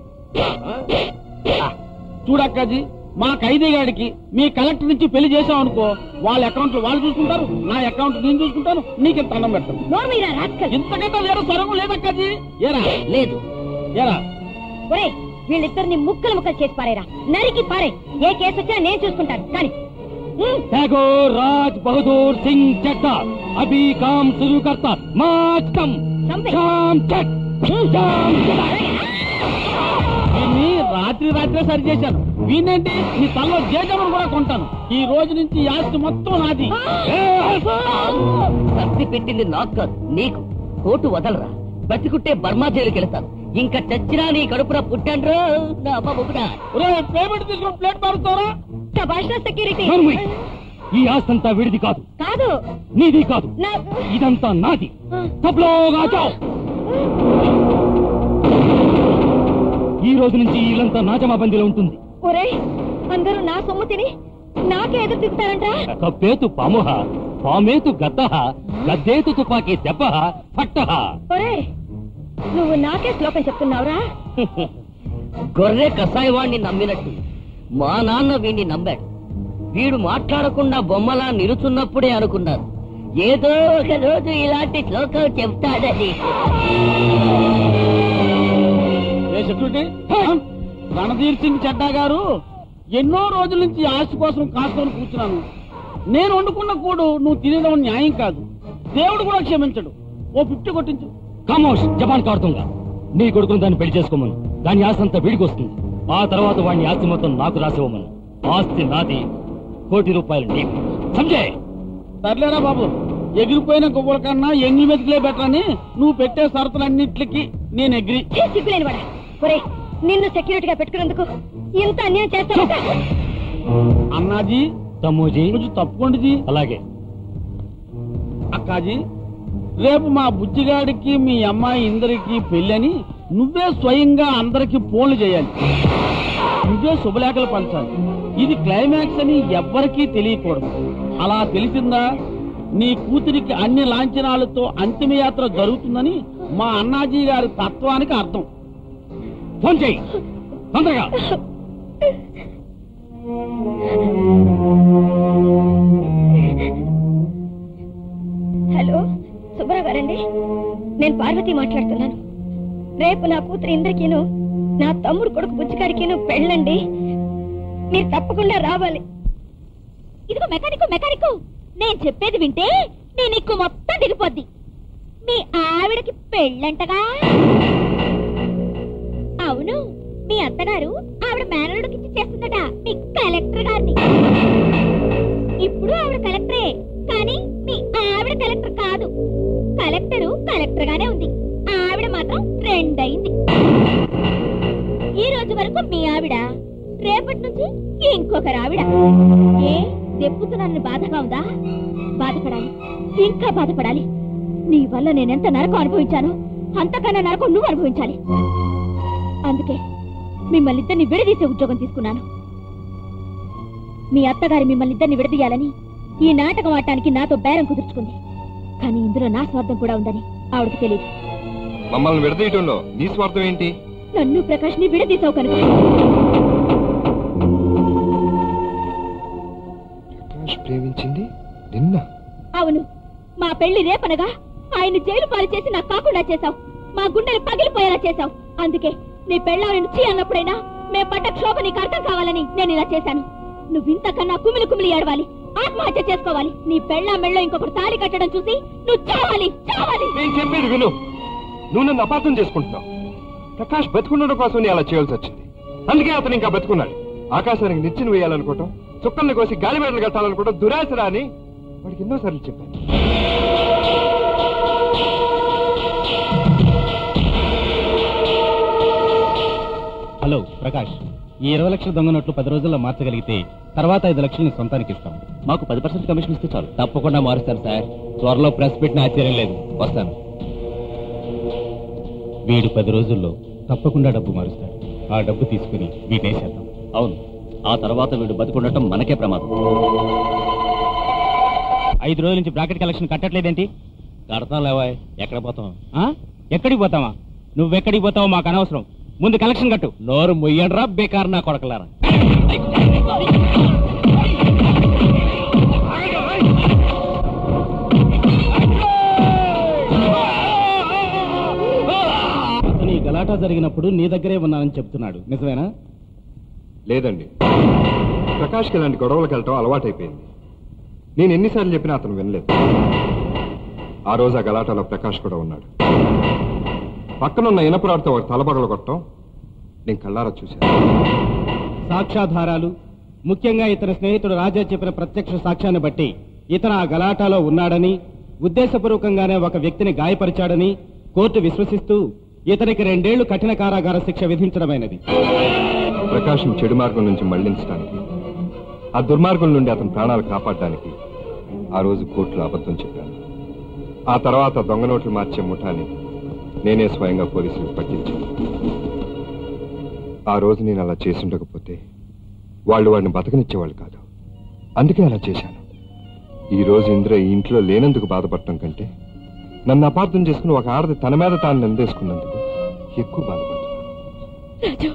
చూడక్కాజీ, మా ఖైదీ గాడికి మీ కలెక్టర్ నుంచి పెళ్లి చేసాం అనుకో, వాళ్ళ అకౌంట్ వాళ్ళు చూసుకుంటారు, నా అకౌంట్ నేను చూసుకుంటాను, నీకు అన్నం పెడతాను. ఇంతకంటే వేరే సొరంగం లేదక్కాజీ. ఏరా? లేదు. ఏరా? ఒరేయ్, వీళ్ళిద్దరిని ముక్కలు ముక్కలు చేసి పారేరా, నరికి పారే. ఏ కేసు వచ్చినా నేను చూసుకుంటాను. కానీ टैगोर राज बहादुर सिंह चड्डा अभी काम शुरू करता। माचकम शाम चट వీడిని రాత్రే సరి చేశాను. వీణేంటి నీ తలలో జేజమని కూడా కొంటాను. ఈ రోజు నుంచి ఈ ఆస్తి మొత్తం నాది. సర్ది పెట్టింది నాకు కాదు, నీకు. కోర్టు వదలరా, బతికుంటే బర్మా జైలుకి వెళ్తాను. ఇంకా చచ్చినా నీ కడుపున పుట్టాండ్రో నా అమ్మ ముగ్గుడా. పేమెంట్ తీసుకుని ప్లేట్ మారుతారా? సెక్యూరిటీ, ఈ ఆస్తంతా విడిది కాదు, కాదు నీది కాదు, ఇదంతా నాది. ఈ రోజు నుంచి ఇల్లంతా నా జమాబందీలో ఉంటుంది. ఒరే, అందరూ నా సొమ్ము తిని నాకే ఎదురు తిరుగుతారంట. కప్పేతు పాముహ, పామేతు గద్దహ, గద్దేతు తుపాకీ దెబ్బహ పట్టహ. ఒరే, నువ్వు నాకే శ్లోకం చెప్తున్నావురా? గొర్రె కసాయి వాణ్ణి నమ్మినట్టు మా నాన్న వీణ్ణి నమ్మాడు. వీడు మాట్లాడకుండా బొమ్మలా నిలుచున్నప్పుడే అనుకున్నారు ఏదో ఒక రోజు ఇలాంటి శ్లోకం చెప్తాడని. సెక్యూరిటీ, రణధీర్ సింగ్ చెడ్డా గారు, ఎన్నో రోజుల నుంచి ఆస్తి కోసం కాసుకొని కూర్చున్నాను. నేను వండుకున్న కూడు నువ్వు తినేదం న్యాయం కాదు. దేవుడు కూడా క్షమించడు. ఓ 50 కొట్టించు. ఖమోష్, జబాన్ కాడుతుంగా. నీ కొడుకును దాన్ని పెళ్లి చేసుకోమను. దాని ఆస్తి అంతా వీడికి వస్తుంది. ఆ తర్వాత వాడిని ఆస్తి మొత్తం నాకు రాసివ్వమను. ఆస్తి నాది, ₹1,00,00,000 నీకు. సంజయ్, సర్లేరా బాబు, ఎగిరిపోయిన గువ్వల కన్నా ఎంగి మెతుకులే బెటర్ అని నువ్వు పెట్టే షరతులన్నింటికి నేను ఎగిరి. సిగ్గులేని వాడా. ఒరే, నిన్ను సెక్యూరిటీగా పెట్టుకున్నందుకు ఇంత అన్యాయం చేస్తాను. అన్నాజీ, తమ్మూజీ, కొంచెం తప్పుకోండి. అలాగే. అక్కాజీ, రేపు మా బుజ్జిగాడికి మీ అమ్మాయి ఇందరికి పెళ్ళని నువ్వే స్వయంగా అందరికి ఫోన్లు చేయాలి. నువ్వే శుభలేఖలు పంచాలి. ఇది క్లైమాక్స్ అని ఎవ్వరికీ తెలియకూడదు. అలా తెలిసిందా నీ కూతురికి అన్ని లాంఛనాలతో అంతిమయాత్ర జరుగుతుందని మా అన్నాజీ గారి తత్వానికి అర్థం. ఫోన్ చేయి తొందరగా. హలో, సుబ్బారావు గారండి, నేను పార్వతి మాట్లాడుతున్నాను. రేపు నా కూతురు ఇంద్రకిను నా తమ్ముడు కొడుకు బుజ్జిగాడికిను పెళ్ళండి. మీరు తప్పకుండా రావాలి. ఇదిగో మెకానిక్, నేను చెప్పేది వింటే నీ నిక్కు మొత్తం దిగిపోద్ది. మీ ఆవిడకి పెళ్ళంటగా? అవును, మీ అత్తగారు ఆవిడ మేనల్లుడికి ఇచ్చి చేస్తుందట, మీ కలెక్టర్ గారిని. ఇప్పుడు ఆవిడ కలెక్టరే, కానీ మీ ఆవిడ కలెక్టర్ కాదు. కలెక్టరు కలెక్టర్ గానే ఉంది, ఆవిడ మాత్రం ఫ్రెండ్ అయింది. ఈ రోజు వరకు మీ ఆవిడ, రేపటి నుంచి ఇంకొకరు ఆవిడ. ఏ దెప్పుతున్నానని బాధగా ఉందా? బాధపడాలి, ఇంకా బాధపడాలి. నీ వల్ల నేనెంత నరకం అనుభవించానో అంతకన్నా నరకం నువ్వు అనుభవించాలి. అందుకే మిమ్మల్ని ఇద్దరిని విడదీసే ఉద్యోగం తీసుకున్నాను. మీ అత్తగారి మిమ్మల్ని ఇద్దరిని విడదీయాలని ఈ నాటకం ఆడటానికి నాతో బేరం కుదుర్చుకుంది. కానీ ఇందులో నా స్వార్థం కూడా ఉందని ఆవిడకి తెలియదు. మమ్మల్ని విడదీయటంలో నీ స్వార్థం ఏంటి? నన్ను ప్రకాష్ ని విడదీసావు కనుక. ప్రకాష్ ప్రేమించింది నిన్న? అవును, మా పెళ్లి రేపనగా ఆయన జైలు పాలు చేసి నాకు కాకుండా చేశావు. మా గుండెలు పగిలిపోయేలా చేశావు. అందుకే నీ పెళ్ళాన్ని నుంచి అన్నప్పుడైనా మేము పడ్డ క్షోభ నీకు అర్థం కావాలని నేను ఇలా చేశాను. నువ్వు ఇంతకన్నా కుమిలి కుమిలి ఏడవాలి, ఆత్మహత్య చేసుకోవాలి. నీ పెళ్ళ మెళ్ళో ఇంకొకరు తాళి కట్టడం చూసి నువ్వు చావాలి, చావాలి. నేను చెప్పేది విను. నువ్వు నన్ను అపార్థం చేసుకుంటున్నావు. ప్రకాష్ బతుకుండడం కోసం నేను అలా చేయాల్సి వచ్చింది. అందుకే అతను ఇంకా బతుకున్నాడు. ఆకాశానికి నిచ్చెన వేయాలనుకోవటం, చుక్కల్ని కోసి గాలిమేడలు కట్టాలనుకోవటం దురాశరా అని వాడికి ఎన్నోసార్లు చెప్పాను. హలో ప్రకాష్, ఈ 20 లక్షల దొంగ నోట్లు 10 రోజుల్లో మార్చగలిగితే తర్వాత 5 లక్షలు సొంతానికి ఇస్తాం. మాకు 10% కమిషన్ ఇస్తే చాలు. తప్పకుండా మారుస్తాను సార్. త్వరలో ప్రెస్ పెట్టిన ఆశ్చర్యం లేదు. వస్తాను. వీడు 10 రోజుల్లో తప్పకుండా డబ్బు మారుస్తాడు. ఆ డబ్బు తీసుకుని వీటేసేద్దాం. అవును, ఆ తర్వాత వీడు బతుకుండటం మనకే ప్రమాదం. 5 రోజుల నుంచి బ్రాకెట్ కలెక్షన్ కట్టట్లేదేంటి? కడతాం లేవా. ఎక్కడ పోతాం? ఎక్కడికి పోతావా? నువ్వెక్కడికి పోతావో మాకు అనవసరం. ముందు కలెక్షన్ కట్టు. నోరు మొయ్యండ్రా బేకారు నా కొడకలారా. అతను ఈ గలాటా జరిగినప్పుడు నీ దగ్గరే ఉన్నానని చెప్తున్నాడు, నిజమేనా? లేదండి, ప్రకాష్కి ఇలాంటి గొడవలకు వెళ్ళటం అలవాటైపోయింది. నేను ఎన్నిసార్లు చెప్పినా అతను వినలేదు. ఆ రోజు ఆ గలాటాలో ప్రకాష్ కూడా ఉన్నాడు. పక్కనున్న ఇనపరాడుతో ఒక తలబగలు కొట్టడం నేను కళ్ళారా చూశాను. సాక్ష్యాధారాలు, ముఖ్యంగా ఇతని స్నేహితుడు రాజా చెప్పిన ప్రత్యక్ష సాక్ష్యాన్ని బట్టి ఇతను ఆ గలాటాలో ఉన్నాడని, ఉద్దేశపూర్వకంగానే ఒక వ్యక్తిని గాయపరిచాడని కోర్టు విశ్వసిస్తూ ఇతనికి 2 ఏళ్లు కఠిన కారాగార శిక్ష విధించడమైనది. ప్రకాశం చెడు మార్గం నుంచి మళ్లించడానికి, ఆ దుర్మార్గం నుండి అతని ప్రాణాలు కాపాడడానికి ఆ రోజు కోర్టులో అబద్ధం చెప్పాను. ఆ తర్వాత దొంగ నోట్లు మార్చే ముఠాని నేనే స్వయంగా పోలీసులకు పట్టించాను. ఆ రోజు నేను అలా చేసుండకపోతే వాళ్ళు వాడిని బతకనిచ్చేవాళ్ళు కాదు. అందుకే అలా చేశాను. ఈ రోజు ఇంద్ర ఈ ఇంట్లో లేనందుకు బాధపడటం కంటే నన్ను అపార్థం చేసుకుని ఒక ఆడది తన మీద తాను నిందేసుకున్నందుకు ఎక్కువ బాధపడుతున్నాను. రాజు,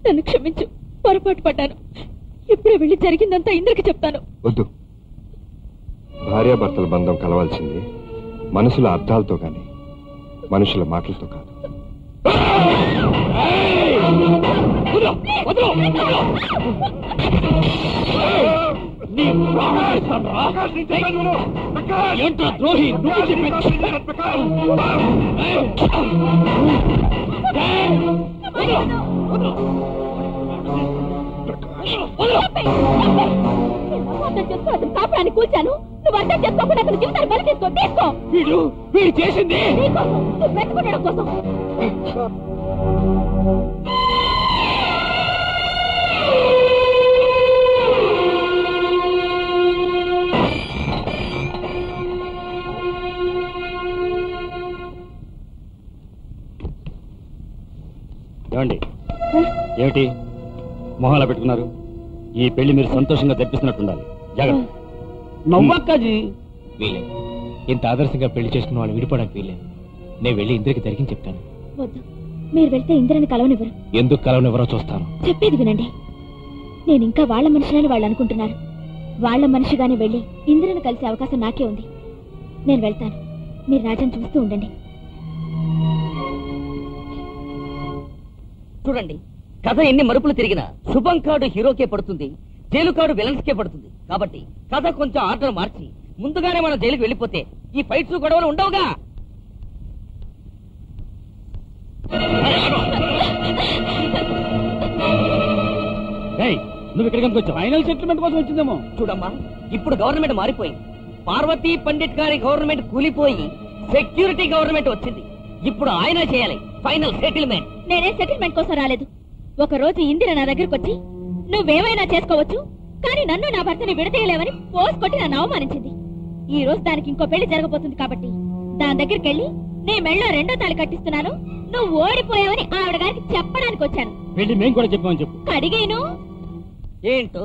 నన్ను క్షమించు, పొరపాటు పడ్డాను. ఇప్పుడే వెళ్ళి జరిగిందంతా ఇంద్రకి చెప్తాను. వద్దు, భార్యాభర్తల బంధం కలవాల్సింది మనసుల అర్థాలతో గాని మనుషుల మాటలతో కాదు. ద్రోహి, కాపురాన్ని కూల్చాను. నువ్వు అర్థం చేసుకోకుండా అతని జీవితాన్ని బలి తీసుకో. తీసుకో. వీడు చేసింది నువ్వు పెట్టుకునడం కోసం. ఏమండి, ఏమిటి మొహాల పెట్టుకున్నారు? ఈ పెళ్లి మీరు సంతోషంగా జరిపిస్తున్నట్టుండాలి. జాగ్రత్త. నవ్వక్కజీ వీలేదు. ఇంత ఆదర్శంగా పెళ్లి చేసుకున్న వాళ్ళు విడిపోవడానికి వీలేదు. నేను వెళ్ళి ఇంద్రకి జరిగింది చెప్తాను. వద్దు, మీరు వెళ్తే ఇంద్రని కలవనివ్వరు. ఎందుకు కలవనివ్వరో చూస్తాను. చెప్పేది వినండి. నేను ఇంకా వాళ్ళ మనిషిని వాళ్ళు అనుకుంటున్నారు. వాళ్ళ మనిషిగానే వెళ్ళి ఇంద్రని కలిసే అవకాశం నాకే ఉంది. నేను వెళ్తాను, మీరు రాజాని చూస్తూ ఉండండి. చూడండి, కథ ఎన్ని మరుపులు తిరిగినా శుభం కార్డు హీరోకే పడుతుంది, జైలు కార్డు విలన్స్ కే పడుతుంది. కాబట్టి కథ కొంచెం ఆర్డర్ మార్చి ముందుగానే మనం జైలుకి వెళ్ళిపోతే ఈ ఫైట్స్ గొడవలు ఉండవుగా. నువ్వు ఇక్కడికి ఎందుకు వచ్చావు? ఫైనల్ సెటిల్మెంట్ కోసం వచ్చిందేమో. చూడమ్మా, ఇప్పుడు గవర్నమెంట్ మారిపోయింది. పార్వతీ పండిట్ గారి గవర్నమెంట్ కూలిపోయి సెక్యూరిటీ గవర్నమెంట్ వచ్చింది. ఇప్పుడు ఆయన చేయాలి ఫైనల్ సెటిల్మెంట్. నేనే సెటిల్మెంట్ కోసం రాలేదు. ఒక రోజు ఇందిర నా దగ్గరకు వచ్చి నువ్వేమైనా చేసుకోవచ్చు, కానీ నన్ను నా భర్తని విడతీయలేవని పోసుకొట్టి నన్ను అవమానించింది. ఈ రోజు దానికి ఇంకో పెళ్లి జరగబోతుంది కాబట్టి దాని దగ్గరికి వెళ్ళి నే మెళ్ళో 2వ తాళి కట్టిస్తున్నాను, నువ్వు ఓడిపోయావని ఆవిడ గారికి చెప్పడానికి వచ్చాను. వెళ్ళి మేము కూడా చెప్పామని చెప్పు. అడిగాను. ఏంటో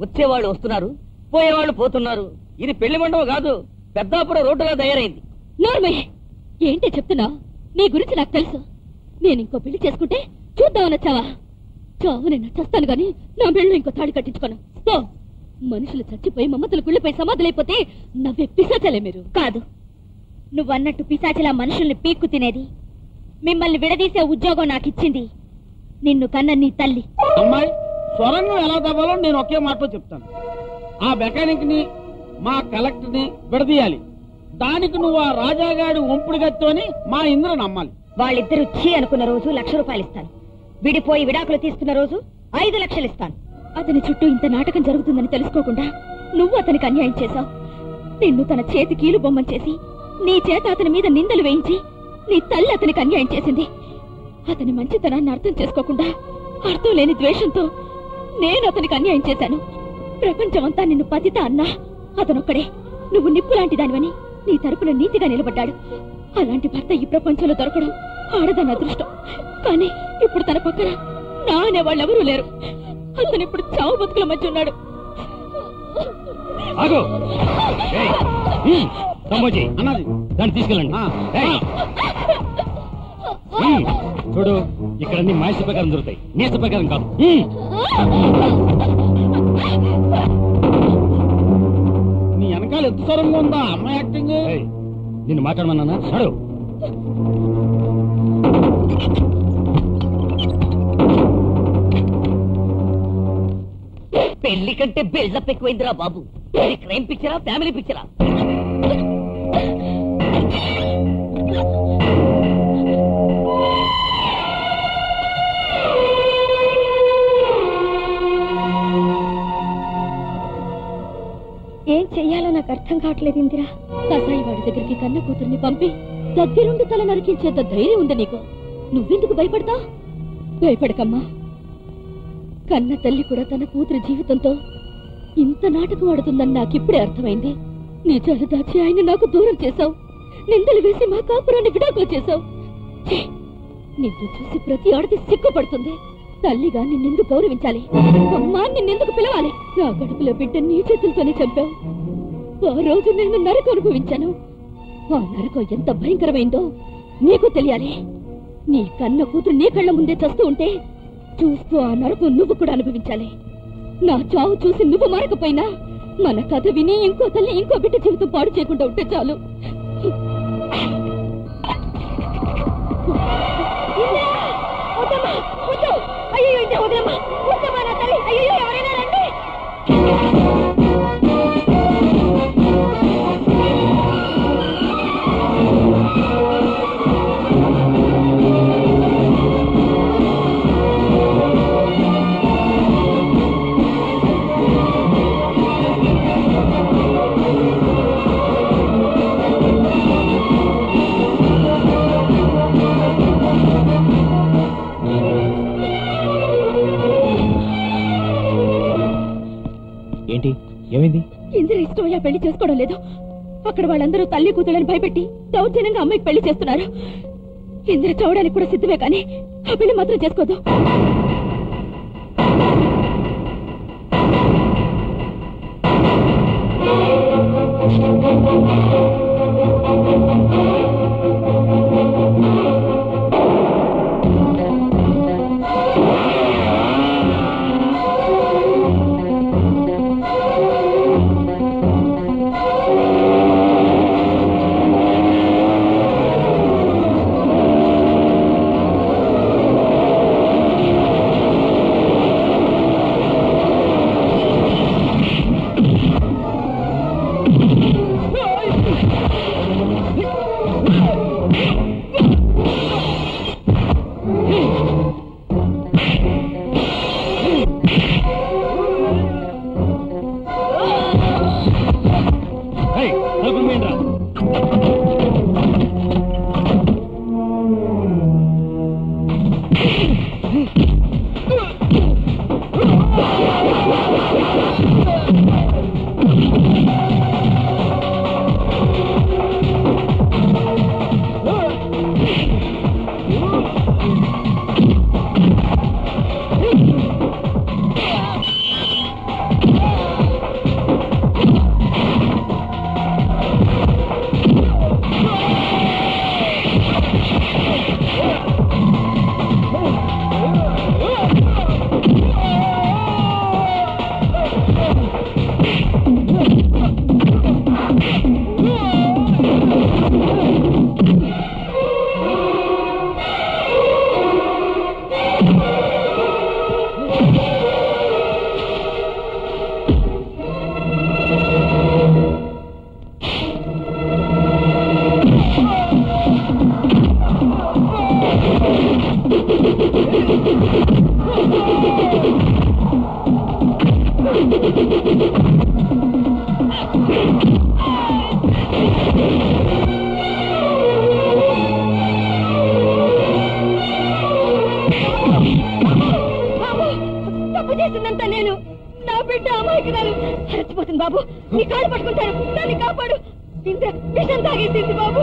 వచ్చేవాళ్ళు వస్తున్నారు, పోయేవాళ్ళు పోతున్నారు. ఇది పెళ్లి మండపం కాదు, పెద్దాపురం రోడ్డుగా తయారైంది. నోర్మయ్య, ఏంటి చెప్తున్నావు? నీ గురించి నాకు తెలుసు. నేను ఇంకో పెళ్లి చేసుకుంటే చూద్దామని వచ్చావా? చావు నేను చస్తాను గాని నా మెళ్ళో ఇంకో తాళి కట్టించుకోను. మనుషులు చచ్చిపోయి మమ్మతులు గుళ్ళిపోయి సమాధులైపోతే నవ్వే పిశాచలే మీరు. కాదు, నువ్వన్నట్టు పిశాచలా మనుషుల్ని పీక్కు తినేది, మిమ్మల్ని విడదీసే ఉద్యోగం నాకిచ్చింది నిన్ను కన్న నీ తల్లి. అమ్మాయి, సొరంగం ఎలా తవ్వాలో నేను ఒకే మాటలో చెప్తాను. ఆ మెకానిక్ ని మా కలెక్టర్ ని విడదీయాలి. దానికి నువ్వు ఆ రాజాగాడి ఒంపుడు గత్తోని మా ఇంద్ర నమ్మాలి. వాళ్ళిద్దరూ చీ అనుకున్న రోజు 1,00,000 రూపాయలు ఇస్తాను. విడిపోయి విడాకులు తీసుకున్న రోజు 5 లక్షలు ఇస్తాను. అతని చుట్టూ ఇంత నాటకం జరుగుతుందని తెలుసుకోకుండా నువ్వు అతనికి అన్యాయం చేశావు. నిన్ను తన చేతి కీలు బొమ్మం చేసి నీ చేత అతని మీద నిందలు వేయించి నీ తల్లి అతనికి అన్యాయం చేసింది. అతని మంచితనాన్ని అర్థం చేసుకోకుండా అర్థం లేని ద్వేషంతో నేను అతనికి అన్యాయం చేశాను. ప్రపంచమంతా నిన్ను పతిత అన్నా అతనొక్కడే నువ్వు నిప్పు లాంటి దానివని నీ తరపున నీతిగా నిలబడ్డాడు. అలాంటి భర్త ఈ ప్రపంచంలో దొరకడం ఆడదాని అదృష్టం. కానీ ఇప్పుడు తన పక్కన నా అనేవాళ్ళెవరూ లేరు. అతను ఇప్పుడు చావు బతుకుల మధ్య ఉన్నాడు. అన్నది దాన్ని తీసుకెళ్ళండి. చూడు, ఇక్కడ అన్ని మాయస ప్రకారం దొరుకుతాయి, నేస ప్రకారం కాదు. నీ వెనకాల ఎంత స్వరంగా ఉందా అమ్మాయి యాక్టింగ్? నిన్ను మాట్లాడమన్నా సడు. పెళ్లి కంటే బిల్డప్ ఎక్కువైందిరా బాబు. ఇది క్రైమ్ పిక్చరా, ఫ్యామిలీ పిక్చరా? ఏం చెయ్యాలో నాకు అర్థం కావట్లేదు ఇందిరా. కసాయి వాడి దగ్గరికి కన్న కూతుర్ని పంపి దగ్గరుండి తల నరికించేంత ధైర్యం ఉంది నీకు. నువ్వెందుకు భయపడతావు? భయపడకమ్మా. కన్న తల్లి కూడా తన కూతురి జీవితంతో ఇంత నాటకం ఆడుతుందని నాకిప్పుడే అర్థమైంది. నిజాలు దాచి ఆయన నాకు దూరం చేశావు. నిందలు వేసి మా కాపురాన్ని విడాకులు చేశావు. నిన్ను చూసి ప్రతి ఆడది సిగ్గుపడుతుంది. తల్లిగా నిన్నెందుకు గౌరవించాలి? అమ్మా, నిన్నెందుకు పిలవాలి? నా కడుపులో బిడ్డ నీ చేతులతోనే చంపావు. ఆ రోజు నేను నరకం అనుభవించాను. ఆ నరకం ఎంత భయంకరమైందో నీకు తెలియాలి. నీ కన్న కూతురు నీ కళ్ళ ముందే చస్తూ ఉంటే చూస్తూ ఆ నరకం నువ్వు కూడా అనుభవించాలి. నా చావు చూసి నువ్వు మారకపోయినా మన కథ విని ఇంకో తల్లి ఇంకో బిడ్డ జీవితం పాడు చేయకుండా ఉంటే చాలు. అయ్యో, ఇంత వదలమ్మా, వద్దమ్మా నా తల్లి. అయ్యో, ఎవరైనా రండి. ఏంటి, ఏమైంది? ఇందిర ఇష్టమయ్యా పెళ్లి చేసుకోవడం లేదు. అక్కడ వాళ్ళందరూ తల్లి కూతుళ్ళని భయపెట్టి దౌర్జన్యంగా అమ్మాయికి పెళ్లి చేస్తున్నారు. ఇందిర చూడడానికి కూడా సిద్ధమే, కానీ ఆ పెళ్లి మాత్రం చేసుకోదు. తప్పు చేసిందంతా నేను. నా బిడ్డ అమాయకురాలు. చచ్చిపోతుంది బాబు. నీ కాళ్ళు పట్టుకుంటాను. దాన్ని కాపాడు. ఇంద్ర విషం తాగేసింది బాబు.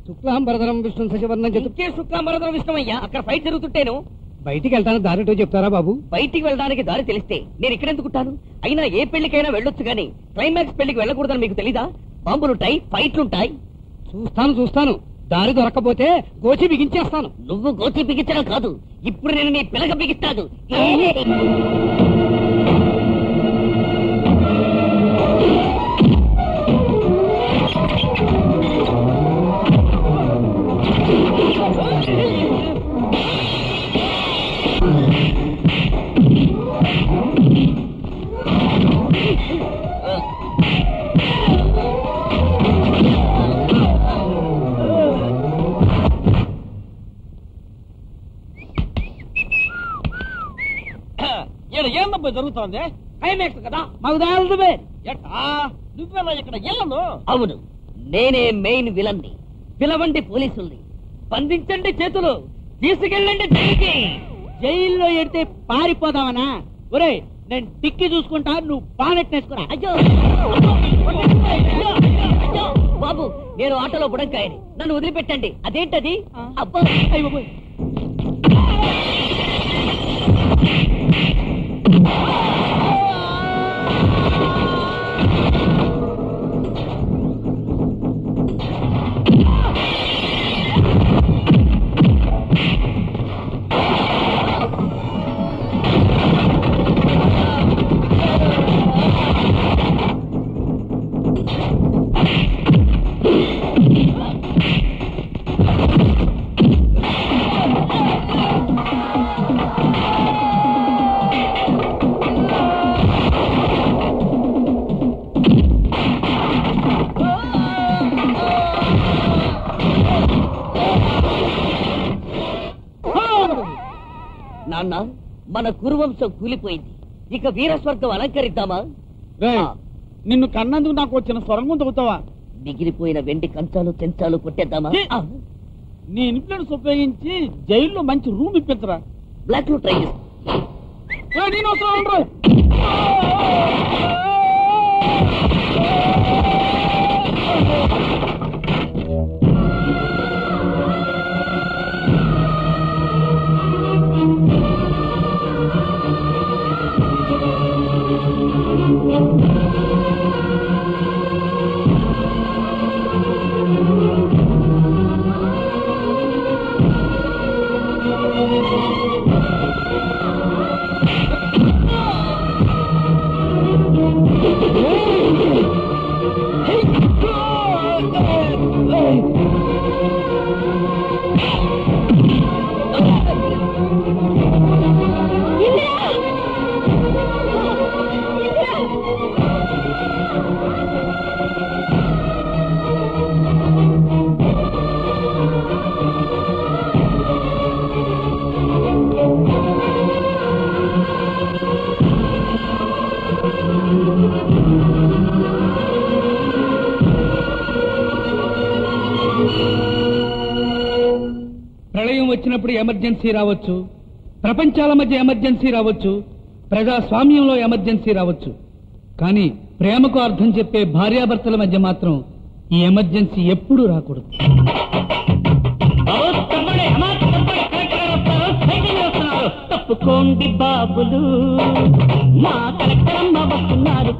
శుక్లాంబరధరం విష్ణు శశివర్ణం ఇంకే శుక్లాంబరధరం విష్ణుమయ్యా. అక్కడ ఫైట్ జరుగుతుంటేను బయటికి వెళ్తాను. దారిటో చెప్తారా బాబు? బయటికి వెళ్ళడానికి దారి తెలిస్తే నేను ఇక్కడెందుకుంటాను? అయినా ఏ పెళ్లికైనా వెళ్ళొచ్చు గానీ క్లైమాక్స్ పెళ్లికి వెళ్ళకూడదని మీకు తెలీదా? బాంబులుంటాయి, ఫైట్లుంటాయి. చూస్తాను. దారి దొరకపోతే గోచి బిగించేస్తాను. నువ్వు గోచి బిగించడం కాదు, ఇప్పుడు నేను నీ పిలక బిగిస్తాను. ఏమబ్బా జరుగుతోంది? క్లైమాక్స్ కదా. నువ్వేనా ఇక్కడ ఎల్లను? అవును, నేనే మెయిన్ విలన్ని. పిలవండి పోలీసుల్ని, బంధించండి చేతులు, తీసుకెళ్ళండి జైలుకి. జైల్లో ఎడితే పారిపోదామనా? ఒరే, నేను టిక్కి చూసుకుంటా, నువ్వు బానెట్ నేసుకురా. అయ్యో బాబు, నేను ఆటోలో బుడంకాయని, నన్ను వదిలిపెట్టండి. అదేంటది? అబ్బా, అయ్యో నాన్న, మన కురువంశం కూలిపోయింది. ఇక వీరస్వర్గం అలంకరిద్దామా? నిన్ను కన్నందుకు నాకు వచ్చిన సొరంగం తగ్గుతావా? మిగిలిపోయిన వెండి కంచాలు చెంచాలు కొట్టేద్దామా? నీ ఇన్ఫ్లుయెన్స్ ఉపయోగించి జైల్లో మంచి రూమ్ ఇప్పించరా. బ్లాక్ లో ట్రై చేస్తా. ప్రళయం వచ్చినప్పుడు ఎమర్జెన్సీ రావచ్చు, ప్రపంచాల మధ్య ఎమర్జెన్సీ రావచ్చు, ప్రజాస్వామ్యంలో ఎమర్జెన్సీ రావచ్చు. కానీ ప్రేమకు అర్థం చెప్పే భార్యాభర్తల మధ్య మాత్రం ఈ ఎమర్జెన్సీ ఎప్పుడూ రాకూడదు. తప్పుకోండి బాబులు, మా కలెక్టర్ అమ్మ వస్తున్నారు.